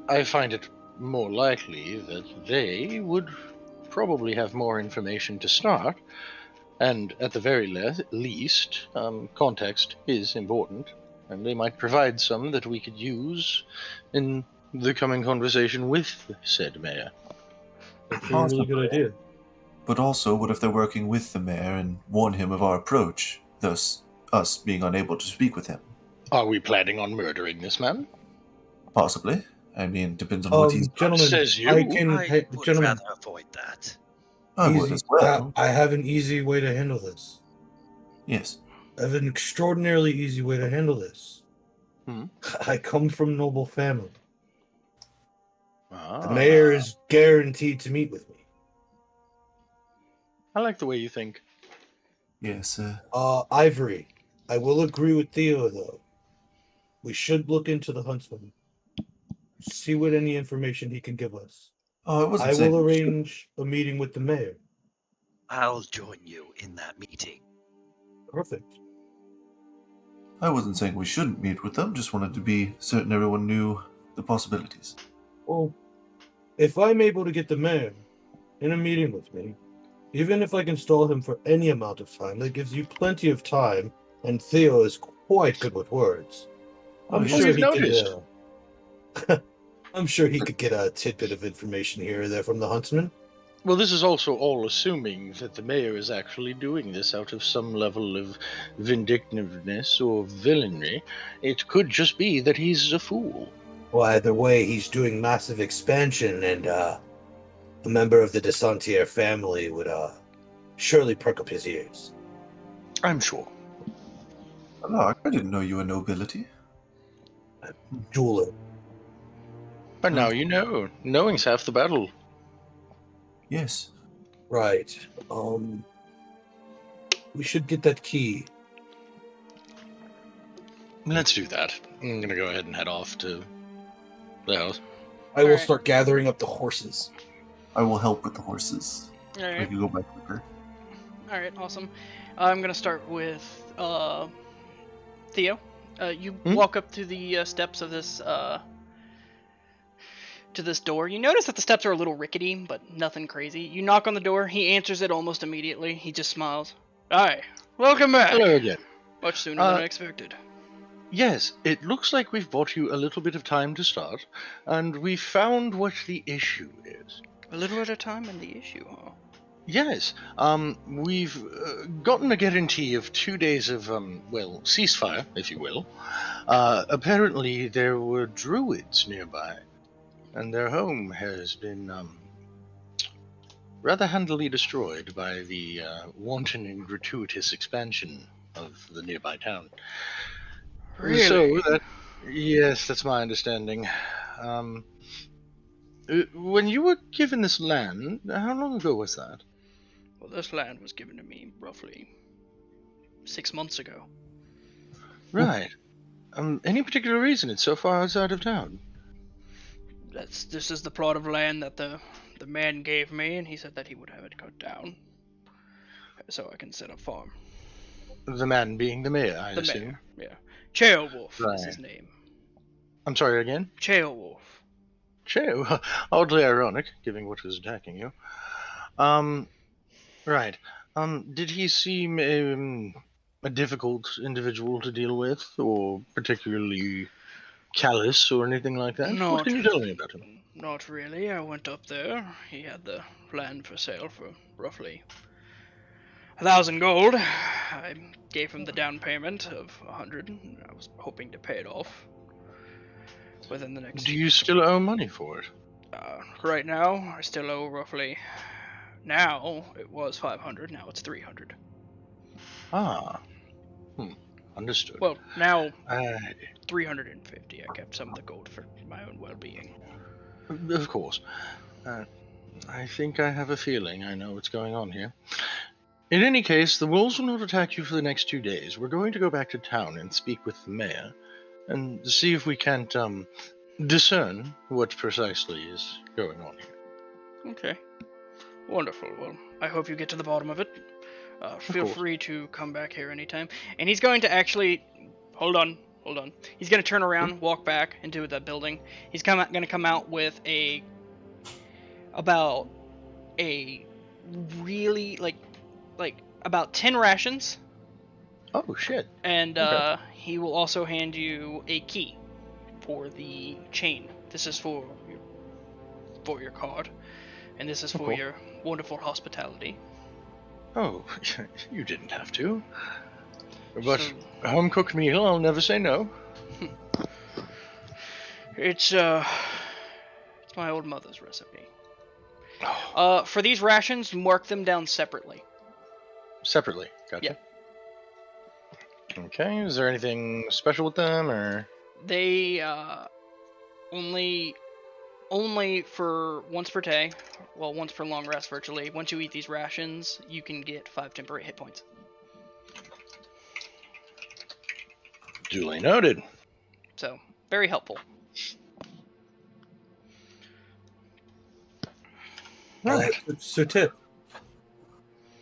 I find it more likely that they would probably have more information to start, and at the very least, context is important, and they might provide some that we could use in the coming conversation with said mayor. That's a really good idea. But also, what if they're working with the mayor and warn him of our approach, thus us being unable to speak with him? Are we planning on murdering this man? Possibly. I mean, depends on what he's... Gentlemen, Says you. I can... I Hey, would gentlemen, rather avoid that. I would as well. I have an easy way to handle this. Yes. I have an extraordinarily easy way to handle this. I come from noble family. The mayor is guaranteed to meet with me. I like the way you think. Yes, Ivory, I will agree with Theo, though. We should look into the huntsman. See what any information he can give us. Oh, it wasn't I saying will we should. arrange a meeting with the mayor. I'll join you in that meeting. Perfect. I wasn't saying we shouldn't meet with them, just wanted to be certain everyone knew the possibilities. Well, if I'm able to get the mayor in a meeting with me, even if I can stall him for any amount of time, that gives you plenty of time, and Theo is quite good with words. I'm Oh, sure you've he noticed. could. I'm sure he could get a tidbit of information here or there from the huntsman. Well, this is also all assuming that the mayor is actually doing this out of some level of vindictiveness or villainy. It could just be that he's a fool. Well, either way, he's doing massive expansion, and a member of the Desantier family would surely perk up his ears. I'm sure. Alarik, I didn't know you were nobility. Jeweler. But now you know. Knowing's half the battle. Yes. Right. We should get that key. Let's do that. I'm gonna go ahead and head off to the house. I will Alright. start gathering up the horses. I will help with the horses. I Alright. can go back quicker. Alright, awesome. I'm gonna start with Theo. You walk up to the steps of this to this door. You notice that the steps are a little rickety, but nothing crazy. You knock on the door. He answers it almost immediately. He just smiles. Hi, welcome back. Hello again. Much sooner than I expected. Yes, it looks like we've bought you a little bit of time to start, and we found what the issue is. A little at a time and the issue, huh? Yes, we've gotten a guarantee of 2 days of, ceasefire, if you will. Apparently there were druids nearby, and their home has been, rather handily destroyed by the wanton and gratuitous expansion of the nearby town. Really? So, yes, that's my understanding. When you were given this land, how long ago was that? Well, this land was given to me roughly 6 months ago. Right. Any particular reason it's so far outside of town? This is the plot of land that the man gave me, and he said that he would have it cut down, so I can set up farm. The man being the mayor, I The assume. mayor, yeah. Ceolwulf is his Right. name. I'm sorry again? Ceolwulf. Che, oddly ironic, given what was attacking you. Right. Did he seem a difficult individual to deal with, or particularly callous, or anything like that? No, What can you tell me about him? Not really. I went up there. He had the land for sale for roughly 1,000 gold. I gave him the down payment of 100. I was hoping to pay it off within the next. Do you still owe money for it? Right now, I still owe roughly. Now it was 500. Now it's 300. Ah. Understood. Well, now Uh, 350. I kept some of the gold for my own well-being. of course. I think I have a feeling I know what's going on here. In any case, the wolves will not attack you for the next 2 days. We're going to go back to town and speak with the mayor and see if we can't discern what precisely is going on here. Okay. Wonderful. Well, I hope you get to the bottom of it. Feel course. free to come back here anytime. And he's going to actually... Hold on. He's going to turn around, walk back into that building. He's going to come out with about a really, about 10 rations. Oh, shit. And Okay. he will also hand you a key for the chain. This is for your card. And this is for cool. your wonderful hospitality. Oh, you didn't have to. But So- a home-cooked meal, I'll never say no. It's my old mother's recipe. Oh, For these rations, mark them down separately. separately. Gotcha. Okay, is there anything special with them, or... They only for once per day, well, once per long rest virtually. Once you eat these rations, you can get 5 temporary hit points. Duly noted. So, very helpful. Right. So Tip,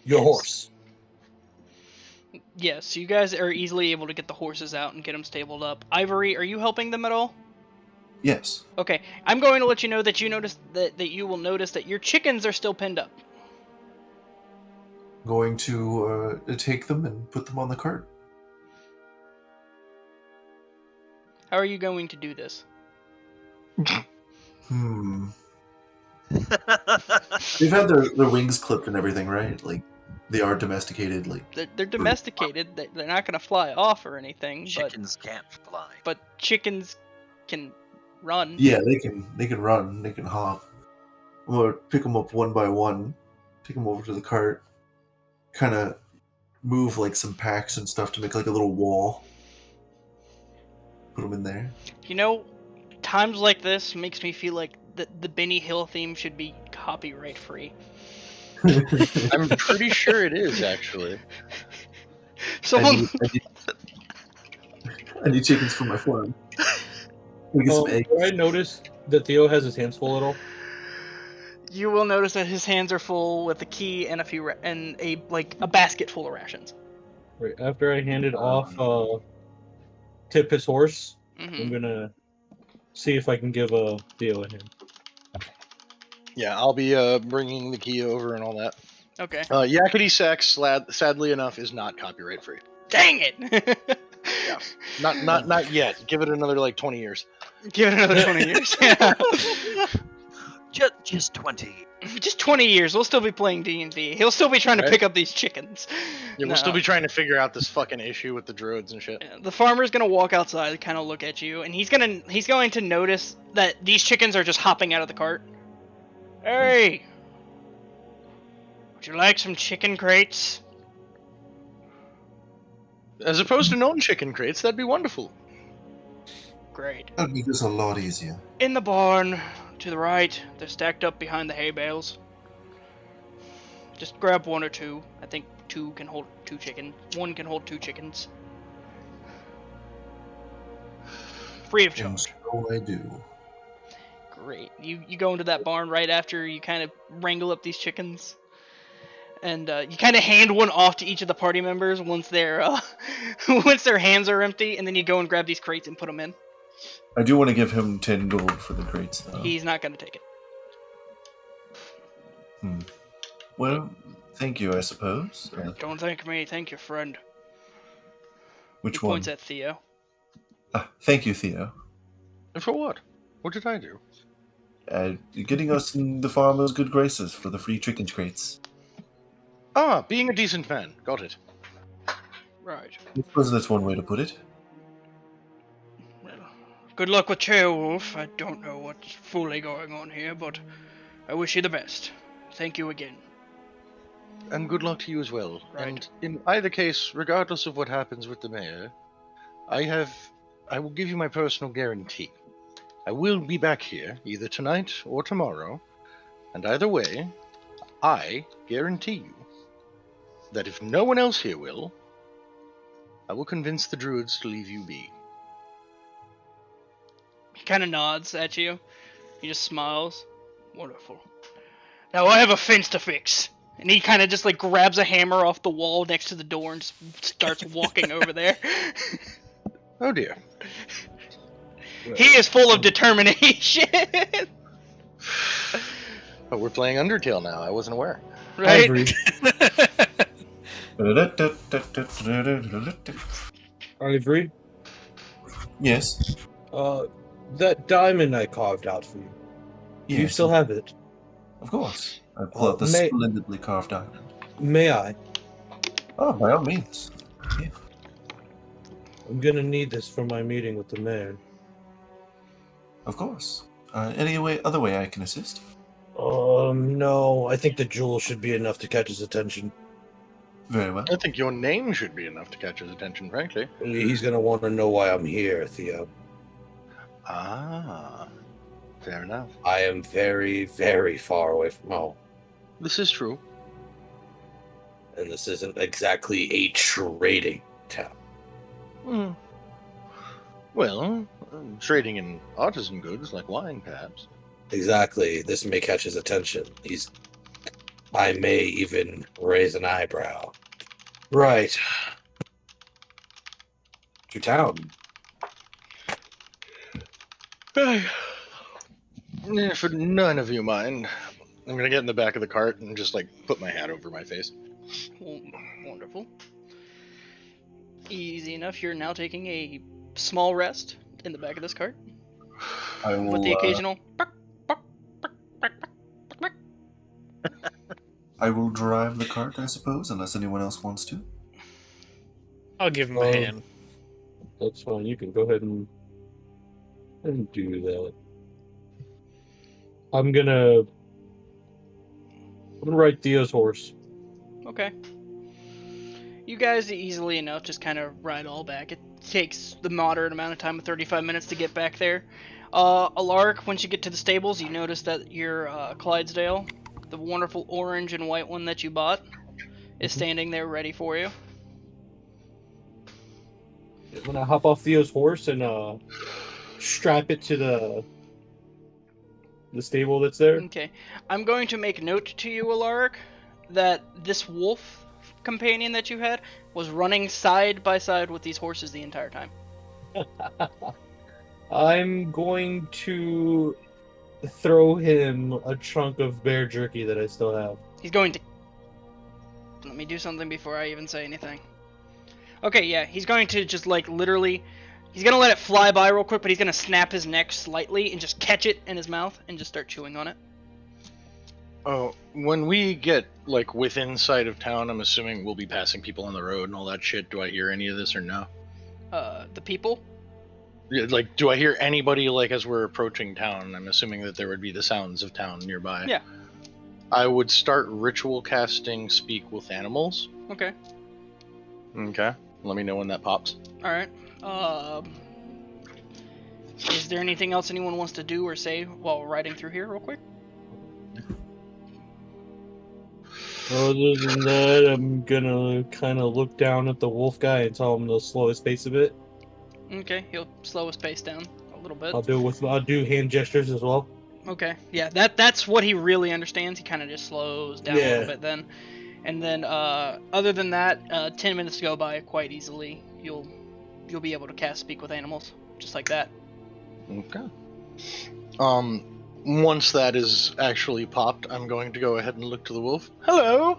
your horse. Yes, you guys are easily able to get the horses out and get them stabled up. Ivory, are you helping them at all? Yes. Okay, I'm going to let you know that you notice that you will notice that your chickens are still pinned up. Going to take them and put them on the cart. How are you going to do this? They've had their wings clipped and everything, right? Like, they are domesticated, like... They're domesticated. They're not going to fly off or anything. Chickens can't fly. But chickens can run. Yeah, they can run, they can hop. I'm gonna pick them up one by one, take them over to the cart, kind of move like some packs and stuff to make like a little wall. Put them in there. You know, times like this makes me feel like the Benny Hill theme should be copyright free. I'm pretty sure it is, actually. Someone. I need chickens for my farm. We get some eggs. I noticed that Theo has his hands full a little. You will notice that his hands are full with a key and a basket full of rations. Right after I handed off Tip his horse, I'm Mm-hmm. gonna see if I can give Theo a hand. Yeah, I'll be bringing the key over and all that. Okay. Yakety Sax, sadly enough, is not copyright free. Dang it! Not yet. Give it another like 20 years. Give it another 20 years. Just 20. Just 20 years. We'll still be playing D&D. He'll still be trying to Right. pick up these chickens. Yeah, we'll still be trying to figure out this fucking issue with the druids and shit. The farmer's gonna walk outside and kind of look at you, and he's going to notice that these chickens are just hopping out of the cart. Hey! Would you like some chicken crates? As opposed to non-chicken crates, that'd be wonderful. Great. That'd make this a lot easier. In the barn, to the right, they're stacked up behind the hay bales. Just grab one or two. I think 2 can hold 2 chickens. 1 can hold 2 chickens. Free of And charge. so I do. Great. You go into that barn right after you kind of wrangle up these chickens. And you kind of hand one off to each of the party members once once their hands are empty, and then you go and grab these crates and put them in. I do want to give him 10 gold for the crates, though. He's not going to take it. Well, thank you, I suppose. Don't thank me, thank your friend. Which He one? points at Theo. Thank you, Theo. And for what? What did I do? Getting us in the farmer's good graces for the free chicken crates. Ah, being a decent man. Got it. Right. I suppose that's one way to put it. Well, good luck with Wolf. I don't know what's fully going on here, but I wish you the best. Thank you again. And good luck to you as well. Right. And in either case, regardless of what happens with the mayor, I will give you my personal guarantee. I will be back here, either tonight or tomorrow, and either way, I guarantee you that if no one else here will, I will convince the druids to leave you be. He kind of nods at you. He just smiles. Wonderful. Now I have a fence to fix. And he kind of just like grabs a hammer off the wall next to the door and just starts walking over there. Oh dear. He is full of determination. Oh, we're playing Undertale now. I wasn't aware. Right? Ivory. Ivory. Yes. That diamond I carved out for you. Yes. You still have it? Of course. I pull out the May- splendidly carved diamond. May I? Oh, by all means. Yeah. I'm gonna need this for my meeting with the mayor. Of course. Other way I can assist? No. I think the jewel should be enough to catch his attention. Very well. I think your name should be enough to catch his attention, frankly. He's gonna want to know why I'm here, Theo. Ah, fair enough. I am very, very far away from home, This is true. and this isn't exactly a trading town. Hmm. Well, trading in artisan goods like wine, perhaps. Exactly. This may catch his attention. I may even raise an eyebrow. Right. To town. If none of you mind, I'm gonna get in the back of the cart and just like put my hat over my face. Wonderful. Easy enough. You're now taking a small rest in the back of this cart I will, with the occasional. I will drive the cart, I suppose, unless anyone else wants to. I'll give him a hand. That's fine. You can go ahead and do that. I'm gonna ride Theo's horse. Okay. You guys easily enough just kind of ride all back. It takes the moderate amount of time of 35 minutes to get back there. Alarik, once you get to the stables, you notice that your Clydesdale, the wonderful orange and white one that you bought, is standing there ready for you. When I hop off Theo's horse and strap it to the stable that's there. Okay. I'm going to make note to you, Alarik, that this wolf companion that you had was running side by side with these horses the entire time. I'm going to throw him a chunk of bear jerky that I still have. He's going to... Let me do something before I even say anything. Okay, yeah, he's going to just, like, literally... He's going to let it fly by real quick, but he's going to snap his neck slightly and just catch it in his mouth and just start chewing on it. Oh, when we get like within sight of town, I'm assuming we'll be passing people on the road and all that shit. Do I hear any of this or no? The people? Yeah, like, do I hear anybody like as we're approaching town? I'm assuming that there would be the sounds of town nearby. Yeah. I would start ritual casting Speak with Animals. Okay. Okay. Let me know when that pops. Alright. Is there anything else anyone wants to do or say while riding through here real quick? Other than that, I'm gonna kind of look down at the wolf guy and tell him to slow his pace a bit. Okay, he'll slow his pace down a little bit. I'll do hand gestures as well. Okay, yeah, that's what he really understands. He kind of just slows down a Yeah. little bit then. And then, other than that, 10 minutes go by quite easily. You'll be able to cast Speak with Animals, just like that. Okay. Once that is actually popped, I'm going to go ahead and look to the wolf. Hello!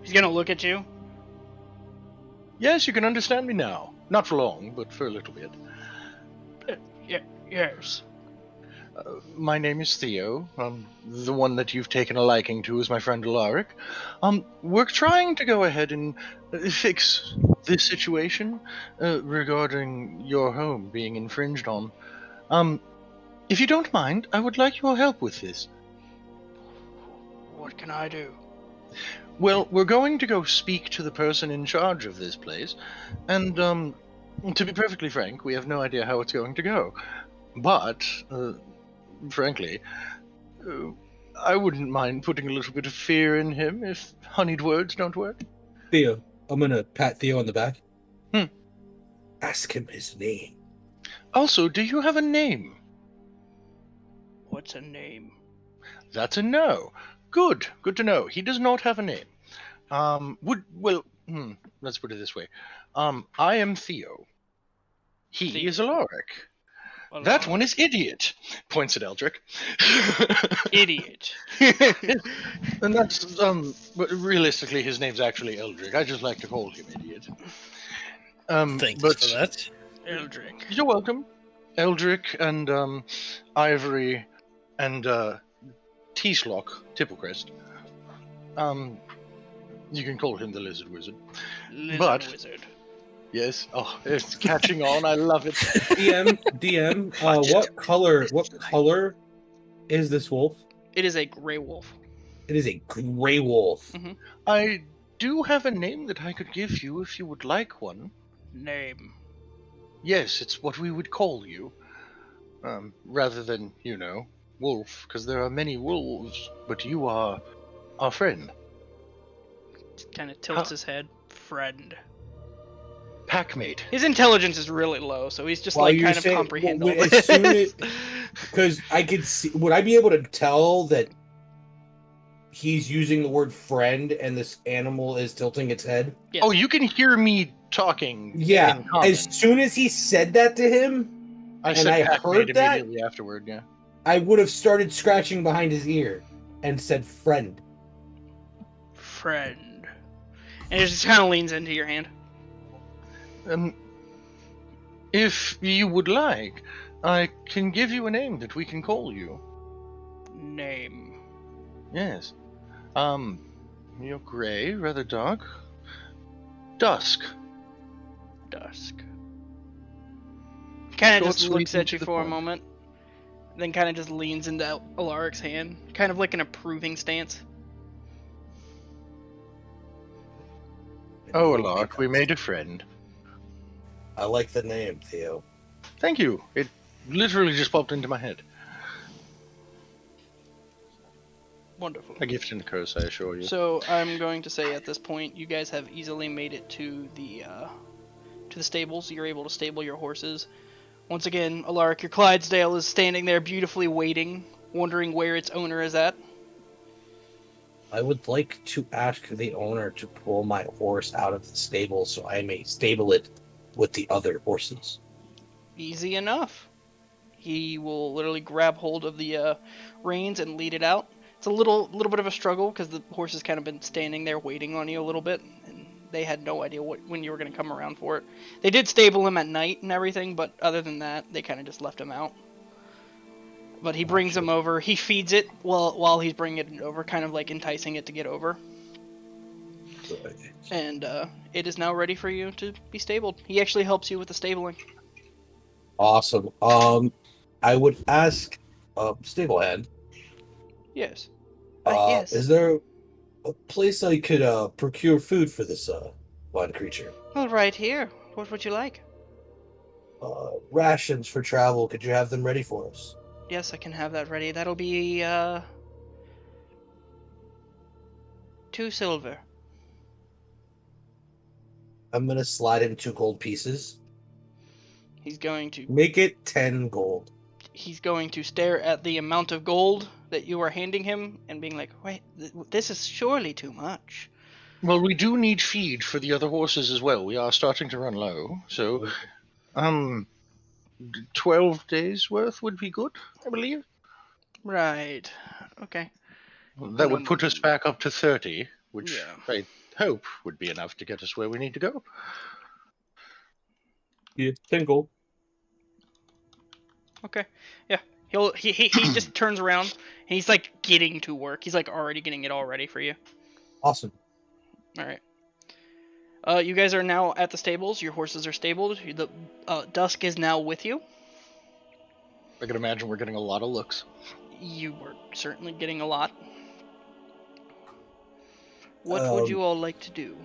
He's gonna look at you. Yes, you can understand me now. Not for long, but for a little bit. Yes. My name is Theo. The one that you've taken a liking to is my friend Alarik. We're trying to go ahead and fix this situation regarding your home being infringed on. If you don't mind, I would like your help with this. What can I do? Well, we're going to go speak to the person in charge of this place, and, to be perfectly frank, we have no idea how it's going to go. But, frankly, I wouldn't mind putting a little bit of fear in him if honeyed words don't work. Theo, I'm gonna pat Theo on the back. Hmm. Ask him his name. Also, do you have a name? What's a name? That's a no. Good to know. He does not have a name. Let's put it this way. I am Theo. He Theo. is Alarik. That one is Idiot. Points at Eldric. Idiot. And that's, but realistically, his name's actually Eldric. I just like to call him Idiot. Thanks But for that. Eldric. you're welcome. Eldric and, Ivory and, Teeloch, Tipplecrest. You can call him the Lizard Wizard. Lizard Wizard. Yes. Oh, it's catching on. I love it. DM, what color is this wolf? It is a gray wolf. It is a gray wolf. I do have a name that I could give you if you would like one. Name. Yes, it's what we would call you. Rather than, wolf, because there are many wolves, but you are our friend. Kind of tilts his head. Friend. Packmate. His intelligence is really low, so he's just While like you're kind of saying- comprehend well, all as this. soon as- Because I could see, would I be able to tell that he's using the word friend and this animal is tilting its head? Yes. Oh, you can hear me talking. Yeah. in common. As soon as he said that to him, I and said I Packmate heard that- immediately afterward. Yeah. I would have started scratching behind his ear and said friend. Friend. And it just kind of leans into your hand. If you would like, I can give you a name that we can call you. Name. Yes. You're gray, rather dark. Dusk. Dusk. Kind of Short, just looks sweet, at to you the for a point. moment, then kind of just leans into Alaric's hand, kind of like an approving stance. Oh, Alarik, we made a friend. I like the name, Theo. Thank you. It literally just popped into my head. Wonderful. A gift and a curse, I assure you. So I'm going to say at this point, you guys have easily made it to the stables. You're able to stable your horses. Once again, Alarik, your Clydesdale is standing there beautifully waiting, wondering where its owner is at. I would like to ask the owner to pull my horse out of the stable so I may stable it with the other horses. Easy enough. He will literally grab hold of the reins and lead it out. It's a little bit of a struggle because the horse has kind of been standing there waiting on you a little bit, and they had no idea when you were going to come around for it. They did stable him at night and everything, but other than that, they kind of just left him out. But he brings him over. He feeds it while he's bringing it over, kind of like enticing it to get over. And it is now ready for you to be stabled. He actually helps you with the stabling. Awesome. I would ask stable hand. Yes. Yes. Is there a place I could procure food for this blind creature? Well, right here. What would you like? Rations for travel. Could you have them ready for us? Yes, I can have that ready. That'll be 2 silver. I'm gonna slide him 2 gold pieces. He's going to Make it 10 gold. He's going to stare at the amount of gold that you are handing him and being like, "Wait, this is surely too much." Well, we do need feed for the other horses as well. We are starting to run low, so 12 days worth would be good, I believe. Right. Okay. That would put us back up to 30, which Yeah. I hope would be enough to get us where we need to go. Yeah, 10 gold. Okay. Yeah. He just turns around and he's like getting to work. He's like already getting it all ready for you. Awesome. All right. You guys are now at the stables. Your horses are stabled. The Dusk is now with you. I can imagine we're getting a lot of looks. You were certainly getting a lot. What would you all like to do?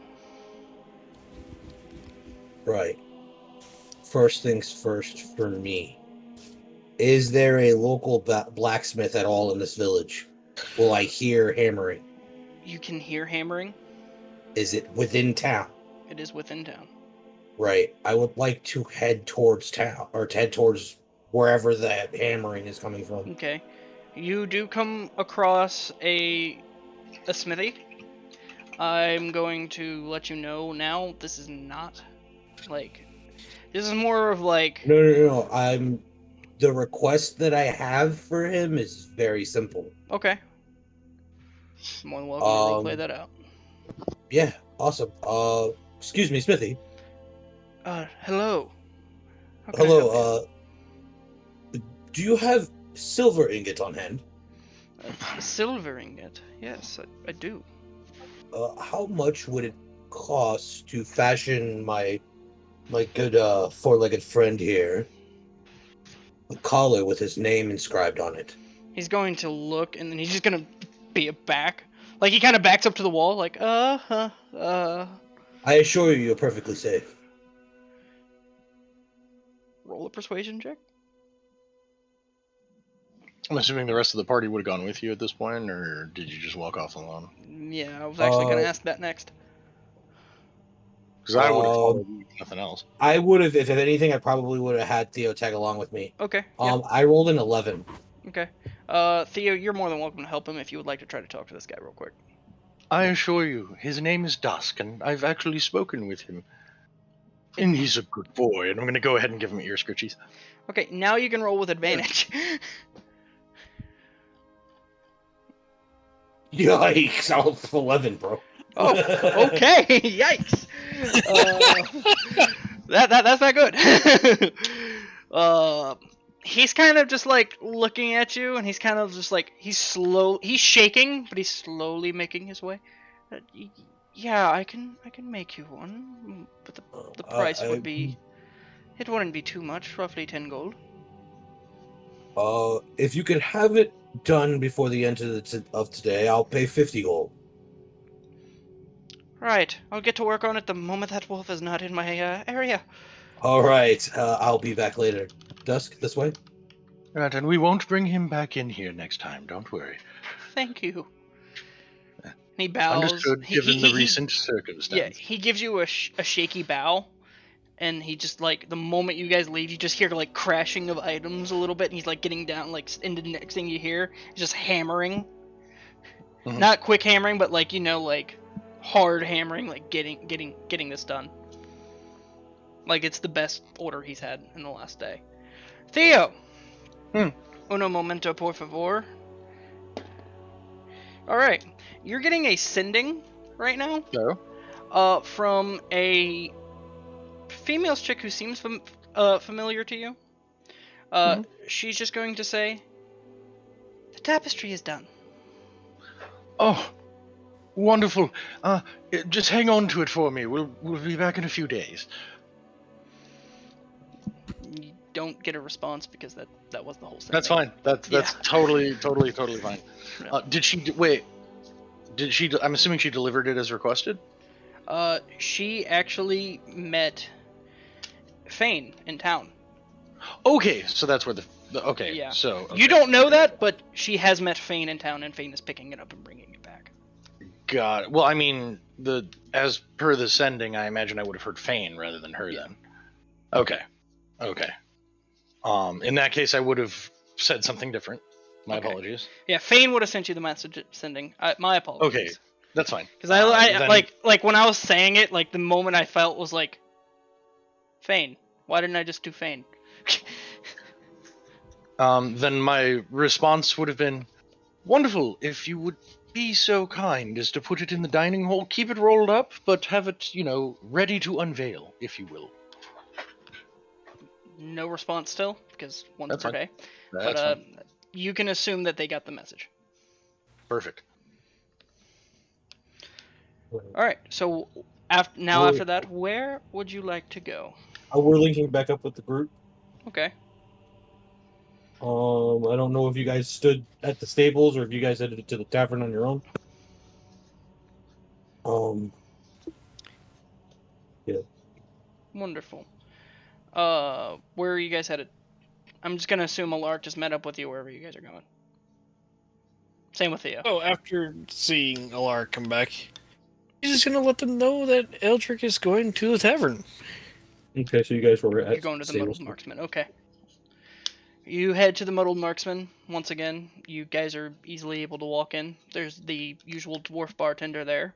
Right. First things first for me. Is there a local blacksmith at all in this village? Will I hear hammering? You can hear hammering. Is it within town? It is within town. Right. I would like to head towards town, or to head towards wherever that hammering is coming from. Okay. You do come across a smithy. I'm going to let you know now, this is not, like, this is more of like... No. The request that I have for him is very simple. Okay. More than welcome to roleplay that out. Yeah, awesome. Excuse me, Smithy. Hello. How can I help you? Do you have silver ingot on hand? A silver ingot? Yes, I do. How much would it cost to fashion my good four-legged friend here a collar with his name inscribed on it? He's going to look, and then he's just gonna be back. Like, he kind of backs up to the wall, like, I assure you're perfectly safe. Roll a persuasion check. I'm assuming the rest of the party would have gone with you at this point, or did you just walk off alone? Yeah, I was actually gonna ask that next. Because I would have followed you, if nothing else. I would have, if anything, I probably would have had Theo tag along with me. Okay. Yeah. I rolled an 11. Okay. Theo, you're more than welcome to help him if you would like to try to talk to this guy real quick. I assure you, his name is Dusk, and I've actually spoken with him. And he's a good boy, and I'm going to go ahead and give him ear scritchies. Okay, now you can roll with advantage. Yikes! I rolled 11, bro. Oh, okay. Yikes. That's not good. He's kind of just like looking at you, and he's kind of just like he's shaking, but he's slowly making his way. Yeah, I can make you one, but the price would be, it wouldn't be too much, roughly 10 gold. If you could have it done before the end of today, I'll pay 50 gold. Right, I'll get to work on it the moment that wolf is not in my area. All right, I'll be back later. Dusk, this way. Right, and we won't bring him back in here next time, don't worry. Thank you. And he bows. Understood, given the recent circumstance. Yeah, he gives you a shaky bow, and he just, like, the moment you guys leave, you just hear, like, crashing of items a little bit, and he's, like, getting down, like, into the next thing you hear is just hammering. Mhm. Not quick hammering, but, like, you know, like, hard hammering, like, getting this done. Like, it's the best order he's had in the last day. Theo! Uno momento, por favor. Alright, you're getting a sending right now. No. From a female chick who seems familiar to you. She's just going to say, the tapestry is done. Oh, wonderful. Just hang on to it for me. We'll be back in a few days. You don't get a response because that was the whole sending. That's fine. That's totally fine. Yeah. Did she wait? Did she? I'm assuming she delivered it as requested. She actually met Fane in town. Okay, so that's where the okay. Yeah. So okay. You don't know that, but she has met Fane in town, and Fane is picking it up and bringing it back. Got it. Well, I mean, as per the sending, I imagine I would have heard Fane rather than her then. Okay. In that case, I would have said something different. My apologies. Yeah, Fane would have sent you the message sending. My apologies. Okay, that's fine. Because I like when I was saying it, like the moment I felt was like, Fane. Why didn't I just do Fane? Then my response would have been, wonderful. If you would be so kind as to put it in the dining hall, keep it rolled up, but have it, ready to unveil, if you will. No response still, because once per day. That's But fine. you can assume that they got the message. Perfect. Alright, so after that, where would you like to go? We're linking back up with the group. Okay. I don't know if you guys stood at the stables or if you guys headed to the tavern on your own. Yeah. Wonderful. Where are you guys headed? I'm just gonna assume Alarik just met up with you wherever you guys are going. Same with Theo. Oh, after seeing Alarik come back, he's just gonna let them know that Eldric is going to the tavern. Okay, so you guys were at You're going to the Muddled Sales. Marksman. Okay. You head to the Muddled Marksman. Once again, you guys are easily able to walk in. There's the usual dwarf bartender there,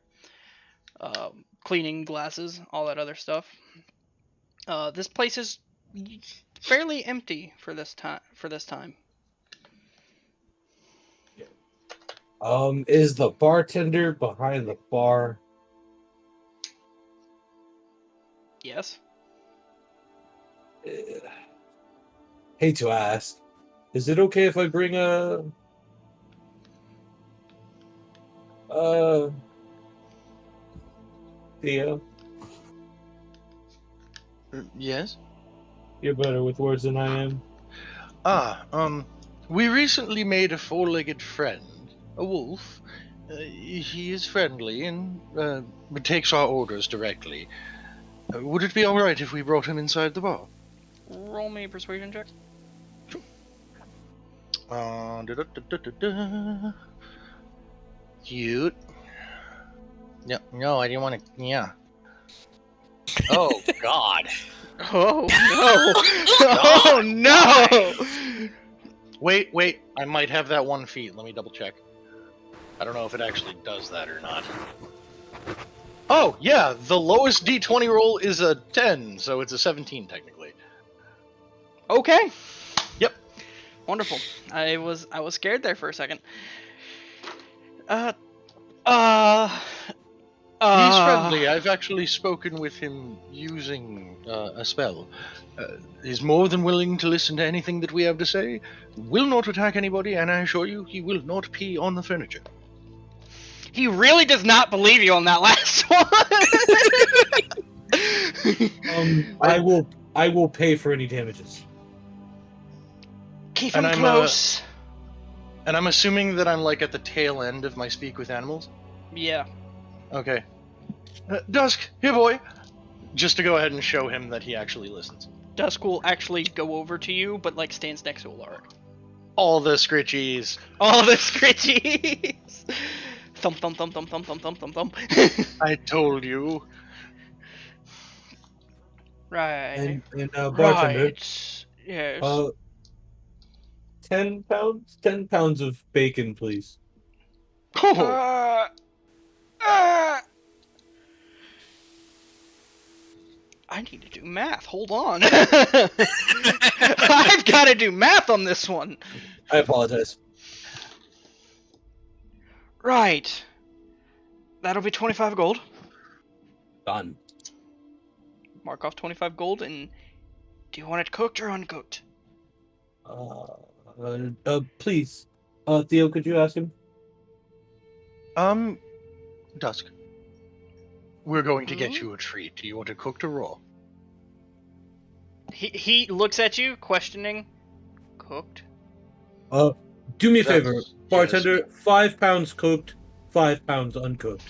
cleaning glasses, all that other stuff. This place is fairly empty for this time. Is the bartender behind the bar? Yes. Hate to ask. Is it okay if I bring Theo? Yes? You're better with words than I am. We recently made a four-legged friend, a wolf. He is friendly and takes our orders directly. Would it be alright if we brought him inside the bar? Roll me a persuasion check. Cute. No, I didn't want to. Yeah. Oh God. Oh no! Oh no! Wait. I might have that 1 feat. Let me double check. I don't know if it actually does that or not. Oh yeah, the lowest D20 roll is a 10, so it's a 17 technically. Okay. Yep. Wonderful. I was scared there for a second. He's friendly. I've actually spoken with him using a spell. He's more than willing to listen to anything that we have to say. Will not attack anybody, and I assure you, he will not pee on the furniture. He really does not believe you on that last one. I will pay for any damages. Keep And him I'm, close. And I'm assuming that I'm like at the tail end of my speak with animals. Yeah. Okay. Dusk, here boy! Just to go ahead and show him that he actually listens. Dusk will actually go over to you, but like stands next to Alarik. All the scritchies. All the scritchies. Thump thump thump thump thump thump thump thump thump. I told you. Right. And bartender. Right. Yes. 10 pounds? 10 pounds of bacon, please. Oh, I need to do math. Hold on. I've got to do math on this one. I apologize. Right. That'll be 25 gold. Done. Mark off 25 gold, and do you want it cooked or uncooked? Please. Theo, could you ask him? Dusk. We're going to get you a treat. Do you want it cooked or raw? He looks at you, questioning. Cooked? Do me a favor, Yes. bartender. 5 pounds cooked, 5 pounds uncooked.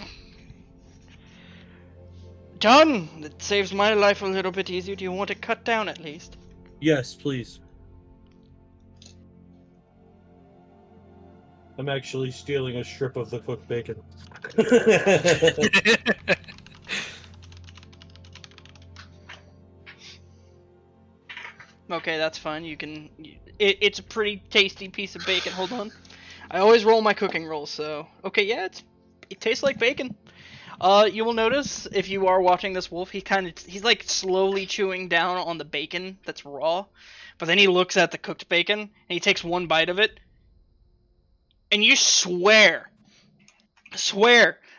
Done! It saves my life a little bit easier. Do you want it cut down at least? Yes, please. I'm actually stealing a strip of the cooked bacon. Okay, that's fine. You can. It's a pretty tasty piece of bacon. Hold on. I always roll my cooking rolls, so. Okay, yeah, it tastes like bacon. You will notice if you are watching this wolf, he's like slowly chewing down on the bacon that's raw, but then he looks at the cooked bacon and he takes one bite of it, and you swear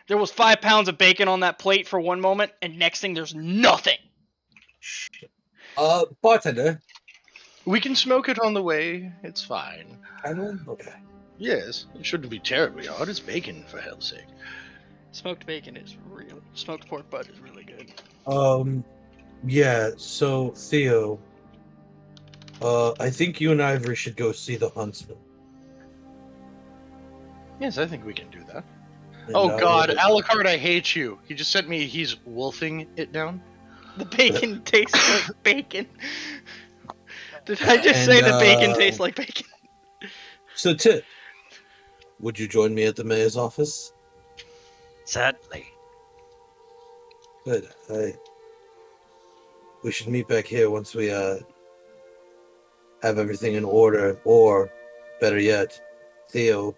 there was 5 pounds of bacon on that plate for one moment, and next thing there's nothing. Bartender. We can smoke it on the way. It's fine. Okay. Yes, it shouldn't be terribly hard. It's bacon, for hell's sake. Smoked bacon is real. Smoked pork butt is really good. Yeah, so, Theo, I think you and Ivory should go see the huntsman. Yes, I think we can do that. And, Oh god, Alucard, I hate you. He just sent me he's wolfing it down. The bacon tastes like bacon. Did I just say the bacon tastes like bacon? So, Tip, would you join me at the mayor's office? Certainly. Good. We should meet back here once we have everything in order, or better yet, Theo,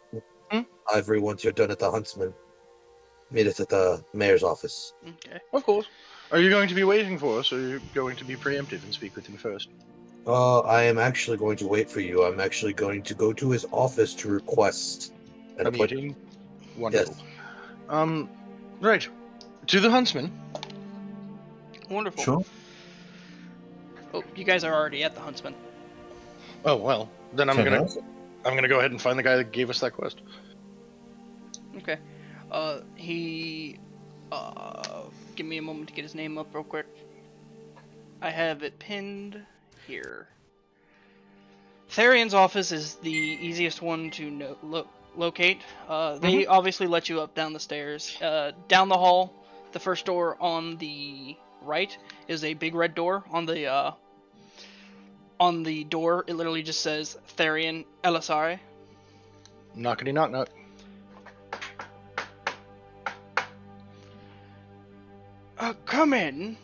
Ivory, once you're done at the Huntsman, meet us at the mayor's office. Okay. Of course. Are you going to be waiting for us, or are you going to be preemptive and speak with him first? I am actually going to wait for you. I'm actually going to go to his office to request an A appointment. meeting? Wonderful. Yes. Right. To the Huntsman. Wonderful. Sure. Oh, you guys are already at the Huntsman. Oh, well. Then I'm gonna go ahead and find the guy that gave us that quest. Okay. Give me a moment to get his name up real quick. I have it pinned here. Therion's office is the easiest one to locate. They obviously let you up down the stairs. Down the hall, the first door on the right is a big red door. On the door, it literally just says Therion Elisare. Knockety knock knock. Come in.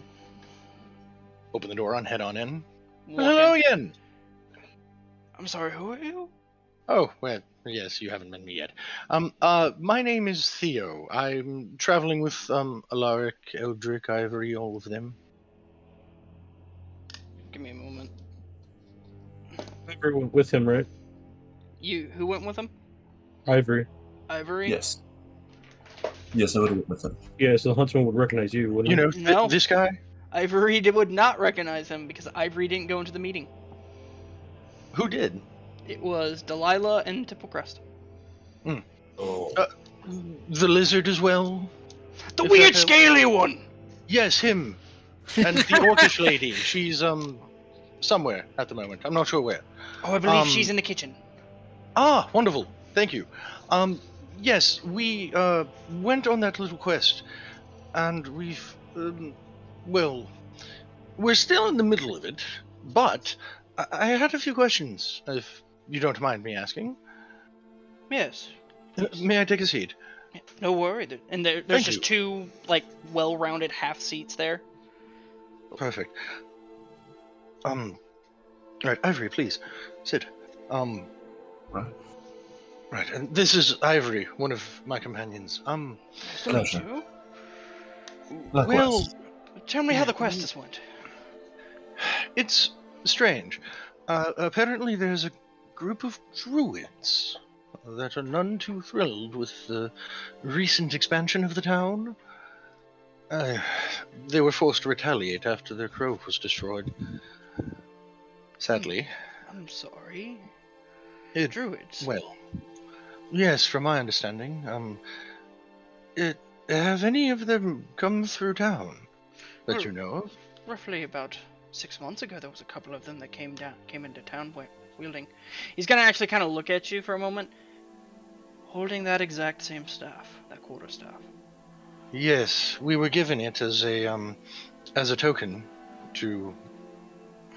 Open the door on, head on in. Walk Hello in. again. I'm sorry, who are you? Oh, well, yes, you haven't met me yet. My name is Theo. I'm traveling with, Alarik, Eldric, Ivory, all of them. Give me a moment. Ivory went with him, right? Who went with him? Ivory. Ivory? Yes. Yes, I would have went with them. Yeah, so the huntsman would recognize you, wouldn't You he? know, No. this guy? Ivory would not recognize him because Ivory didn't go into the meeting. Who did? It was Delilah and Tipplecrest. Oh. The lizard as well? The If weird that helps. scaly one! Yes, him. And the orcish lady. She's, somewhere at the moment. I'm not sure where. Oh, I believe she's in the kitchen. Ah, wonderful. Thank you. Yes, we, went on that little quest. And we've, well, we're still in the middle of it. But I had a few questions, if you don't mind me asking. Yes. May I take a seat? No worry. And there's Thank just you. two, well-rounded half seats there. Perfect. Right, Ivory, please, sit. Right. Right, and this is Ivory, one of my companions. Nice to meet Pleasure. you. Likewise. Well, Tell me how the quest has went. it's strange. Apparently there's a group of druids that are none too thrilled with the recent expansion of the town. They were forced to retaliate after their grove was destroyed. Sadly. I'm sorry. It- Druids. Well, yes, from my understanding. Have any of them come through town that you know of? Roughly about 6 months ago, there was a couple of them that came into town wielding. He's gonna actually kind of look at you for a moment, holding that exact same staff, that quarterstaff. Yes, we were given it as a token to,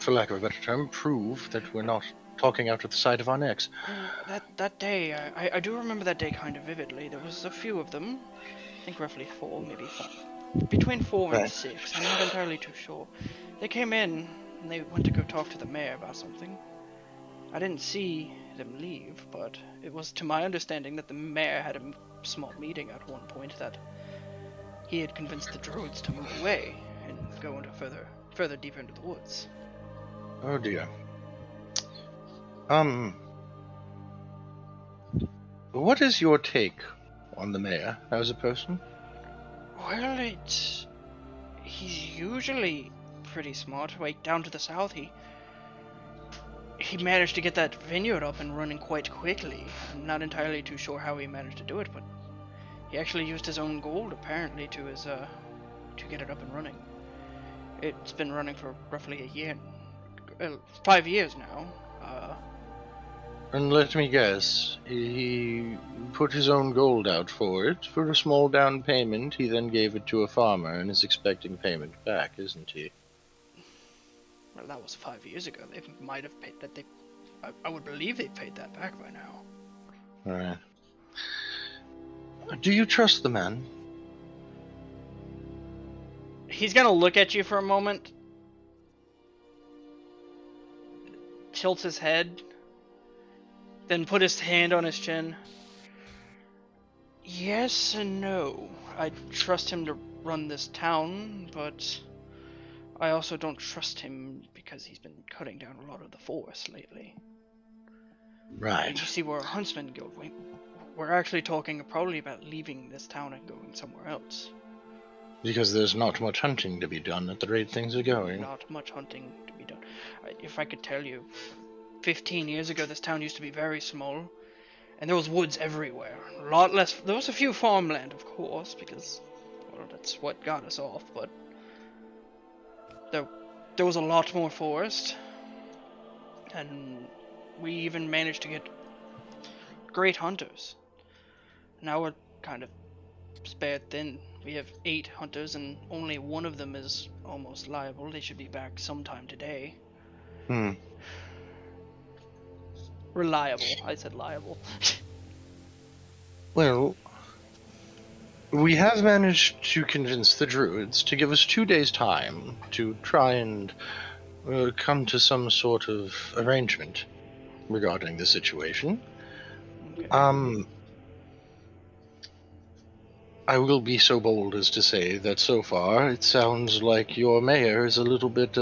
for lack of a better term, prove that we're not talking out of the side of our necks. That day, I do remember that day kind of vividly. There was a few of them. I think roughly 4, maybe 5. Between 4 and Right. 6. I'm not entirely too sure. They came in and they went to go talk to the mayor about something. I didn't see them leave, but it was to my understanding that the mayor had a small meeting at one point that he had convinced the druids to move away and go into further deeper into the woods. Oh dear. What is your take on the mayor as a person? Well, he's usually pretty smart. Like down to the south, he managed to get that vineyard up and running quite quickly. I'm not entirely too sure how he managed to do it, but he actually used his own gold apparently to get it up and running. It's been running for roughly a year, 5 years now. And let me guess, he put his own gold out for it, for a small down payment. He then gave it to a farmer and is expecting payment back, isn't he? Well, that was 5 years ago. They might have paid that. I would believe they paid that back by now. Alright. Do you trust the man? He's gonna look at you for a moment, tilts his head, then put his hand on his chin. Yes and no. I trust him to run this town, but I also don't trust him because he's been cutting down a lot of the forest lately. Right. You see where our huntsmen go. We're actually talking probably about leaving this town and going somewhere else. Because there's not much hunting to be done at the rate things are going. Not much hunting to be done. If I could tell you, 15 years ago this town used to be very small, and there was woods everywhere. A lot less. There was a few farmland, of course, because, well, that's what got us off, but there was a lot more forest, and we even managed to get great hunters. Now we're kind of spared thin. We have 8 hunters, and only one of them is almost liable. They should be back sometime today. Reliable. I said liable. Well, we have managed to convince the druids to give us 2 days' time to try and come to some sort of arrangement regarding the situation. Okay. I will be so bold as to say that so far it sounds like your mayor is a little bit,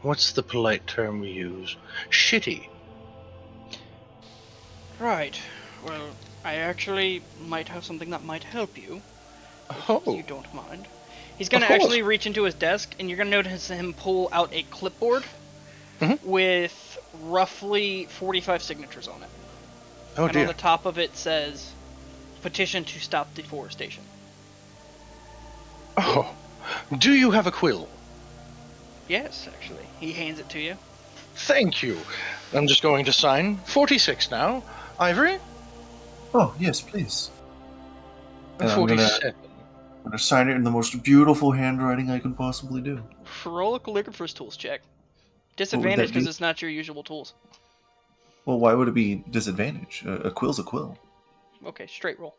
what's the polite term we use? Shitty. Right. Well, I actually might have something that might help you, if Oh. you don't mind. He's gonna Of course. actually reach into his desk, and you're gonna notice him pull out a clipboard Mhm. with roughly 45 signatures on it. Oh and on dear. the top of it says, "Petition to stop deforestation." Oh. Do you have a quill? Yes, actually. He hands it to you. Thank you. I'm just going to sign 46 now. Ivory? Oh, yes, please. And I'm 47. gonna sign it in the most beautiful handwriting I can possibly do. Roll a calligrapher's tools check. What Disadvantage would that because be? it's not your usual tools. Well, why would it be disadvantage? A quill's a quill. Okay, straight roll.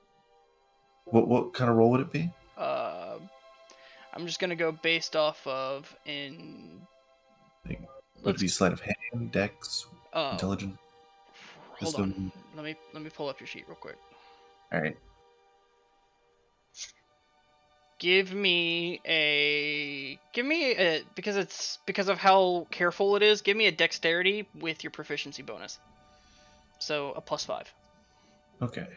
What kind of roll would it be? I'm just gonna go based off of Like, would it be sleight of hand, dex, intelligence? Hold on. Wisdom? Let me pull up your sheet real quick. All right. Give me a because of how careful it is. Give me a dexterity with your proficiency bonus. So a +5. Okay.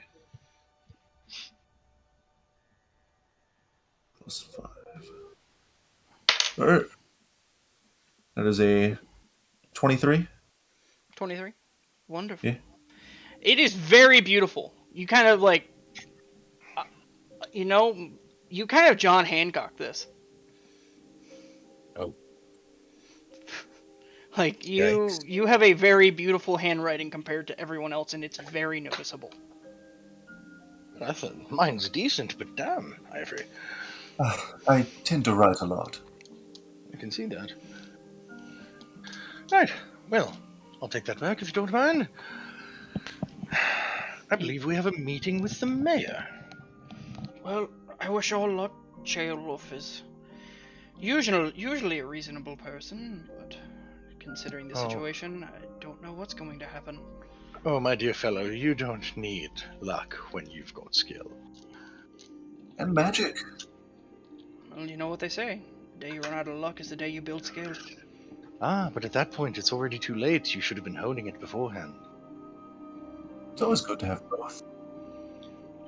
+5. All right. That is a 23. 23. Wonderful. Yeah. It is very beautiful. You kind of like, you kind of John Hancock this. Oh. Like Yikes. you have a very beautiful handwriting compared to everyone else, and it's very noticeable. I thought mine's decent, but damn, Ivory. I tend to write a lot. I can see that. Right, well, I'll take that back if you don't mind. I believe we have a meeting with the mayor. Well, I wish all luck. Teeloch is usually a reasonable person, but considering the situation, I don't know what's going to happen. Oh, my dear fellow, you don't need luck when you've got skill. And magic. Well, you know what they say. The day you run out of luck is the day you build skill. Ah, but at that point, it's already too late. You should have been honing it beforehand. It's always good to have both.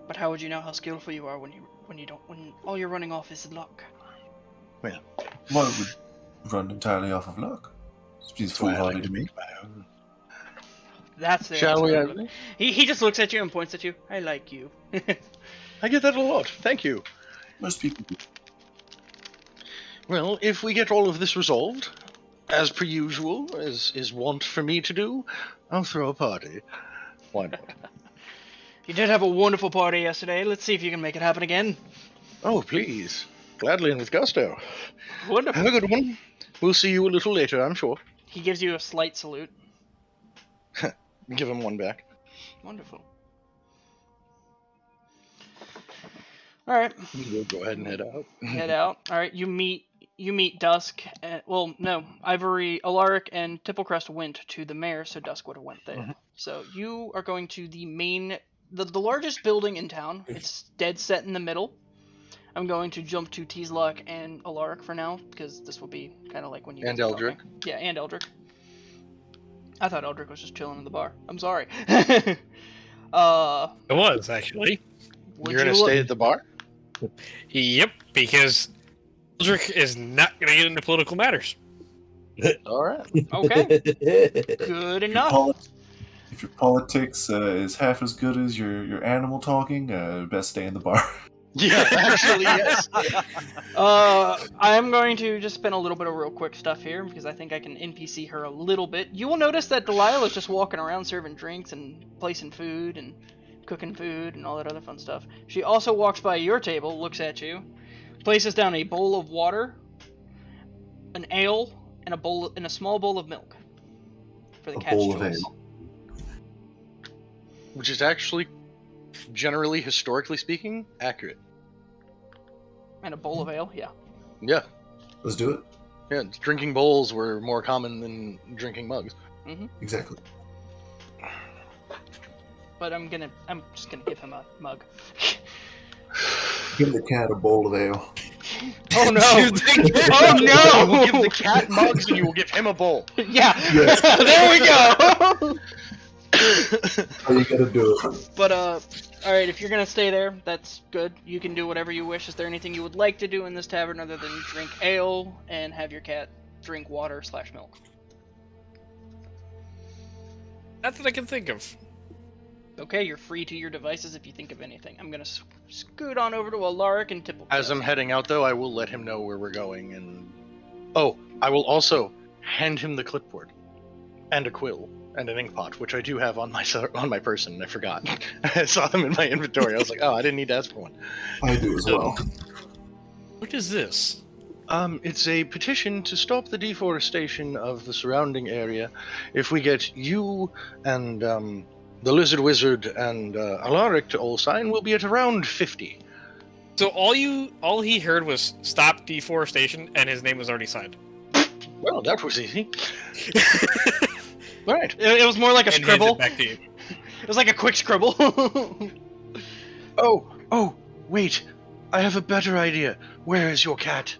But how would you know how skillful you are when all you're running off is luck? Well, Well, it would run entirely off of luck. It's why I foolhardy like to to me. make my own. That's it. Shall we, Ivory? He just looks at you and points at you. I like you. I get that a lot. Thank you. Most people do. Well, if we get all of this resolved, as per usual, as is wont for me to do, I'll throw a party. Why not? You did have a wonderful party yesterday. Let's see if you can make it happen again. Oh, please. Gladly and with gusto. Wonderful. Have a good one. We'll see you a little later, I'm sure. He gives you a slight salute. Give him one back. Wonderful. All right. We'll go ahead and head out. Head out. All right. You meet Dusk. Well, no. Ivory, Alarik, and Tipplecrest went to the mayor, so Dusk would have went there. Mhm. So you are going to the main, the largest building in town. It's dead set in the middle. I'm going to jump to Teeloch and Alarik for now, because this will be kind of like when you... And guys are Eldric. talking. Yeah, and Eldric. I thought Eldric was just chilling in the bar. I'm sorry. It was, actually. You're going to stay at the bar? Yep, because Eldric is not going to get into political matters. All right. Okay. Good enough. If your politics is half as good as your animal talking, best stay in the bar. Yeah, actually, yes. I'm going to just spend a little bit of real quick stuff here because I think I can NPC her a little bit. You will notice that Delilah is just walking around serving drinks and placing food and cooking food and all that other fun stuff. She also walks by your table, looks at you, places down a bowl of water, an ale, and a small bowl of milk for the cat's bowl of choice. ale. Which is actually, generally, historically speaking, accurate. And a bowl of ale, yeah. Yeah. Let's do it. Yeah, drinking bowls were more common than drinking mugs. Exactly. But I'm just gonna give him a mug. Give the cat a bowl of ale. Oh no! Oh no! You will give the cat mugs and you will give him a bowl. Yeah. Yes. There we go. How you gotta do it? But alright, if you're gonna stay there, that's good. You can do whatever you wish. Is there anything you would like to do in this tavern other than drink ale and have your cat drink water/milk? Not that I can think of. Okay, you're free to your devices if you think of anything. I'm gonna scoot on over to Alarik and Tipplecrest. As I'm heading out, though, I will let him know where we're going, and... Oh, I will also hand him the clipboard. And a quill. And an ink pot, which I do have on my person, and I forgot. I saw them in my inventory. I was like, oh, I didn't need to ask for one. I do as well. What is this? It's a petition to stop the deforestation of the surrounding area. If we get you and, the Lizard Wizard and, Alarik to all sign, we'll be at around 50. So all he heard was stop deforestation, and his name was already signed. Well, that was easy. Right. It was more like a And scribble. handed it back to you. It was like a quick scribble. Oh, wait. I have a better idea. Where is your cat?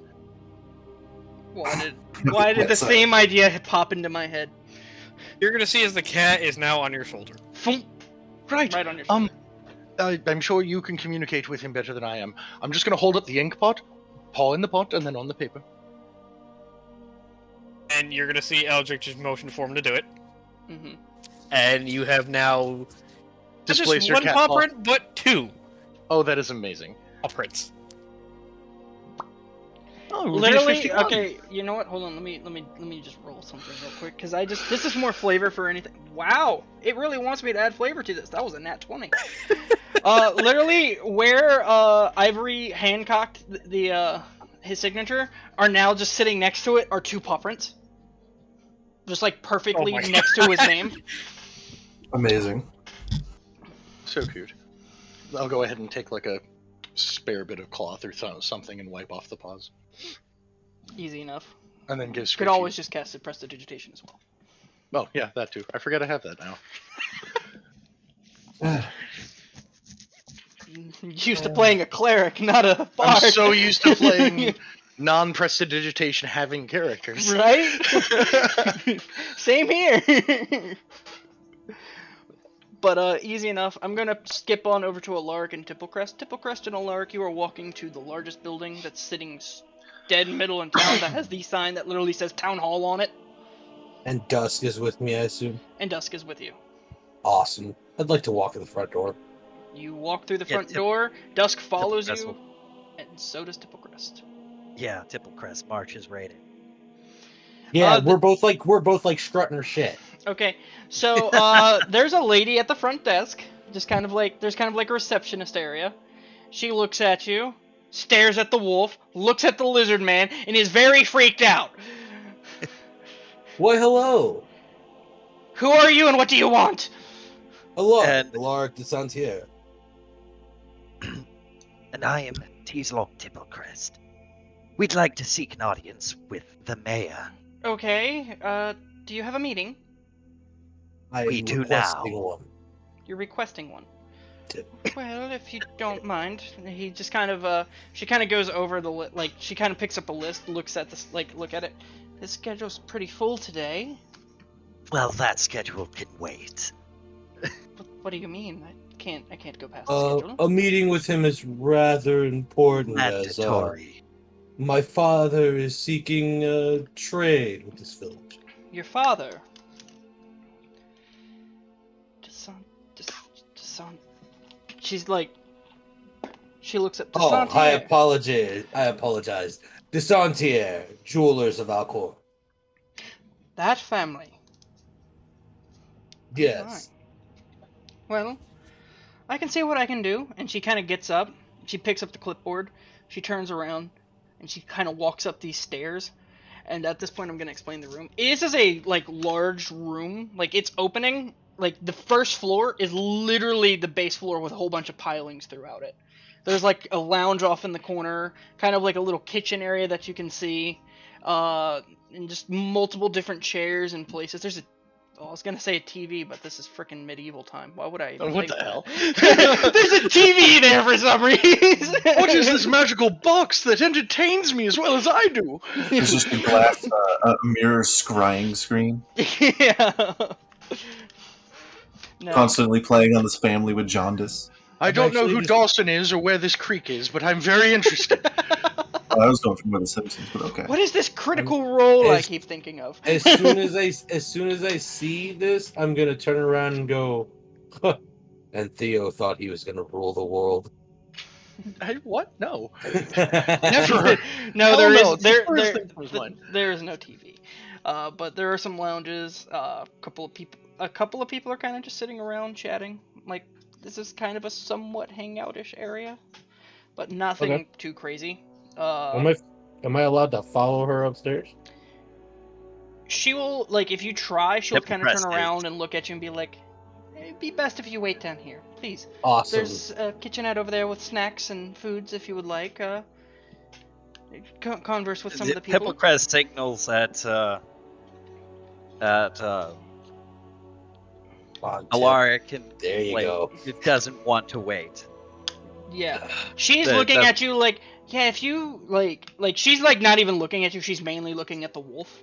Why did the same idea pop into my head? You're gonna see as the cat is now on your shoulder. Thump. Right. Right on your shoulder. I'm sure you can communicate with him better than I am. I'm just gonna hold up the ink pot, paw in the pot, and then on the paper. And you're gonna see Eldric just motion for him to do it. Mm-hmm. And you have now not Displace just your one cat paw paw. print, but two Oh, that is amazing. paw prints. Oh, we'll be Literally, 51. okay. You know what? Hold on. Let me just roll something real quick because this is more flavor for anything. Wow, it really wants me to add flavor to this. That was a nat 20. Literally, where Ivory handcocked his signature are now just sitting next to it are two paw prints, just like perfectly Oh my next to his name. Amazing. So cute. I'll go ahead and take like a spare bit of cloth or something and wipe off the paws. Easy enough. And then give You could Scritchy- always just cast it prestidigitation as well. Oh, yeah, that too. I forget I have that now. Used to playing a cleric, not a bard. I'm so used to playing non-prestidigitation having characters. Right? Same here. But easy enough. I'm gonna skip on over to Alarik and Tipplecrest. Tipplecrest and Alarik, you are walking to the largest building that's sitting dead middle in town that has the sign that literally says Town Hall on it. And Dusk is with me, I assume. And Dusk is with you. Awesome. I'd like to walk to the front door. You walk through the Yeah, front door. Dusk follows Tipplecrest you, will- and so does Tipplecrest. Yeah, Tipplecrest marches right in. Yeah, The- we're both like strutting our shit. Okay, so there's a lady at the front desk, there's kind of like a receptionist area. She looks at you, stares at the wolf, looks at the lizard man, and is very freaked out. Why, hello. Who are you and what do you want? Hello, And- Alarik de Santier. And I am Teeloch Tipplecrest. We'd like to seek an audience with the mayor. Okay, do you have a meeting? I We am do requesting now. one. You're requesting one. Tip. Well, if you don't mind, he just kind of, she kind of goes over the, she kind of picks up a list, looks at this, look at it. His schedule's pretty full today. Well, that schedule can wait. What do you mean? I can't go past the schedule. A meeting with him is rather important as Mandatory. my father is seeking trade with this village. Your father. She's like, she looks at Oh, Desantier. I apologize. Desantier, jewelers of Alcor. That family. Yes. Well, I can see what I can do. And she kind of gets up. She picks up the clipboard. She turns around. And she kind of walks up these stairs. And at this point, I'm going to explain the room. This is a, large room. It's opening. The first floor is literally the base floor with a whole bunch of pilings throughout it. There's, a lounge off in the corner. Kind of like a little kitchen area that you can see. And just multiple different chairs and places. I was gonna say a TV, but this is freaking medieval time. Why would I even What think the hell? that? There's a TV there for some reason! What is this magical box that entertains me as well as I do? There's just a glass mirror scrying screen Yeah. No. constantly playing on this family with jaundice. I don't know actually who just- Dawson is or where this creek is, but I'm very interested. I was going from The Simpsons, but okay. What is this critical role I as- keep thinking of? As soon as I see this, I'm gonna turn around and go, huh. And Theo thought he was gonna rule the world. What? No. Never. No, Hell there is no, it's the there first there thing that comes to mind. there is no TV. But there are some lounges. A couple of people are kind of just sitting around chatting. This is kind of a somewhat hangoutish area, but nothing Okay. too crazy. Am I allowed to follow her upstairs? She will, if you try, she'll kind of Tipplecrest turn is. around and look at you and be like, it'd be best if you wait down here, please. Awesome. There's a kitchenette over there with snacks and foods if you would like. Converse with some of the people. Tipplecrest signals at Come on, Tip. Alarik and There you go. it doesn't want to wait. Yeah. She's The- looking the- at you yeah, if you, she's, not even looking at you, she's mainly looking at the wolf.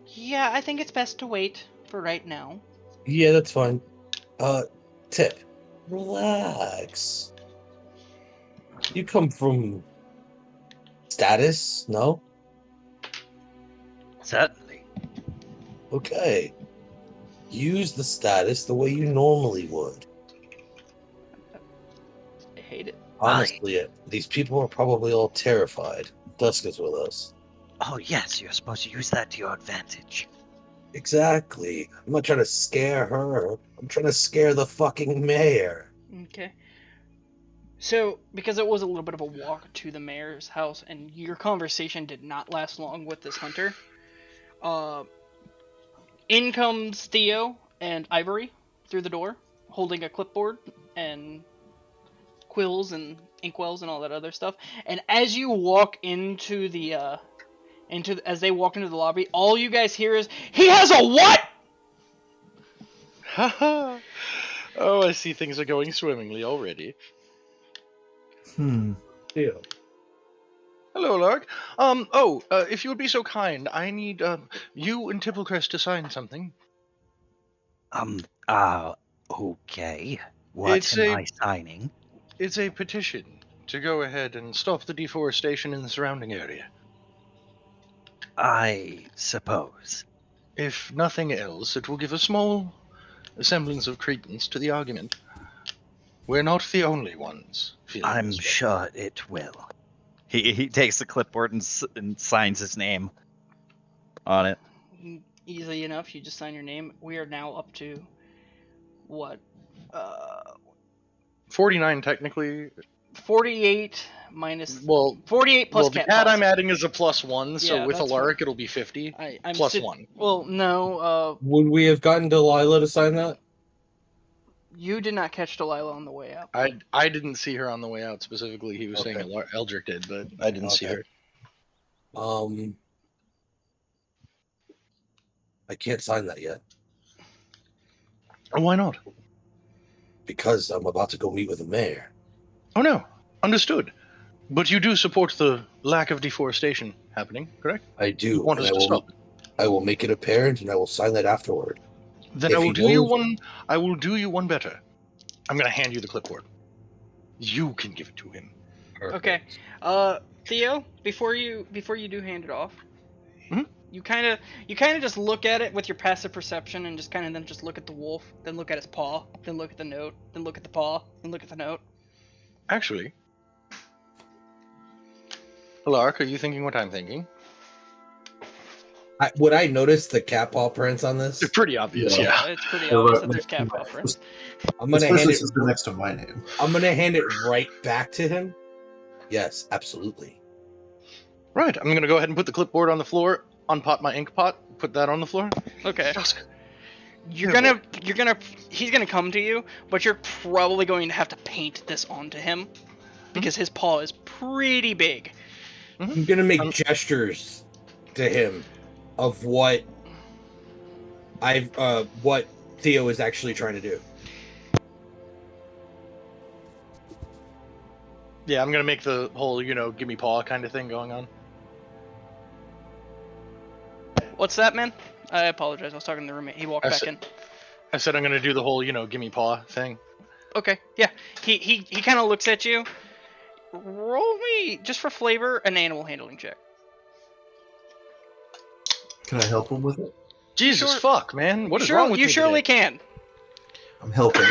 Yeah, I think it's best to wait for right now. Yeah, that's fine. Tip. Relax. You come from status, no? Certainly. Okay. Use the status the way you normally would. I hate it. Honestly, these people are probably all terrified. Dusk is with us. Oh yes, you're supposed to use that to your advantage. Exactly. I'm not trying to scare her. I'm trying to scare the fucking mayor. Okay. So, because it was a little bit of a walk to the mayor's house, and your conversation did not last long with this hunter, in comes Theo and Ivory through the door, holding a clipboard and quills and inkwells and all that other stuff. And as you walk into the, as they walk into the lobby, all you guys hear is, "He has a what?" Haha. Oh, I see things are going swimmingly already. Theo. Hello, Lark. If you would be so kind, I need, you and Tipplecrest to sign something. Okay. What It's am a- I signing? It's a petition to go ahead and stop the deforestation in the surrounding area. I suppose. If nothing else, it will give a small semblance of credence to the argument. We're not the only ones feeling I'm this way. sure it will. He takes the clipboard and signs his name on it. easily enough. You just sign your name. We are now up to what? 49 technically. 48 minus. Well, 48 plus the cat cat paws. I'm adding is a +1, so Yeah, with that's Alarik fine. it'll be 50 I'm plus 1. Well, no. Would we have gotten Delilah to sign that? You did not catch Delilah on the way up. I didn't see her on the way out specifically. He was saying Okay. Eldric did, but I didn't see Okay. her. I can't sign that yet Why not? because I'm about to go meet with the mayor. Oh no, understood. But you do support the lack of deforestation happening, correct? I do. You want and us to stop it. I will make it apparent, and I will sign that afterward. Then If I will he do you knows- one. I will do you one better. I'm gonna hand you the clipboard. You can give it to him. Okay. Theo, before you do hand it off, Mhm. you kind of just look at it with your passive perception and just kind of then just look at the wolf, then look at his paw, then look at the note, then look at the paw, then look at the note. Actually, Alarik, are you thinking what I'm thinking? Would I notice the cat paw prints on this? It's pretty obvious, Yeah. yeah. It's pretty Yeah, obvious right, that there's cat right. paw prints. I'm gonna Especially hand it. since they're next to my name. I'm gonna hand it right back to him. Yes, absolutely. Right, I'm gonna go ahead and put the clipboard on the floor, unpot my ink pot, put that on the floor. Okay. Dusk. He's Yeah, gonna come to you, but you're probably going to have to paint this onto him because his paw is pretty big. I'm gonna make Um, gestures to him of what what Theo is actually trying to do. Yeah, I'm gonna make the whole, give me paw kind of thing going on. What's that, man? I apologize. I was talking to the roommate. He walked I back said- in. I said I'm gonna do the whole, give me paw thing. Okay, yeah. He kind of looks at you. Roll me, just for flavor, an animal handling check. Can I help him with it? Jesus Sure. fuck, man. What is wrong with you me surely today? can. I'm helping.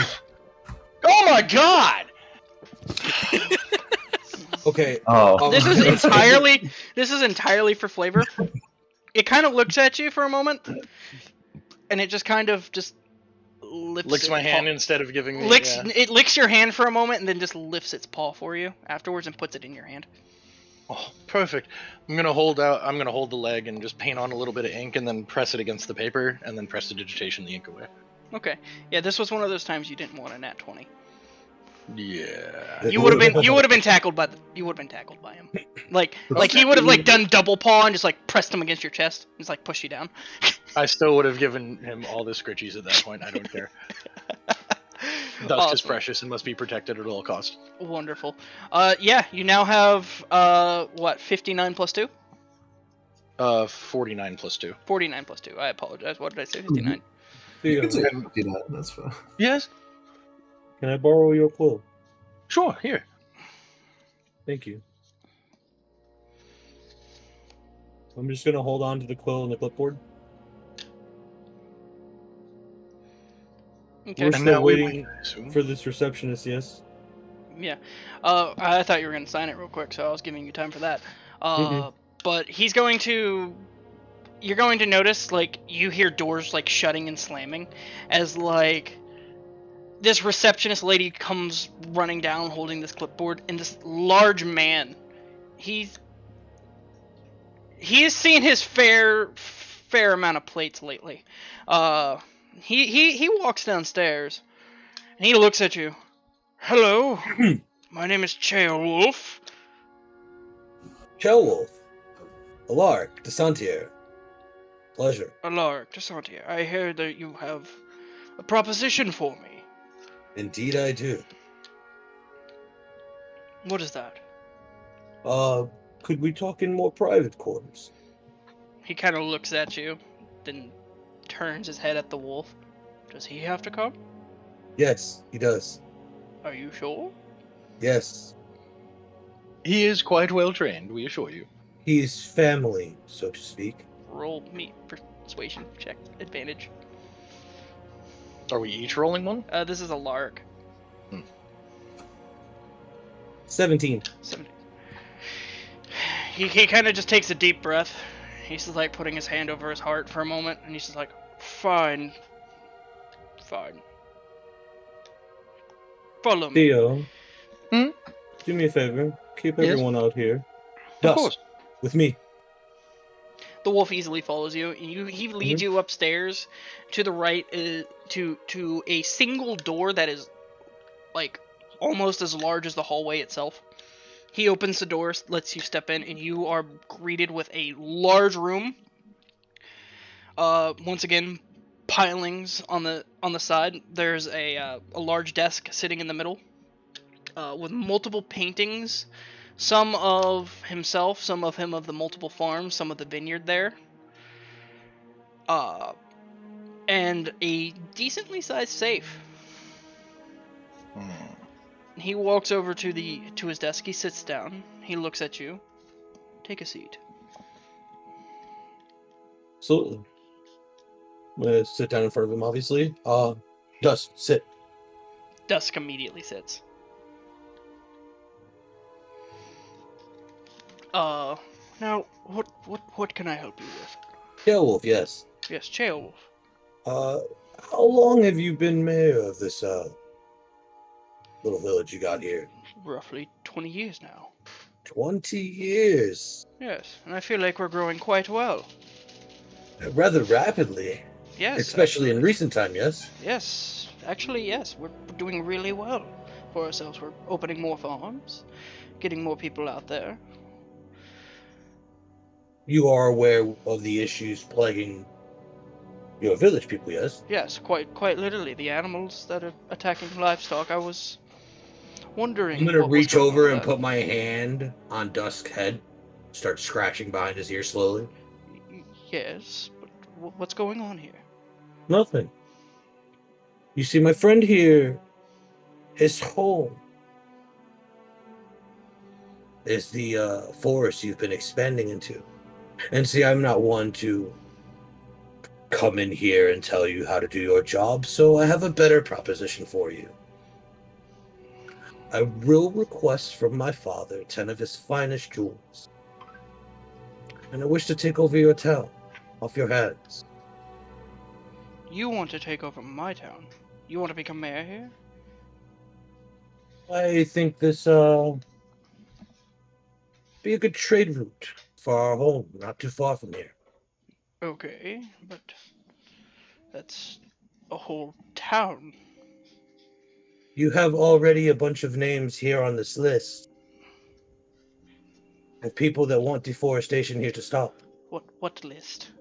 Oh my god! Okay. Oh. This is entirely for flavor. It kind of looks at you for a moment, and it just kind of just lifts Licks its my hand paw. instead of giving me. It licks your hand for a moment, and then just lifts its paw for you afterwards and puts it in your hand. Oh, perfect. I'm gonna hold the leg and just paint on a little bit of ink and then press it against the paper and then press the digitation the ink away. Okay. Yeah, this was one of those times you didn't want a nat 20. Yeah. You would have been tackled by him. Like he would have done double paw and just pressed him against your chest and just push you down. I still would have given him all the scritchies at that point. I don't care. Dust is Awesome. precious and must be protected at all costs. Wonderful. Yeah, you now have 59 plus 2? 49 plus 2. 49 plus 2. I apologize. What did I say? 59. You can say Theo, 59, that's fine. Yes? can I borrow your quill? Sure, here. Thank you. I'm just gonna hold on to the quill and the clipboard. Okay. We're And still now we waiting wait, I assume. for this receptionist, yes? Yeah. I thought you were going to sign it real quick, so I was giving you time for that. But you're going to notice, you hear doors, shutting and slamming as, this receptionist lady comes running down holding this clipboard, and this large man, he has seen his fair amount of plates lately. He walks downstairs, and he looks at you. Hello, my name is Wolf. Wolf. Alarik, DeSantier. Pleasure. Alarik, DeSantier. I hear that you have a proposition for me. Indeed I do. What is that? Could we talk in more private quarters? He kind of looks at you, then turns his head at the wolf. Does he have to come? Yes, he does. Are you sure? Yes. He is quite well trained, we assure you. He's family, so to speak. Roll me persuasion check advantage. Are we each rolling one? This is a lark. 17. 70. He kind of just takes a deep breath. He's just like putting his hand over his heart for a moment, and he's just like, fine. Fine. Follow me. Theo, Hmm? do me a favor. Keep Yes? everyone out here. Of Dusk, course. with me. The wolf easily follows you. He leads you upstairs. To the right, to a single door that is like almost as large as the hallway itself. He opens the door, lets you step in, and you are greeted with a large room. Once again, pilings on the side. There's a large desk sitting in the middle, with multiple paintings. Some of himself, some of him of the multiple farms, some of the vineyard there. And a decently sized safe. Hmm. He walks over to his desk. He sits down. He looks at you. Take a seat. Absolutely. I'm gonna sit down in front of him, obviously. Dusk, sit. Dusk immediately sits. Now, what can I help you with? Yeah, Wolf, yes. Yes, Cheolwolf. How long have you been mayor of this, little village you got here? Roughly 20 years now. 20 years. Yes, and I feel like we're growing quite well. Rather rapidly. Yes. Especially in recent time, yes? Yes, actually, yes. We're doing really well for ourselves. We're opening more farms, getting more people out there. You are aware of the issues plaguing your village people, yes? Yes, quite literally. The animals that are attacking livestock. I was wondering. I'm gonna what was reach going on over with and that. put my hand on Dusk's head, start scratching behind his ear slowly. Yes, but what's going on here? Nothing. You see, my friend here, his home is the forest you've been expanding into. And see, I'm not one to come in here and tell you how to do your job, so I have a better proposition for you. I will request from my father 10 of his finest jewels. And I wish to take over your town, off your hands. You want to take over my town? You want to become mayor here? I think this, be a good trade route for our home, not too far from here. Okay, but that's a whole town. You have already a bunch of names here on this list of people that want deforestation here to stop. What list?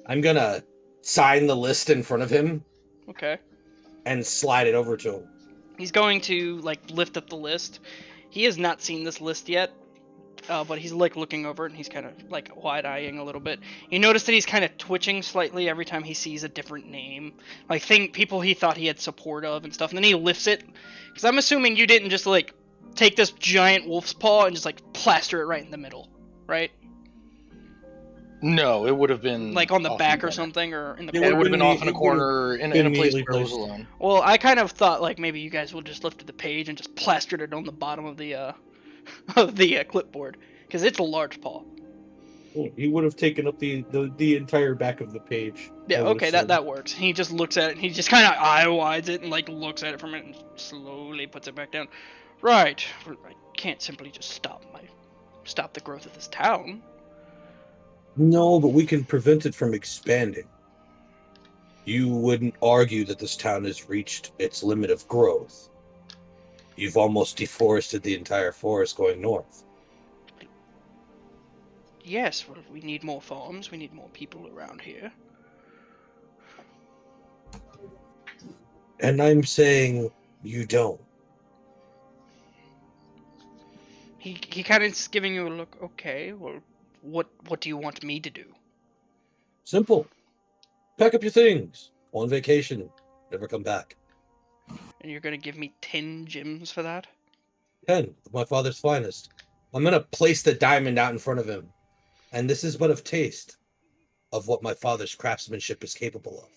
I'm gonna sign the list in front of him Okay. and slide it over to him. He's going to like lift up the list. He has not seen this list yet, but he's like looking over it and he's kind of like wide-eyeing a little bit. You notice that he's kind of twitching slightly every time he sees a different name, like people he thought he had support of and stuff. And then he lifts it, because I'm assuming you didn't just like take this giant wolf's paw and just like plaster it right in the middle, right? No, it would have been Like on the off back in or a corner. something, or in the It Yeah, it corner. would have been off in a It would've corner in been a place immediately where it was placed. alone. Well, I kind of thought like maybe you guys would just lifted the page and just plastered it on the bottom of the of the clipboard, because it's a large paw. He would have taken up the entire back of the page. Yeah, I would okay, assume. that works. He just looks at it, and he just kind of eye-wides it and like looks at it for a minute and slowly puts it back down. Right, I can't simply just stop the growth of this town. No, but we can prevent it from expanding. You wouldn't argue that this town has reached its limit of growth. You've almost deforested the entire forest going north. Yes, well, we need more farms, we need more people around here. And I'm saying you don't. He kind of is giving you a look. Okay, well, what do you want me to do? Simple. Pack up your things. On vacation. Never come back. And you're gonna give me 10 gems for that? 10 of my father's finest. I'm gonna place the diamond out in front of him. And this is but a taste of what my father's craftsmanship is capable of.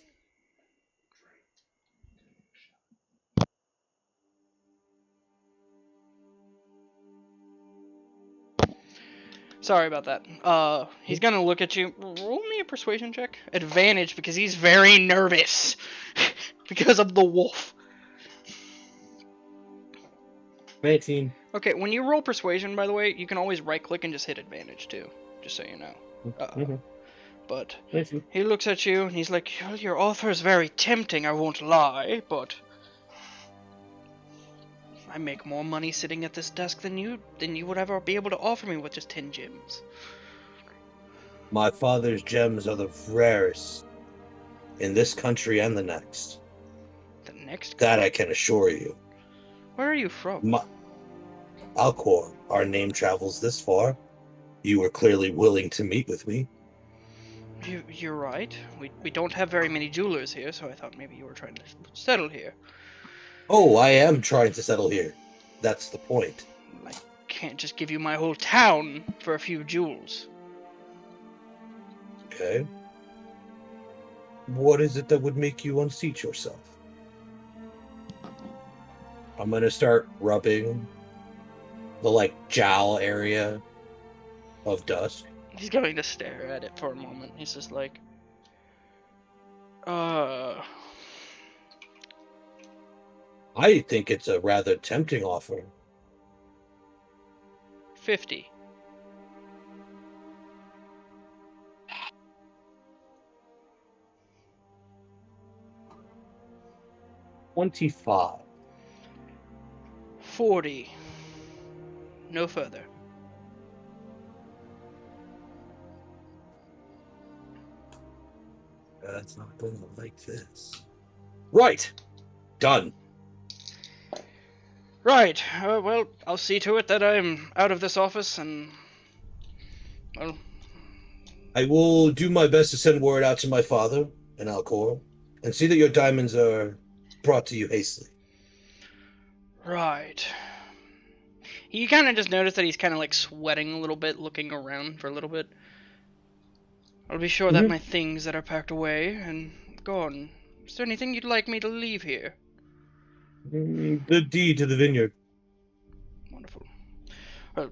Sorry about that. He's gonna look at you. Roll me a persuasion check. Advantage because he's very nervous because of the wolf. 19. Okay, when you roll persuasion, by the way, you can always right-click and just hit advantage too, just so you know. Okay. But 19. he looks at you and he's like, well, "Your offer is very tempting, I won't lie, but I make more money sitting at this desk than you would ever be able to offer me with just 10 gems." My father's gems are the rarest in this country and the next. The next. That I can assure you. Where are you from? Alcor, our name travels this far. You were clearly willing to meet with me. You're right. We don't have very many jewelers here, so I thought maybe you were trying to settle here. Oh, I am trying to settle here. That's the point. I can't just give you my whole town for a few jewels. Okay. What is it that would make you unseat yourself? I'm gonna start rubbing the jowl area of Dusk. He's going to stare at it for a moment. He's just like, I think it's a rather tempting offer. 50. $25. 40. No further. That's not going to like this. Right. Done. Right. Well, I'll see to it that I'm out of this office and, well, I will do my best to send word out to my father in Alcor and see that your diamonds are brought to you hastily. right. You kind of just notice that he's kind of like sweating a little bit, looking around for a little bit. I'll be sure that my things that are packed away and gone. Is there anything you'd like me to leave here? The deed to the vineyard. Wonderful. Well,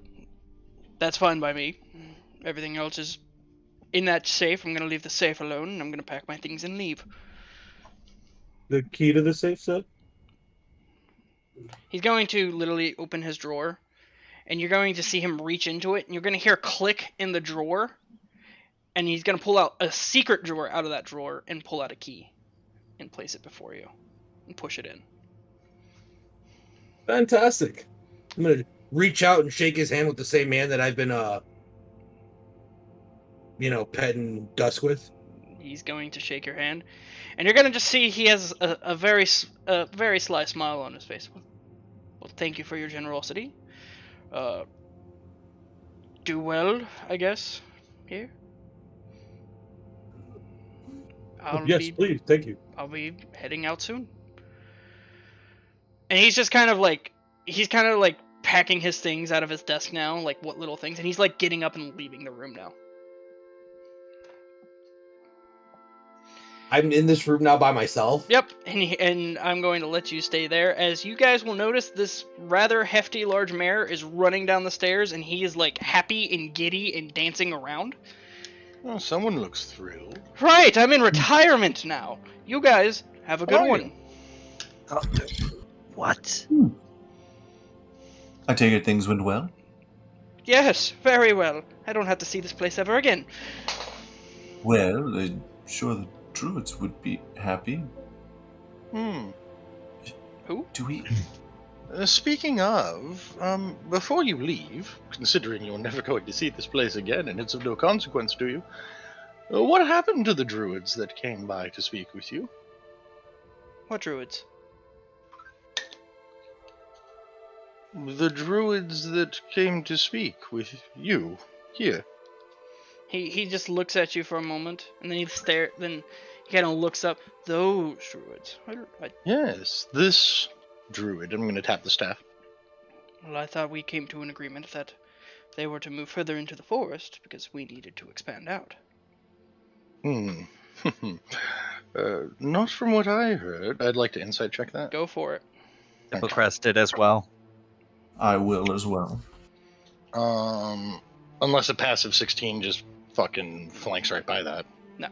that's fine by me. Everything else is in that safe. I'm going to leave the safe alone, and I'm going to pack my things and leave. The key to the safe, sir? He's going to literally open his drawer, and you're going to see him reach into it, and you're going to hear a click in the drawer, and he's going to pull out a secret drawer out of that drawer and pull out a key and place it before you and push it in. Fantastic. I'm going to reach out and shake his hand with the same hand that I've been, petting Dusk with. He's going to shake your hand, and you're going to just see he has a very sly smile on his face. Well, thank you for your generosity. Do well, I guess, here. Please, thank you. I'll be heading out soon. And he's just kind of like packing his things out of his desk now, like what little things, and he's like getting up and leaving the room now. I'm in this room now by myself. Yep, and I'm going to let you stay there. As you guys will notice, this rather hefty large mare is running down the stairs, and he is like happy and giddy and dancing around. Oh, someone looks thrilled. Right, I'm in retirement now. You guys have a good one. Oh, what? I take it things went well? Yes, very well. I don't have to see this place ever again. Well, I'm sure the druids would be happy. Who? Do we... Speaking of, before you leave, considering you're never going to see this place again and it's of no consequence to you, what happened to the druids that came by to speak with you? What druids? The druids that came to speak with you here. He just looks at you for a moment, and then then he kind of looks up. Those druids. Yes, this druid. I'm going to tap the staff. Well, I thought we came to an agreement that they were to move further into the forest because we needed to expand out. Not from what I heard. I'd like to insight check that. Go for it. Tipplecrest did as well. I will as well. Unless a passive 16 just fucking flanks right by that. No.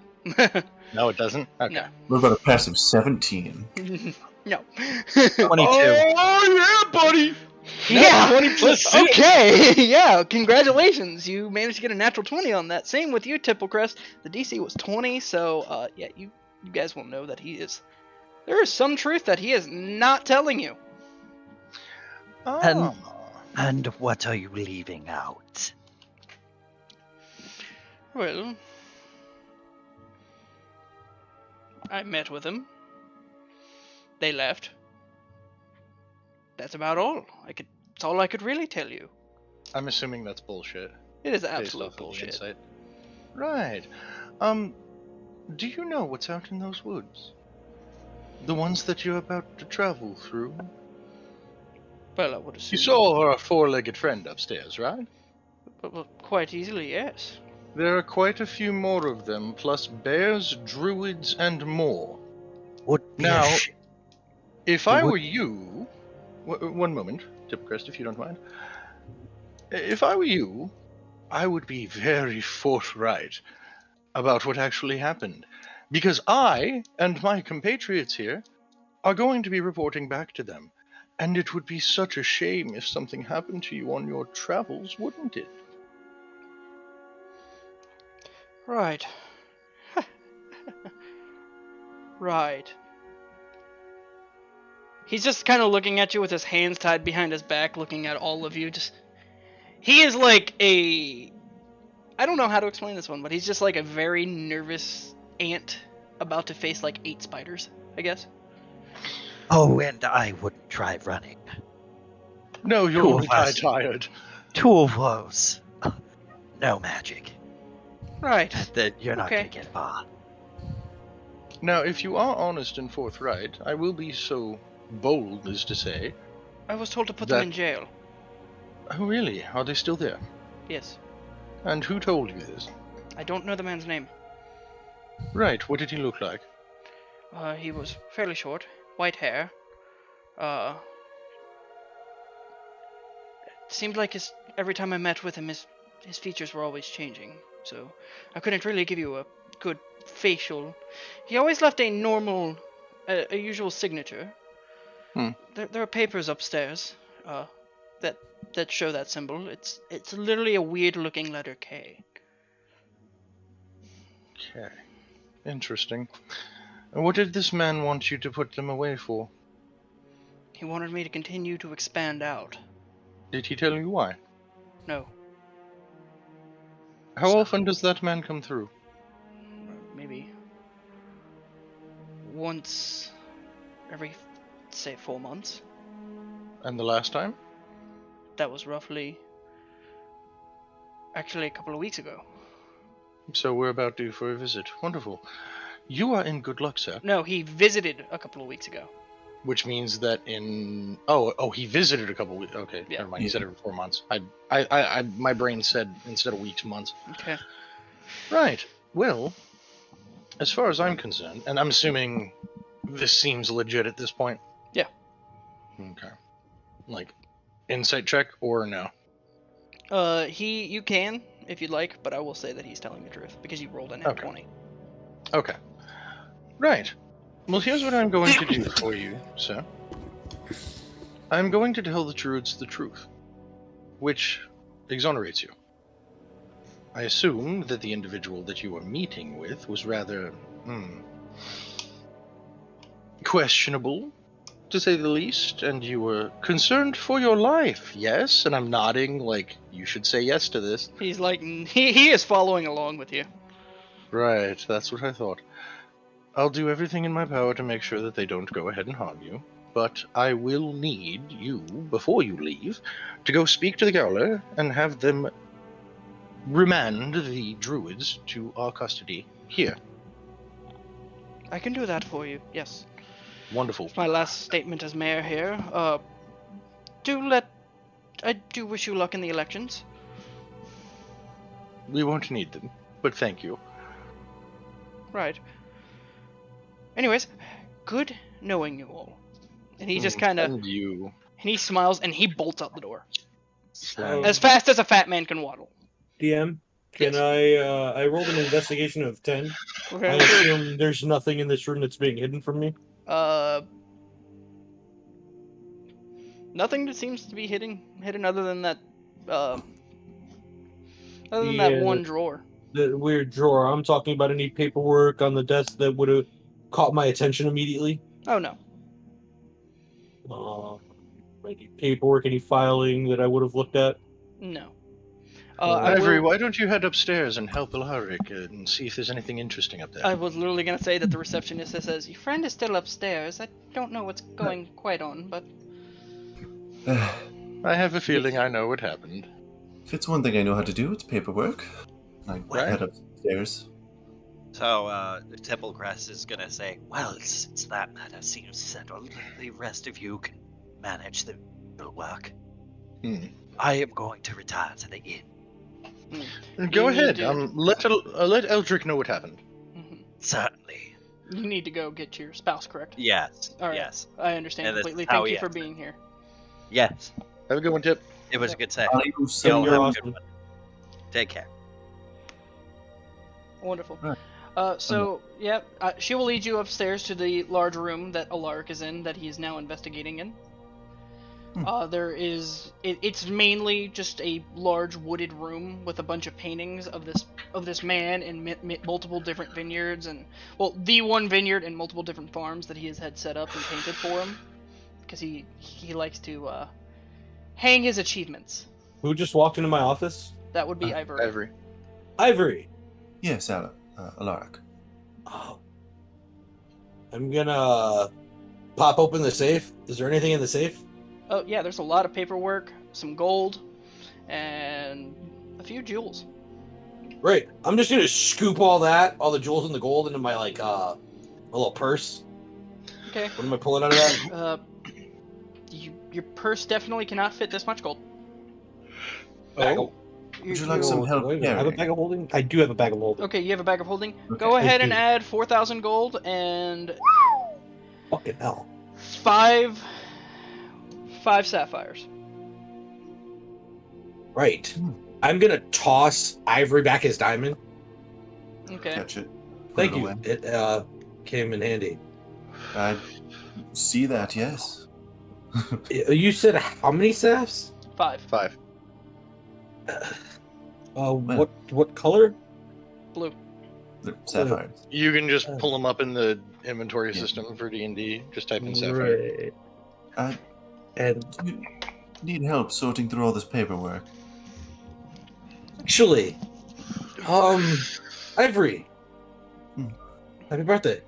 No, it doesn't? Okay. No. What about a passive 17? No. 22. Oh, yeah, buddy! Yeah. 20 plus 6. Okay. Yeah. Congratulations. You managed to get a natural 20 on that. Same with you, Tipplecrest. The DC was 20, so yeah, you guys will know that he is. There is some truth that he is not telling you. Oh. And what are you leaving out? Well, I met with them. They left. That's about all. It's all I could really tell you. I'm assuming that's bullshit. It is based absolute off of the bullshit. insight. Right. Do you know what's out in those woods? The ones that you're about to travel through? Well, I would assume. You saw our four-legged friend upstairs, right? Well, quite easily, yes. There are quite a few more of them, plus bears, druids, and more. Would be Now, a sh- If I were you... one moment, Tipplecrest, if you don't mind. If I were you, I would be very forthright about what actually happened. Because I, and my compatriots here, are going to be reporting back to them. And it would be such a shame if something happened to you on your travels, wouldn't it? Right. Right. He's just kind of looking at you with his hands tied behind his back, looking at all of you. He is like a... I don't know how to explain this one, but he's just like a very nervous ant about to face like 8 spiders, I guess. Oh, and I wouldn't try running. No, you're Cool, only boss. tired. 2 of those. No magic. Right. That you're not Okay. gonna get far. Now, if you are honest and forthright, I will be so bold as to say... I was told to put them That- in jail. Oh, really? Are they still there? Yes. And who told you this? I don't know the man's name. Right, what did he look like? He was fairly short, white hair. It seemed like every time I met with him, his features were always changing. So I couldn't really give you a good facial. He always left a normal, a usual signature. There are papers upstairs, that show that symbol. It's literally a weird looking letter K. Okay. Interesting. And what did this man want you to put them away for? He wanted me to continue to expand out. Did he tell you why? No, How often does that man come through? maybe once every, say, 4 months. And the last time? That was roughly, actually, a couple of weeks ago. So we're about due for a visit. Wonderful. You are in good luck, sir. No, he visited a couple of weeks ago. Which means that in... Oh, he visited a couple weeks. Okay, Yeah. never mind. He said it in 4 months. My brain said instead of weeks, months. Okay. Right. Well, as far as I'm concerned, and I'm assuming this seems legit at this point. Yeah. Okay. Like, insight check or no? You can, if you'd like, but I will say that he's telling the truth, because you rolled an Okay. 20. Okay. Right. Well, here's what I'm going to do for you, sir. I'm going to tell the druids the truth, which exonerates you. I assume that the individual that you were meeting with was rather, questionable, to say the least, and you were concerned for your life, yes? And I'm nodding like, you should say yes to this. He's like, he is following along with you. Right, that's what I thought. I'll do everything in my power to make sure that they don't go ahead and harm you, but I will need you, before you leave, to go speak to the Gowler and have them remand the druids to our custody here. I can do that for you, yes. Wonderful. My last statement as mayor here. I do wish you luck in the elections. We won't need them, but thank you. Right. Anyways, good knowing you all. And he just kind of, And you. and he smiles and he bolts out the door. Slam. As fast as a fat man can waddle. DM, can I rolled an investigation of 10. I Okay. assume there's nothing in this room that's being hidden from me. Nothing that seems to be hidden other than that that Yeah. one drawer. The weird drawer. I'm talking about any paperwork on the desk that would have caught my attention immediately. Oh no. Any paperwork, any filing that I would have looked at. No. I Ivory, will, why don't you head upstairs and help Alarik and see if there's anything interesting up there? I was literally gonna say that the receptionist says your friend is still upstairs. I don't know what's going quite on, but I have a feeling I know what happened. If it's one thing I know how to do, it's paperwork. I Right. head upstairs. So, Tipplecrest is gonna say, well, since that matter seems settled, the rest of you can manage the work. I am going to retire to the inn. Go You ahead. need to- Let Eldric know what happened. Certainly. you need to go get your spouse, correct? Yes. All right. Yes. I understand And this completely. is how Thank you he for ends. being here. Yes. Have a good one, Tip. It was a good say. Adios, You'll senor. You're have a awesome. good one. Take care. Wonderful. Right. She will lead you upstairs to the large room that Alarik is in, that he is now investigating in. It's mainly just a large wooded room with a bunch of paintings of this man in multiple different vineyards the one vineyard and multiple different farms that he has had set up and painted for him, because he likes to hang his achievements. Who just walked into my office? That would be Ivory. Ivory. Ivory. Yes, Alarik. Oh. I'm gonna pop open the safe. Is there anything in the safe? Oh yeah, there's a lot of paperwork, some gold, and a few jewels. Right. I'm just gonna scoop all the jewels and the gold into my a little purse. Okay. What am I pulling out of that? Your purse definitely cannot fit this much gold. Oh. Would you like some help I have a carrying? bag of holding. I do have a bag of holding. Okay, you have a bag of holding. Okay. Go ahead I and do. add 4,000 gold and Fucking hell. five sapphires. Right. I'm gonna toss Ivory back his diamond. Okay. Catch it. Put Thank it you. away. It came in handy. I see that, yes. You said how many staffs? 5. 5. What color? Blue. They're sapphires. You can just pull them up in the inventory system for D&D. Just type in sapphire. Right. I And need help sorting through all this paperwork. actually, Ivory, Hmm. happy birthday.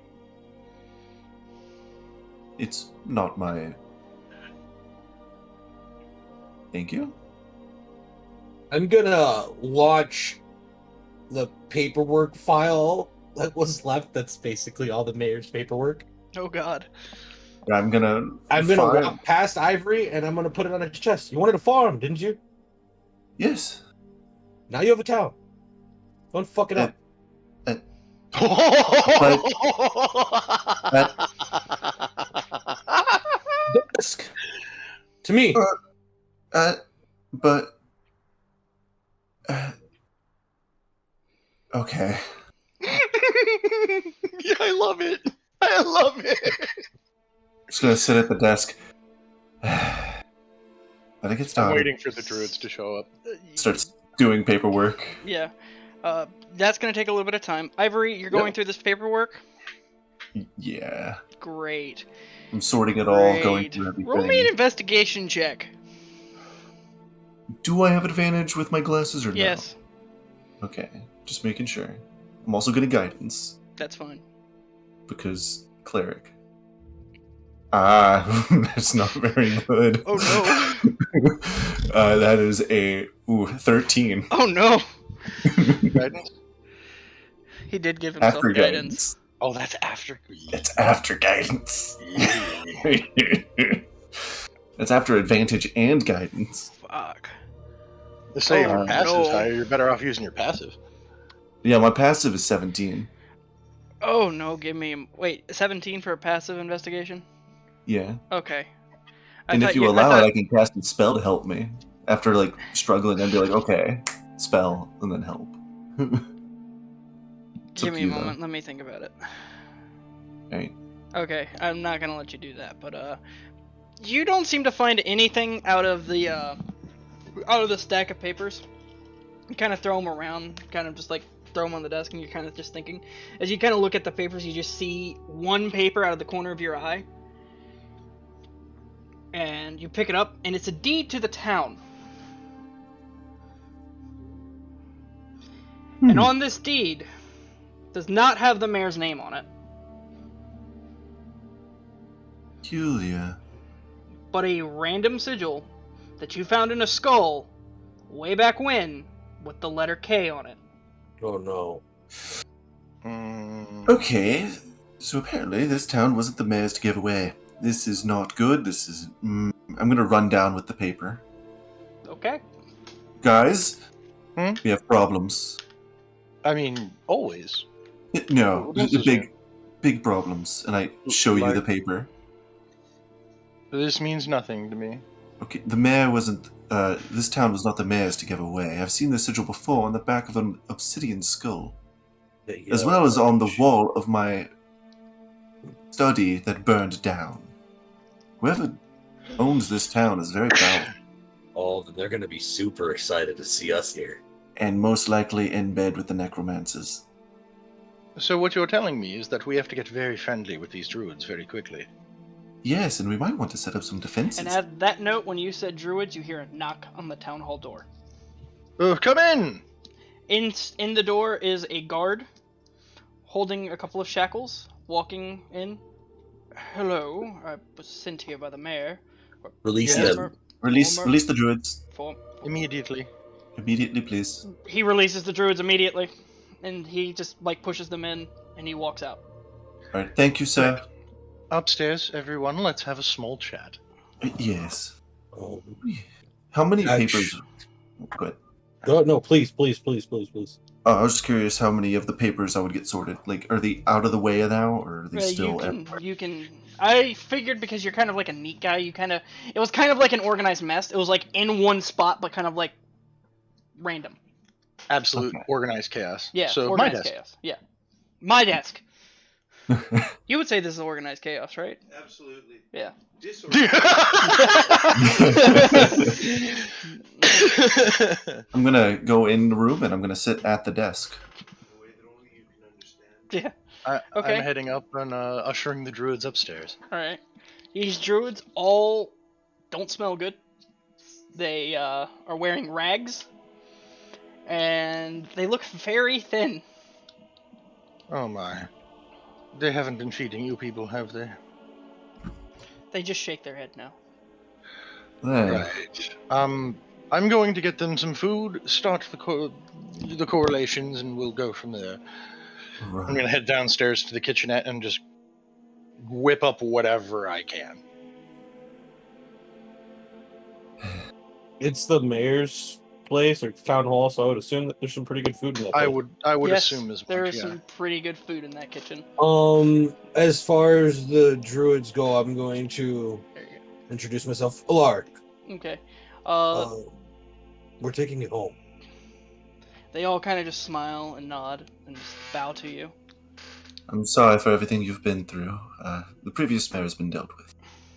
It's not my... Thank you? I'm gonna launch the paperwork file that was left. That's basically all the mayor's paperwork. Oh god. I'm gonna find- walk past Ivory and I'm gonna put it on his chest. You wanted a farm, didn't you? Yes. Now you have a town. Don't fuck it up. Desk. To me. But... okay. Yeah, I love it. I love it. Just gonna sit at the desk. I think it's I'm time. waiting for the druids to show up. Starts doing paperwork. Yeah. That's gonna take a little bit of time. Ivory, you're going through this paperwork? Yeah. Great. I'm sorting it all, going Great. through everything. Roll me an investigation check. Do I have advantage with my glasses or no? Yes. Okay, just making sure. I'm also good at guidance, That's fine. because cleric. That's not very good. Oh That is a 13. Oh no! Guidance? He did give himself After guidance. guidance. Oh, that's after. That's after guidance. That's after advantage and guidance. Fuck. Let's say if Oh, your passive's no. higher, you're better off using your passive. Yeah, my passive is 17. Oh no, give me... Wait, 17 for a passive investigation? Yeah. Okay. And if you allow it, I can cast a spell to help me. After, like, struggling, I'd be like, okay. spell and then help. Give me a moment. Let me think about it. Right. Okay, I'm not gonna let you do that, but you don't seem to find anything out of the stack of papers. You kind of throw them around, kind of just like throw them on the desk, and you're kind of just thinking. As you kind of look at the papers, you just see one paper out of the corner of your eye, and you pick it up, and it's a deed to the town. And on this deed, does not have the mayor's name on it, Peculiar. but a random sigil that you found in a skull way back when with the letter K on it. Oh no. Okay, so apparently this town wasn't the mayor's to give away. This is not good. This is. I'm gonna run down with the paper. Okay. Guys, Hmm? we have problems. I mean, always. No, This the is big problems, and I show you the paper. This means nothing to me. Okay, the mayor wasn't. This town was not the mayor's to give away. I've seen the sigil before on the back of an obsidian skull, as well as on the wall of my study that burned down. Whoever owns this town is very powerful, Oh, they're gonna be super excited to see us here. and most likely in bed with the necromancers. So what you're telling me is that we have to get very friendly with these druids very quickly. Yes, and we might want to set up some defenses. And at that note, when you said druids, you hear a knock on the town hall door. Come in! In the door is a guard holding a couple of shackles, walking in. Hello, I was sent here by the mayor. Release Yes. them. Release the druids Immediately. immediately, please. He releases the druids immediately, and he just like pushes them in, and he walks out. All right, thank you, sir. Upstairs, everyone, let's have a small chat. Yes. Oh, How many Ouch. papers? Go ahead. no, please. I was just curious how many of the papers I would get sorted. Like, are they out of the way now, or are they Yeah, still? you can. I figured because you're kind of like a neat guy, it was kind of like an organized mess. It was like in one spot, but kind of like random. Absolute Okay. organized chaos. Yeah, So my organized desk. chaos. Yeah, my desk. You would say this is organized chaos, right? Absolutely. Yeah. I'm gonna go in the room and I'm gonna sit at the desk. The way that only you can understand. Yeah. Okay. I'm heading up and ushering the druids upstairs. All right. These druids all don't smell good. They are wearing rags, and they look very thin. Oh my. They haven't been feeding you people, have they? They just shake their head now. There. Right. I'm going to get them some food, start the correlations, and we'll go from there. Right. I'm gonna head downstairs to the kitchenette and just whip up whatever I can. It's the mayor's place or town hall, so I would assume that there's some pretty good food in that I place. would Yes, assume as much. there is Yeah. some pretty good food in that kitchen. As far as the druids go, I'm going to There you go. introduce myself. Alarik. Okay. We're taking it home. They all kind of just smile and nod and just bow to you. I'm sorry for everything you've been through. The previous mayor has been dealt with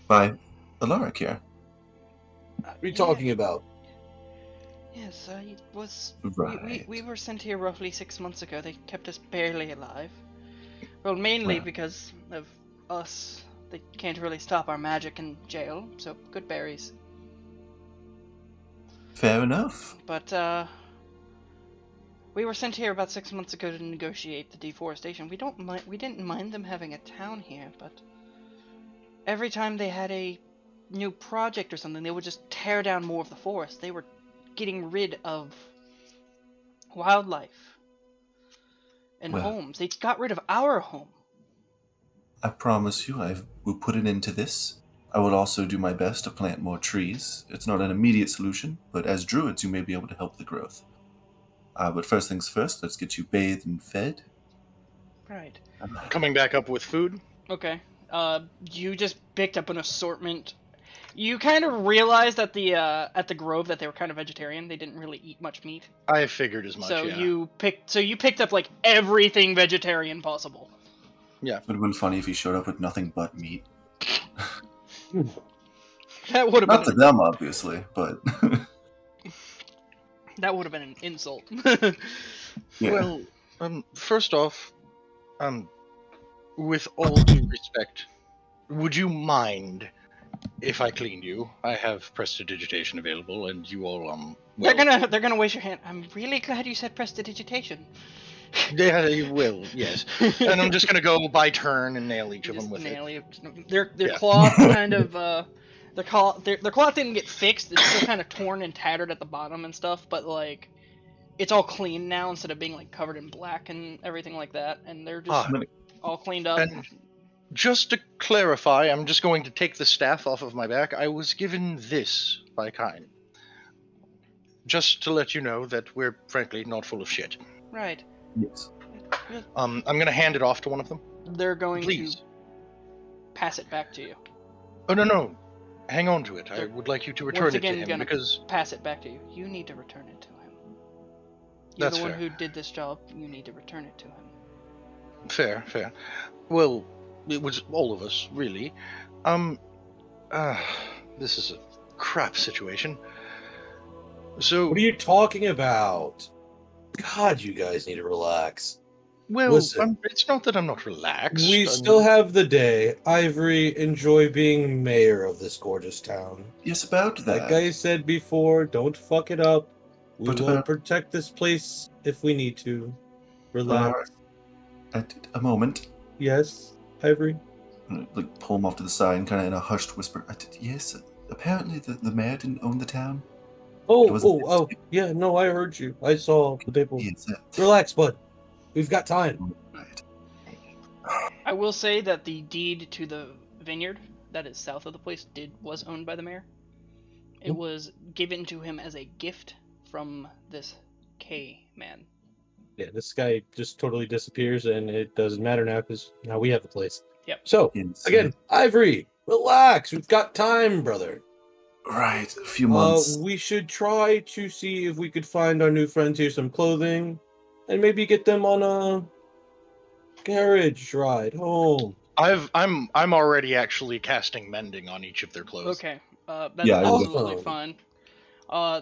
by Alarik here. What are you talking about? Yes, it was. Right. We were sent here roughly 6 months ago. They kept us barely alive. Well, mainly Well. because of us. They can't really stop our magic in jail, so good berries. Fair enough. But, we were sent here about 6 months ago to negotiate the deforestation. We didn't mind them having a town here, but every time they had a new project or something, they would just tear down more of the forest. They were getting rid of wildlife and Well. homes. They got rid of our home. I promise you, I will put an end to this. I will also do my best to plant more trees. It's not an immediate solution, but as druids, you may be able to help the growth. But first things first, let's get you bathed and fed. Right. Coming back up with food. Okay. You just picked up an assortment. You kind of realized at the Grove that they were kind of vegetarian. They didn't really eat much meat. I figured as much. So yeah. you picked up like everything vegetarian possible. Would have been funny if he showed up with nothing but meat. That would have Not to been them, obviously, but that would have been an insult. yeah. Well, first off, with all due respect, would you mind if I cleaned you? I have prestidigitation available, and you all well, They're gonna waste your hand. I'm really glad you said prestidigitation. Yeah, you will, yes. And I'm just gonna go by turn and nail each of them with it. Their Yeah. cloth kind of their cloth didn't get fixed. It's still kind of torn and tattered at the bottom and stuff, but like it's all clean now instead of being like covered in black and everything like that. And they're just all cleaned up. And just to clarify, I'm just going to take the staff off of my back. I was given this by Kine. Just to let you know that we're frankly not full of shit. Right. Yes. I'm gonna hand it off to one of them. They're going Please. to pass it back to you. Oh no. Hang on to it. I would like you to return Once it again, to him gonna because pass it back to you. You need to return it to him. You're That's the one fair. who did this job. You need to return it to him. fair. Well, it was all of us, really. This is a crap situation. So What are you talking about? God, you guys need to relax. well, Listen. it's not that I'm not relaxed. We still have the day. Ivory, enjoy being mayor of this gorgeous town. Yes, about that. Like I said before, don't fuck it up. We But will about- protect this place if we need to. Relax. A moment. Yes, Ivory? Like, pull him off to the side and kind of in a hushed whisper. Yes, apparently the mayor didn't own the town. It wasn't- Yeah, no, I heard you. I saw the people. Yes, Relax, bud. We've got time. right. I will say that the deed to the vineyard that is south of the place was owned by the mayor. It was given to him as a gift from this K man. Yeah, this guy just totally disappears, and it doesn't matter now because now we have the place. Yep. So, Yes, again, Ivory, relax. We've got time, brother. right, a few months. We should try to see if we could find our new friends here some clothing, and maybe get them on a carriage ride home. I'm already actually casting mending on each of their clothes. Okay, that's Yeah, I would- absolutely fine.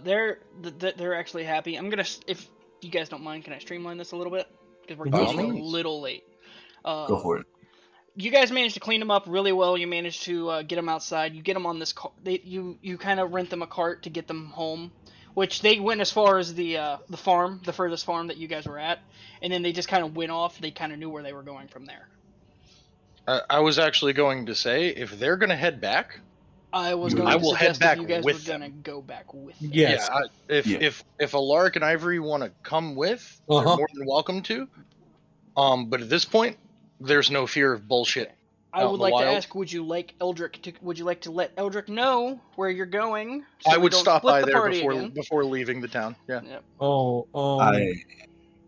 They're actually happy. I'm gonna, if you guys don't mind, can I streamline this a little bit? Because we're By all getting a means. little late. Go for it. You guys managed to clean them up really well. You managed to get them outside. You get them on this car. You kind of rent them a cart to get them home, which they went as far as the farm, the furthest farm that you guys were at, and then they just kind of went off. They kind of knew where they were going from there. I was actually going to say, if they're gonna head back, I was I going to will head suggest back if you guys with were going to them. go back with them. Yes. yeah, if Alarik and Ivory want to come with, they're Uh-huh. more than welcome to. But at this point, there's no fear of bullshit. I out would in the like to wild. ask, would you like to let Eldric know where you're going? so I we would don't stop split by the there party before again? before leaving the town. Yeah. I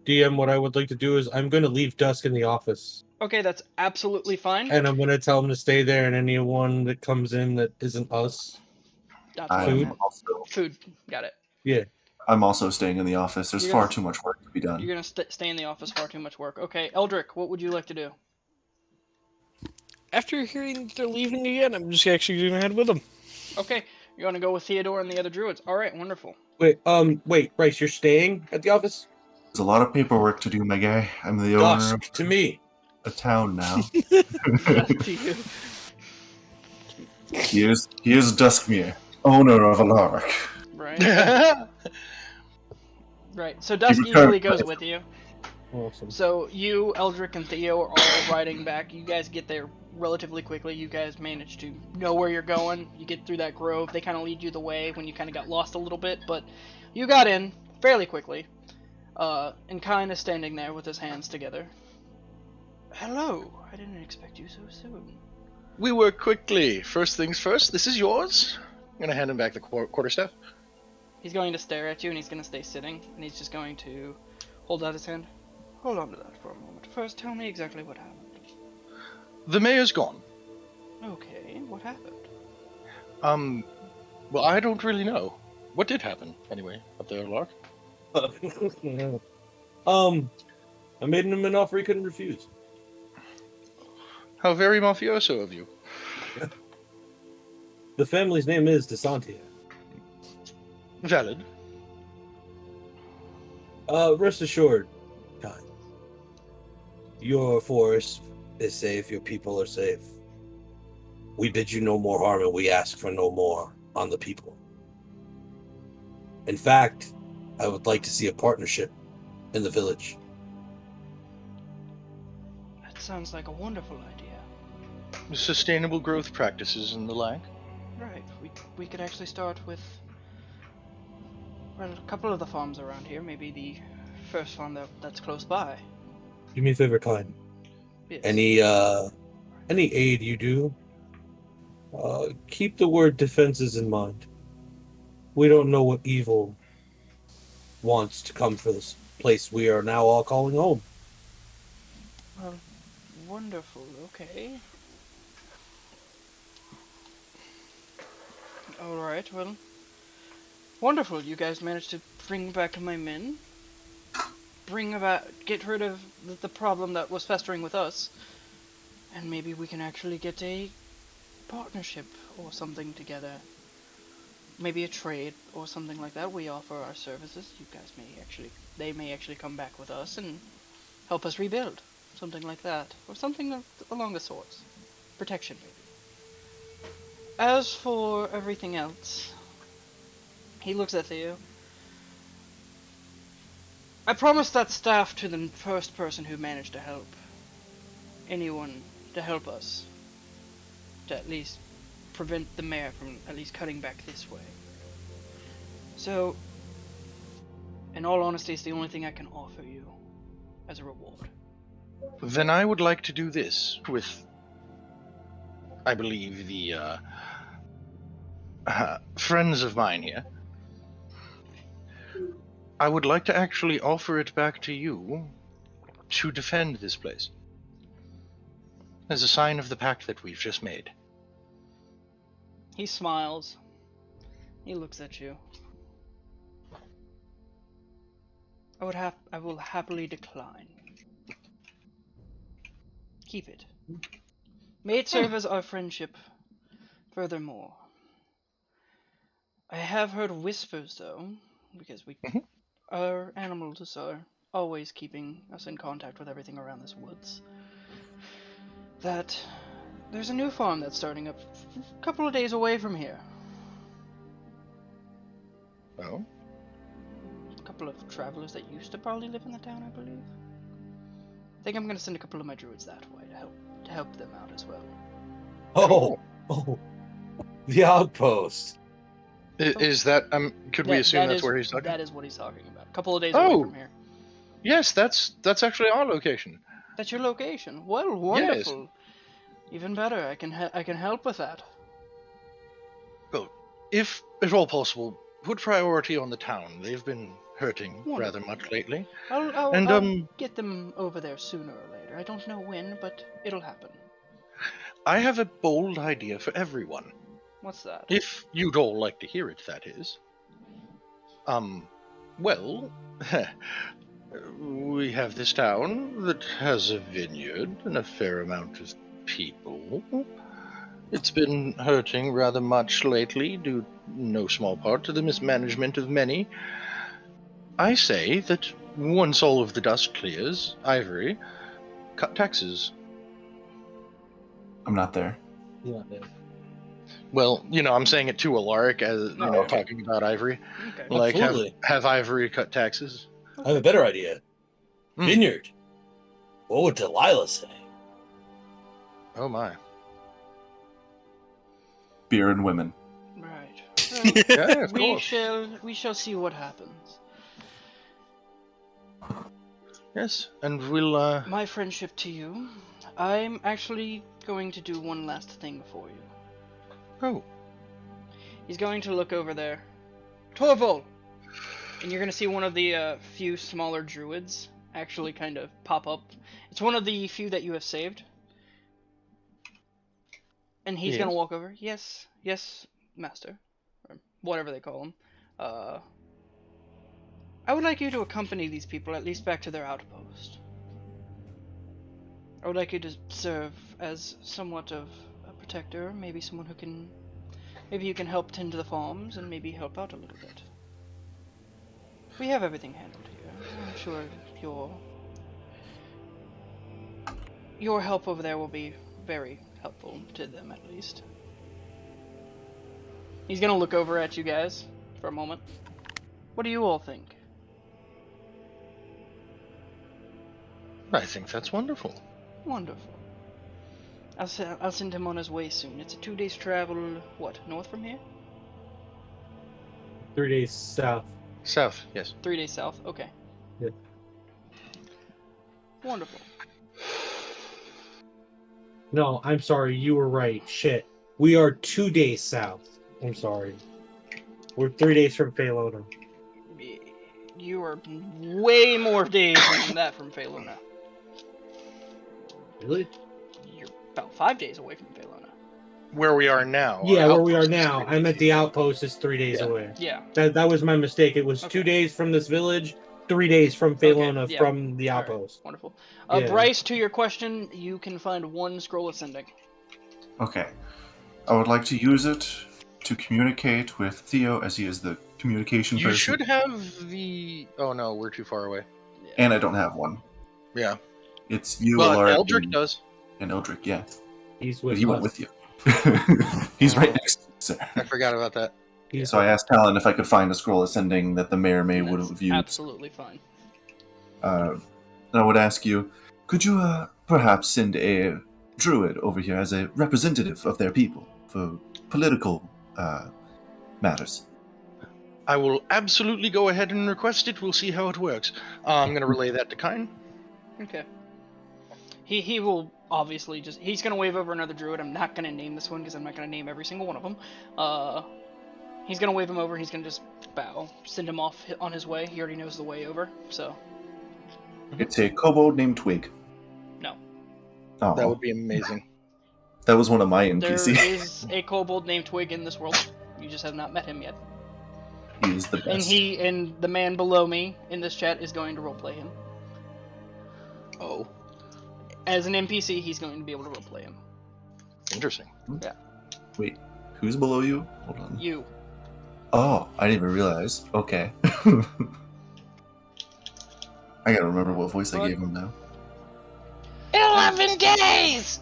DM, what I would like to do is I'm going to leave Dusk in the office, Okay, that's absolutely fine. and I'm going to tell him to stay there, and anyone that comes in that isn't us. That's Food. Food. Got it. I'm also staying in the office. There's You're far gonna- too much work to be done. You're going to stay in the office. Far too much work. Okay, Eldric, what would you like to do? After hearing that they're leaving again, I'm just actually going to head with them. Okay, you're going to go with Theodor and the other druids. All right, wonderful. Wait, Bryce, you're staying at the office? There's a lot of paperwork to do, my guy. I'm the owner of Dusk to me. a town now. To you. Here's Duskmere, owner of Alarik. Right. Right. So Dusk returned usually goes present. with you. Awesome. So you, Eldric, and Theo are all riding back. You guys get there relatively quickly. You guys manage to know where you're going. You get through that grove. They kind of lead you the way when you kind of got lost a little bit, but you got in fairly quickly. And kind of standing there with his hands together. Hello. I didn't expect you so soon. We work quickly. First things first. This is yours. I'm gonna hand him back the quarterstaff. He's going to stare at you, and he's going to stay sitting, and he's just going to hold out his hand. Hold on to that for a moment. First, tell me exactly what happened. The mayor's gone. Okay, what happened? Well, I don't really know. What did happen, anyway, up there, Lark? I made him an offer he couldn't refuse. How very mafioso of you. The family's name is DeSantia. Valid. Rest assured, Kai. Your forest is safe, your people are safe. We bid you no more harm and we ask for no more on the people. In fact, I would like to see a partnership in the village. That sounds like a wonderful idea. Sustainable growth practices and the like. Right. We could actually start with, well, a couple of the farms around here. Maybe the first farm that's close by. Do me a favor, Klein. Yes. Any aid you do, keep the word defenses in mind. We don't know what evil wants to come for this place we are now all calling home. Well, wonderful. Okay. Alright, well, wonderful. You guys managed to bring back my men. Get rid of the problem that was festering with us. And maybe we can actually get a partnership or something together. Maybe a trade or something like that. We offer our services. They may actually come back with us and help us rebuild. Something like that. Or something along the sorts. Protection, maybe. As for everything else, he looks at Theo. I promised that staff to the first person who managed to help anyone to help us, to at least prevent the mayor from at least cutting back this way. So, in all honesty, it's the only thing I can offer you as a reward. Then I would like to do this with, I believe, the friends of mine here. I would like to actually offer it back to you to defend this place. As a sign of the pact that we've just made. He smiles. He looks at you. I will happily decline. Keep it. May it serve as our friendship furthermore. I have heard whispers, though, because our animals are always keeping us in contact with everything around this woods, that there's a new farm that's starting up a couple of days away from here. Oh? A couple of travelers that used to probably live in the town, I believe. I think I'm going to send a couple of my druids that way to help them out as well. Oh, the outpost. Is that, could we assume that's where he's talking? That is what he's talking about. A couple of days away from here. Yes, that's actually our location. That's your location. Well, wonderful. Yes. Even better. I can help with that. Well, if at all possible, put priority on the town. They've been hurting rather much lately. I'll get them over there sooner or later. I don't know when, but it'll happen. I have a bold idea for everyone. What's that? If you'd all like to hear it, that is. Well, we have this town that has a vineyard and a fair amount of people. It's been hurting rather much lately, due no small part to the mismanagement of many. I say that once all of the dust clears, Ivory, cut taxes. I'm not there. Yeah, yeah. Well, I'm saying it to Alarik as talking about Ivory. Okay. Like Absolutely. have Ivory cut taxes. I have a better idea. Vineyard. What would Delilah say? Oh my. Beer and women. Right. Well, Yeah, of course. we shall see what happens. Yes, and we'll My friendship to you. I'm actually going to do one last thing for you. Oh. He's going to look over there. Torval! And you're going to see one of the few smaller druids actually kind of pop up. It's one of the few that you have saved. And he's going to walk over. Yes, master, or whatever they call him, I would like you to accompany these people at least back to their outpost. I would like you to serve as somewhat of a protector, maybe someone who can... Maybe you can help tend to the farms and maybe help out a little bit. We have everything handled here. I'm sure your help over there will be very helpful to them, at least. He's gonna look over at you guys for a moment. What do you all think? I think that's wonderful. Wonderful. I'll send him on his way soon. It's a 2 days travel, what, north from here? 3 days south. South, yes. 3 days south, okay. Yeah. Wonderful. No, I'm sorry, you were right. Shit. We are 2 days south. I'm sorry. We're 3 days from Phalona. You are way more days than that from Phalona. Really? You're about 5 days away from Phalona. Where we are now. Yeah, our where we are outpost is now. 3 I'm at days. the outpost is 3 days Yeah. away. Yeah. That was my mistake. It was 2 Okay. days from this village, 3 days from Phalona Okay, yeah. from the Alright, outpost. wonderful. Yeah. Bryce, to your question, you can find one scroll ascending. Okay. I would like to use it to communicate with Theo, as he is the communication You person. should have the... Oh no, we're too far away. And I don't have one. Yeah. It's you, Well, Alarik, Eldric does. and Eldric, yeah. He's But with he went us. with you. He's right next to you, sir. I forgot about that. He's So I asked Talon if I could find a scroll ascending that the mayor may would That's have used. absolutely fine. And I would ask you, could you perhaps send a druid over here as a representative of their people for political matters? I will absolutely go ahead and request it. We'll see how it works. I'm going to relay that to Kine. Okay. He will obviously just... He's going to wave over another druid. I'm not going to name this one because I'm not going to name every single one of them. He's going to wave him over. He's going to just bow. Send him off on his way. He already knows the way over, so... It's a kobold named Twig. No. Oh, That would be amazing. that was one of my There NPC. is a kobold named Twig in this world. You just have not met him yet. He is the best. And the man below me in this chat is going to roleplay him. Oh, As an NPC, he's going to be able to roleplay him. interesting. Wait, who's below you? Hold on. You. Oh, I didn't even realize. Okay. I gotta remember what voice I What? gave him now. 11 days!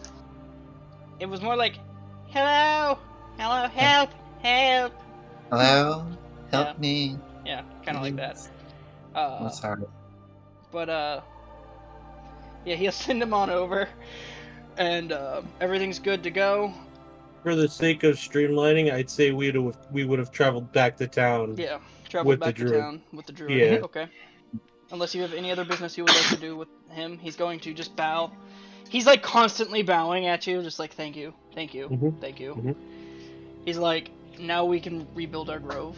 It was more like, hello, hello, help, help. Hello? Help Yeah. me. Yeah, kind of like that. What's hard? But, yeah, he'll send him on over, and, everything's good to go. For the sake of streamlining, I'd say we would have traveled back to town. Yeah, travel With the back to druid. town with the druid. Yeah. Okay. Unless you have any other business you would like to do with him, he's going to just bow. He's, like, constantly bowing at you, just like, thank you, thank you, Mhm. thank you. Mhm. He's like, now we can rebuild our grove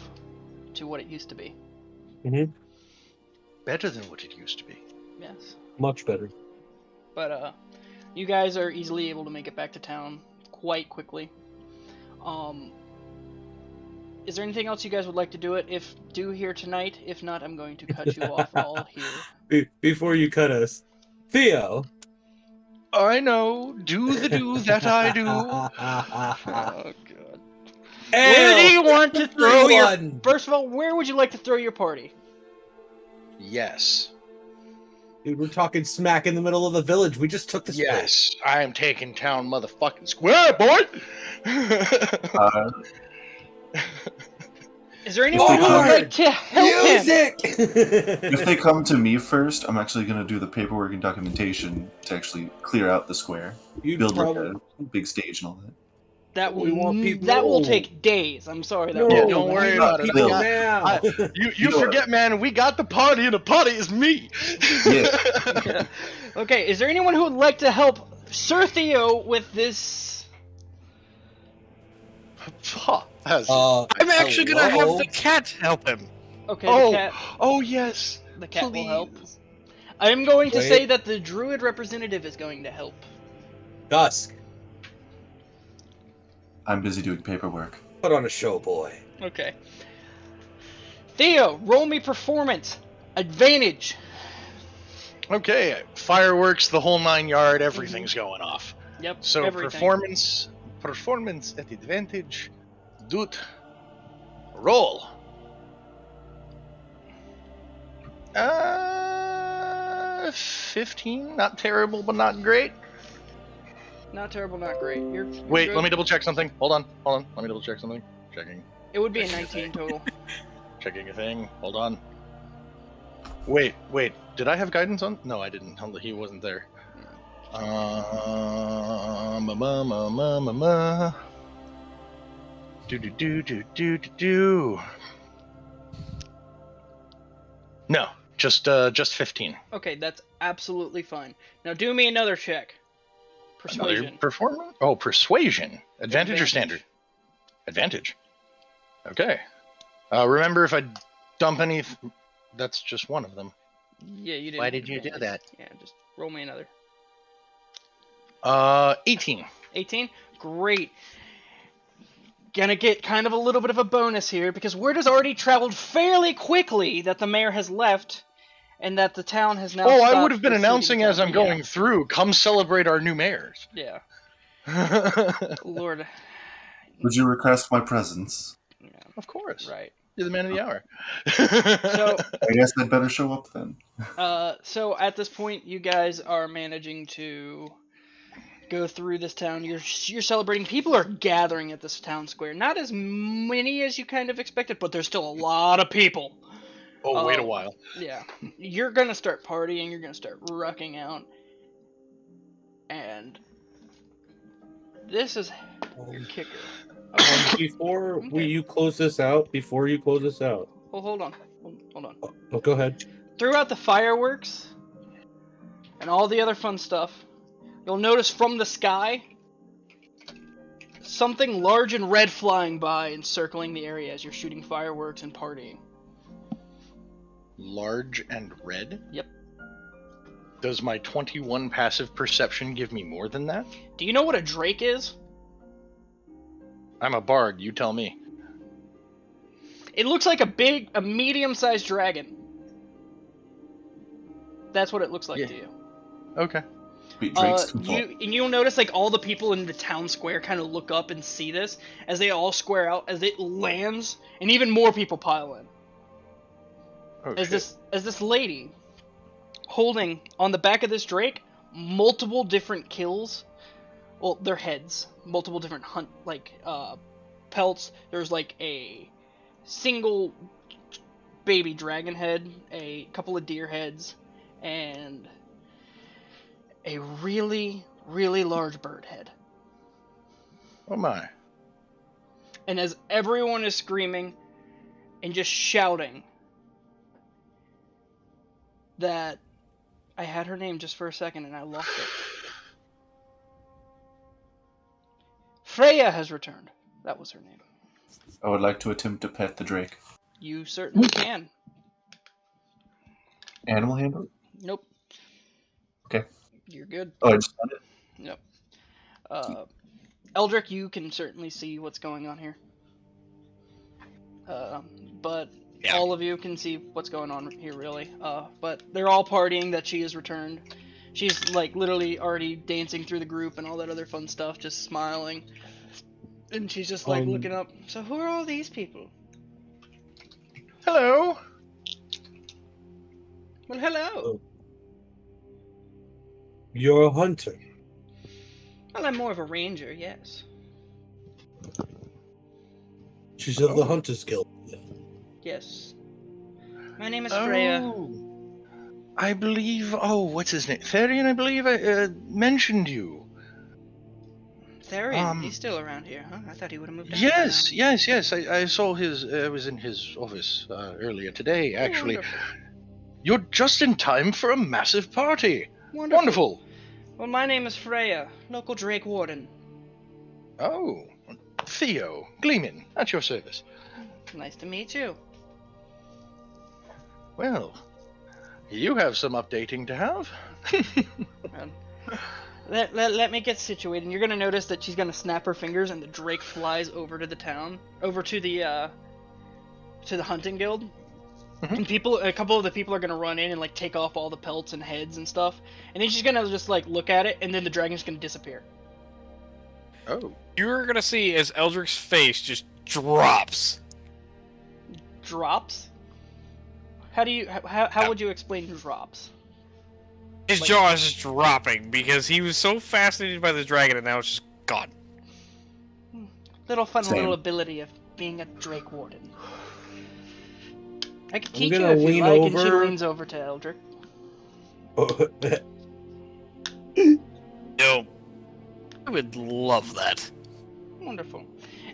to what it used to be. Better than what it used to be. Yes. Much better. But you guys are easily able to make it back to town quite quickly. Is there anything else you guys would like to do here tonight? If not, I'm going to cut you off all here. Before you cut us, Theo. I know. Do the do that I do. Oh god. Hey, Where do you want to throw your... everyone! First of all, where would you like to throw your party? Yes. Dude, we're talking smack in the middle of the village. We just took the space. Yes. I am taking town motherfucking square, boy! Is there anyone who would like to help him? Music! If they come to me first, I'm actually gonna do the paperwork and documentation to actually clear out the square, You'd build like probably- a big stage and all that. That We want people- that will take days. I'm sorry. That No, Yeah, will don't we worry need about it. people I now. You You know forget, man, we got the party, and the party is me! Yeah. Okay, is there anyone who would like to help Sir Theo with this? I'm actually gonna have hello? the cat help him. Okay, Oh, the cat. oh yes. The cat will help. Please. I am going to Wait. say that the druid representative is going to help. Dusk. I'm busy doing paperwork. Put on a show, boy. Okay. Theo, roll me performance. Advantage. Okay, fireworks, the whole 9 yard, everything's going off. Yep. So everything. performance at advantage. Dude, roll. 15, not terrible, but not great. Not terrible, not great. You're Wait, good. let me double check something. Hold on. Let me double check something. Checking It would be a 19 total. a thing. Hold on. Wait. Did I have guidance on? No, I didn't. He wasn't there. Do. No, just 15. Okay, that's absolutely fine. Now do me another check. Persuasion. Another performance? Oh, persuasion. Advantage or standard? Advantage. Okay. Remember, if I dump any, that's just one of them. Yeah, you did. Why did you do that? Yeah, just roll me another. 18. 18? Great. Gonna get kind of a little bit of a bonus here, because word has already traveled fairly quickly that the mayor has left, and that the town has now Oh, I stopped would have been pursuing announcing as them. I'm going through. Come celebrate our new mayors. Yeah. Lord. Would you request my presence? Yeah, Of course. right. You're the man of the hour. So, I guess I'd better show up then. so at this point, you guys are managing to go through this town. You're celebrating. People are gathering at this town square. Not as many as you kind of expected, but there's still a lot of people. Oh, wait a while. Yeah. You're gonna start partying. You're gonna start rucking out. And this is your kicker. Before Okay. you close this out, Well, hold on. Hold on. Oh, go ahead. Throughout the fireworks and all the other fun stuff, you'll notice from the sky something large and red flying by and circling the area as you're shooting fireworks and partying. Large and red? Yep. Does my 21 passive perception give me more than that? Do you know what a drake is? I'm a bard, you tell me. It looks like a medium-sized dragon. That's what it looks like to you. Okay. Wait, Drake's too tall. You'll notice like all the people in the town square kind of look up and see this as they all square out as it lands, and even more people pile in. Oh, As shit. this lady holding on the back of this drake multiple different kills. Well, their heads, multiple different pelts. There's like a single baby dragon head, a couple of deer heads, and a really, really large bird head. Oh my. And as everyone is screaming and just shouting that I had her name just for a second and I lost it. Freya has returned. That was her name. I would like to attempt to pet the Drake. You certainly can. Animal handle? Nope. Okay. You're good. Oh, I just found it. Yep. Eldric, you can certainly see what's going on here. But Yeah. all of you can see what's going on here, really. But they're all partying that she has returned. She's, like, literally already dancing through the group and all that other fun stuff, just smiling. And she's just, like, looking up. So who are all these people? Hello. Well, hello. You're a hunter. Well, I'm more of a ranger, yes. She's of the Hunters Guild. Yes. My name is Freya. Oh. I believe. Oh, what's his name? Therian, I believe I mentioned you. Therian, he's still around here, huh? I thought he would have moved on. Yes. I saw his. I was in his office earlier today, actually. Wonderful. You're just in time for a massive party. Wonderful. Wonderful. Well, my name is Freya, local Drake Warden. Oh, Theo, Gleeman, at your service. Nice to meet you. Well, you have some updating to have. And Let me get situated. And you're gonna notice that she's gonna snap her fingers, and the drake flies over to the town, over to the hunting guild. Mhm. And a couple of the people are gonna run in and like take off all the pelts and heads and stuff. And then she's gonna just like look at it, and then the dragon's gonna disappear. Oh. You're gonna see as Eldric's face just drops. Drops? How would you explain drops? His Like- jaw is just dropping because he was so fascinated by the dragon and now it's just gone. Little fun Same. little ability of being a drake warden. I can I'm teach you gonna if you lean like, and she over. leans over to Eldric. No. I would love that. Wonderful.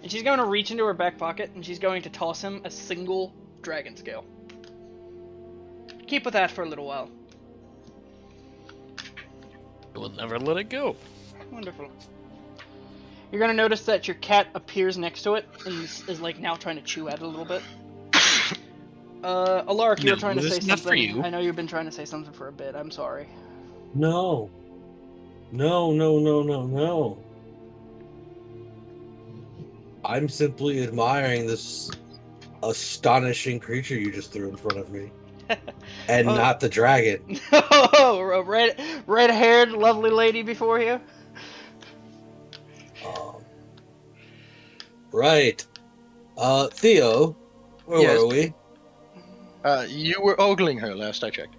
And she's going to reach into her back pocket, and she's going to toss him a single dragon scale. Keep with that for a little while. I will never let it go. Wonderful. You're going to notice that your cat appears next to it, and is like now trying to chew at it a little bit. Alarik, you were No, trying to this say is not for something. you. I know you've been trying to say something for a bit. I'm sorry. No. No. I'm simply admiring this astonishing creature you just threw in front of me. And Oh. not the dragon. Oh, a red-haired, lovely lady before you. Right. Theo, where Yes. were we? You were ogling her last I checked.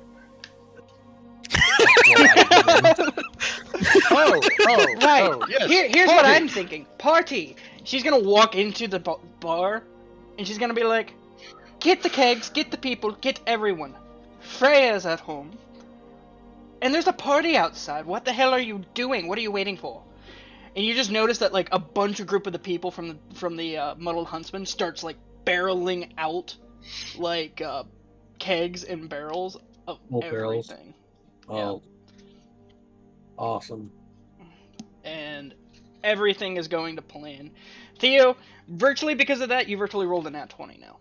Oh, Right. yes. Here's what Party. I'm thinking. Party. She's gonna walk into the bar, and she's gonna be like, "Get the kegs, get the people, get everyone. Freya's at home, and there's a party outside. What the hell are you doing? What are you waiting for?" And you just notice that like a group of the people from the muddled huntsman starts like barreling out, like kegs and barrels of Oh, barrels. everything. Oh. Awesome. And everything is going to plan. Theo, virtually because of that, you virtually rolled a nat 20 now.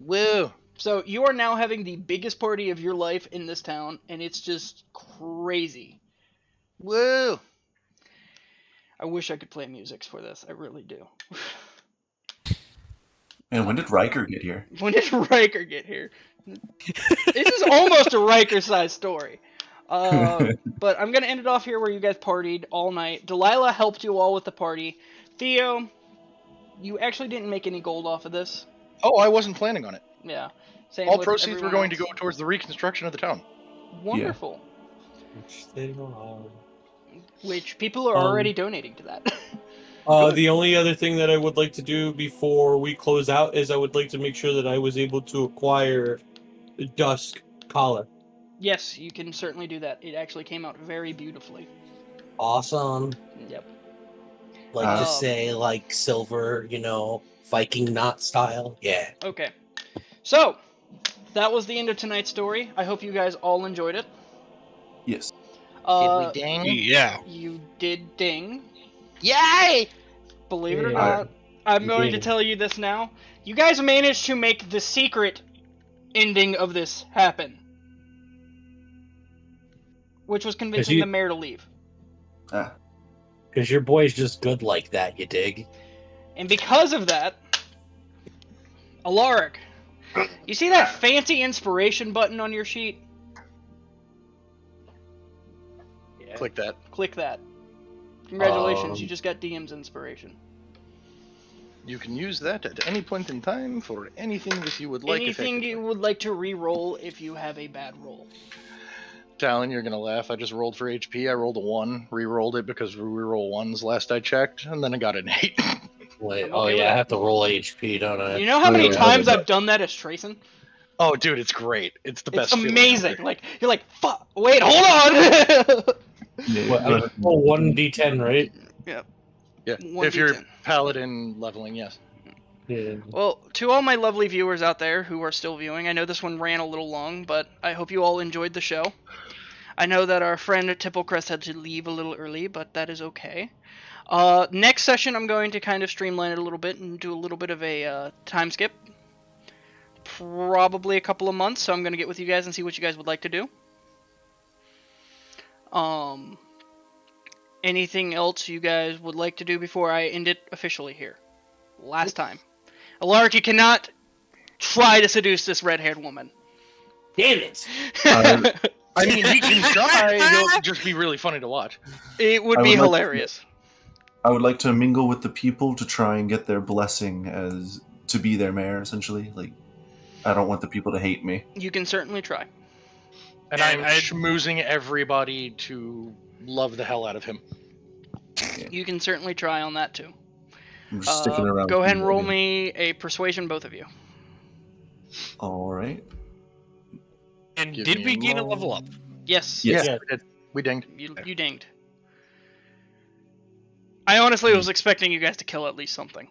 Woo. So you are now having the biggest party of your life in this town, and it's just crazy. Woo. I wish I could play music for this. I really do. And when did Riker get here? When did Riker get here? This is almost a Riker-sized story. But I'm going to end it off here where you guys partied all night. Delilah helped you all with the party. Theo, you actually didn't make any gold off of this. Oh, I wasn't planning on it. Yeah. Same All with proceeds were everyone going to else. go towards the reconstruction of the town. Wonderful. They don't know. Which people are already donating to that. The only other thing that I would like to do before we close out is I would like to make sure that I was able to acquire the Dusk collar. Yes, you can certainly do that. It actually came out very beautifully. Awesome. Yep. Like to Um, say, like silver, Viking knot style. Yeah. Okay. So, that was the end of tonight's story. I hope you guys all enjoyed it. Yes. Did we ding? Yeah. You did ding. Yay! Believe it or Yeah. not, I'm You going to did. tell you this now. You guys managed to make the secret ending of this happen. Which was convincing you- the mayor to leave. Ah. Because your boy's just good like that, you dig? And because of that, Alarik, you see that fancy inspiration button on your sheet? Yeah. Click that. Click that. Congratulations, Um, you just got DM's inspiration. You can use that at any point in time for anything that you would like. Anything you effectively. would like to re-roll if you have a bad roll. Talon, you're gonna laugh. I just rolled for HP. I rolled a 1, re-rolled it because we reroll 1s last I checked, and then I got an 8. Wait, I'm oh okay with yeah, I that. have to roll HP, don't I? You know how many yeah, times yeah. I've done that as Tracen? Oh, dude, it's great. It's the best. It's feeling amazing. ever. Like, you're like, fuck, wait, hold on! What, I roll 1d10, right? Yeah. 1d10. If you're paladin leveling, yes. Yeah. Well, to all my lovely viewers out there who are still viewing, I know this one ran a little long, but I hope you all enjoyed the show. I know that our friend at Tipplecrest had to leave a little early, but that is okay. Next session, I'm going to kind of streamline it a little bit and do a little bit of a time skip. Probably a couple of months, so I'm going to get with you guys and see what you guys would like to do. anything else you guys would like to do before I end it officially here? Last time. Alarik, you cannot try to seduce this red-haired woman. Damn it! I mean, he can try. It'll just be really funny to watch. It would I be would like hilarious. I would like to mingle with the people to try and get their blessing as to be their mayor, essentially. Like, I don't want the people to hate me. You can certainly try. And I'm schmoozing everybody to love the hell out of him. You can certainly try on that too. I'm just sticking around. Go ahead and roll me a persuasion, both of you. All right. And Give did me we a gain a level up? Yes. Yes. Yeah, we dinged. You dinged. I honestly was expecting you guys to kill at least something.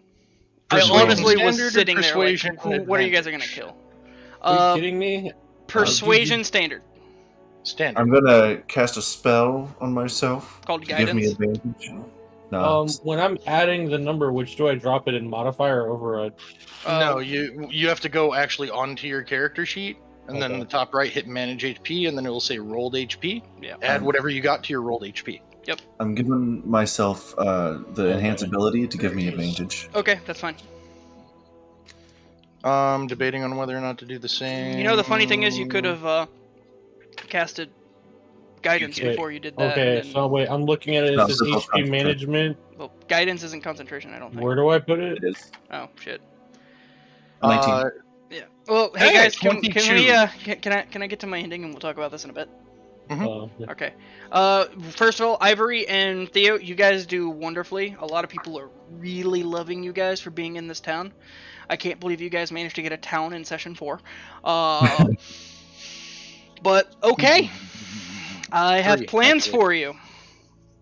Persuasion I honestly was standard or sitting there like, persuasion what are you guys advantage? gonna kill? Are you kidding me? Persuasion standard. Standard. I'm gonna cast a spell on myself Called to give me guidance. advantage. No, When I'm adding the number, which do I drop it in modifier or override? No, you have to go actually onto your character sheet, and then in the top right hit manage HP, and then it will say rolled HP. Yeah. Add whatever you got to your rolled HP. I'm giving myself the enhance ability to give me advantage. Okay, that's fine. Debating on whether or not to do the same. You know, the funny thing is, you could have casted guidance Wait, before you did that. Okay, and then- so wait, I'm looking at it. No, It says so it's HP management. well, guidance isn't concentration, I don't think. Where do I put it? It is Oh shit. 19. Yeah. Well, hey Hey, guys, can 22. we can I get to my ending and we'll talk about this in a bit? Yeah. Okay. First of all, Ivory and Theo, you guys do wonderfully. A lot of people are really loving you guys for being in this town. I can't believe you guys managed to get a town in session 4. But okay, I have 3, plans actually. for you.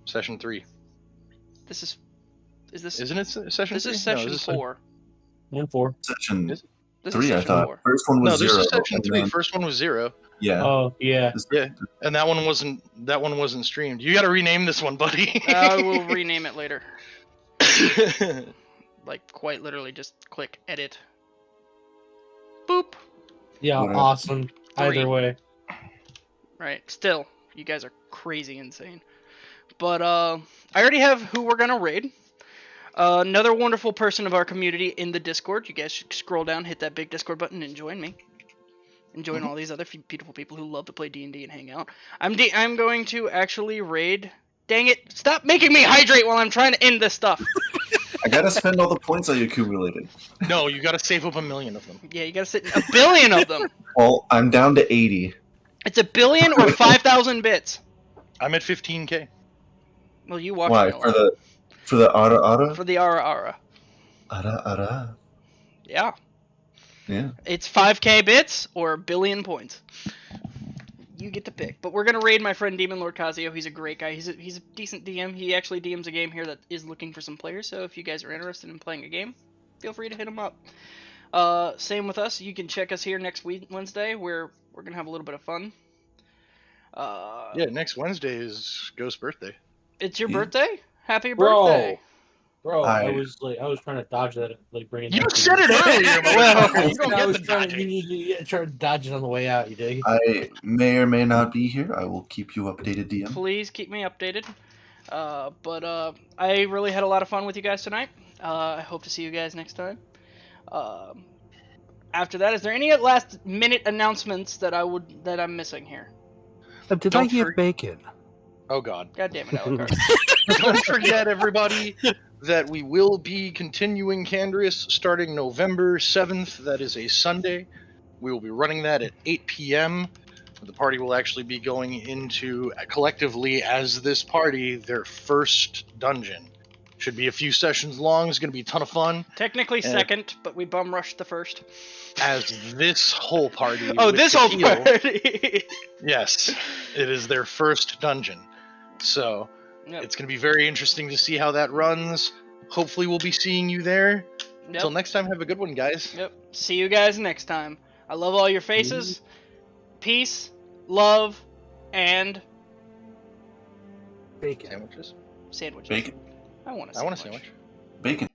Session 3. This is this Isn't it session 3? this is session 4. 1-4. Section This is 3, I session thought. 4. First one No, was this 0. is session and 3. then- First one was 0. Yeah. Oh yeah. Yeah, and that one wasn't streamed. You got to rename this one, buddy. I will rename it later. Like quite literally, just click edit. Boop. Yeah, Whatever. awesome. 3. Either way. Right. Still, you guys are crazy insane. But I already have who we're gonna raid. Another wonderful person of our community in the Discord. You guys should scroll down, hit that big Discord button, and join me. And join all these other beautiful people who love to play D&D and hang out. I'm going to actually raid. Dang it! Stop making me hydrate while I'm trying to end this stuff. I gotta spend all the points I accumulated. No, you got to save up 1 million of them. Yeah, you gotta sit in 1 billion of them. Well, I'm down to 80. It's 1 billion or 5,000 bits. I'm at 15k. Well, you watch Why? me a lot. For the Ara? For the Ara. Ara. Yeah. Yeah. It's 5k bits or 1 billion points. You get to pick. But we're gonna raid my friend Demon Lord Kazio. He's a great guy. He's a decent DM. He actually DMs a game here that is looking for some players. So if you guys are interested in playing a game, feel free to hit him up. Same with us. You can check us here next Wednesday, where we're gonna have a little bit of fun. Yeah, next Wednesday is Ghost's birthday. It's your Yeah. birthday. Happy Bro. birthday. Bro, I I was trying to dodge that, like bringing. You that to said it earlier, Well, motherfucker. You don't I get was the trying dodging. to try to dodge it on the way out. You dig? I may or may not be here. I will keep you updated, DM. Please keep me updated. But I really had a lot of fun with you guys tonight. I hope to see you guys next time. After that, is there any last minute announcements that I'm missing here? Did Don't I hear forget- bacon? Oh God! God damn it, Alarik. Don't forget, everybody, that we will be continuing Candrius starting November 7th. That is a Sunday. We will be running that at 8 p.m. The party will actually be going into, collectively as this party, their first dungeon. Should be a few sessions long. It's going to be a ton of fun. Technically Yeah. second, but we bum rushed the first. As this whole party. Oh, with this whole Teeloch- party. Yes, it is their first dungeon. So, Yep. it's going to be very interesting to see how that runs. Hopefully, we'll be seeing you there. Until Yep. next time, have a good one, guys. Yep. See you guys next time. I love all your faces. Peace, love, and Bacon. Sandwiches. sandwiches. Bacon. I want a I want a sandwich. sandwich. Bacon.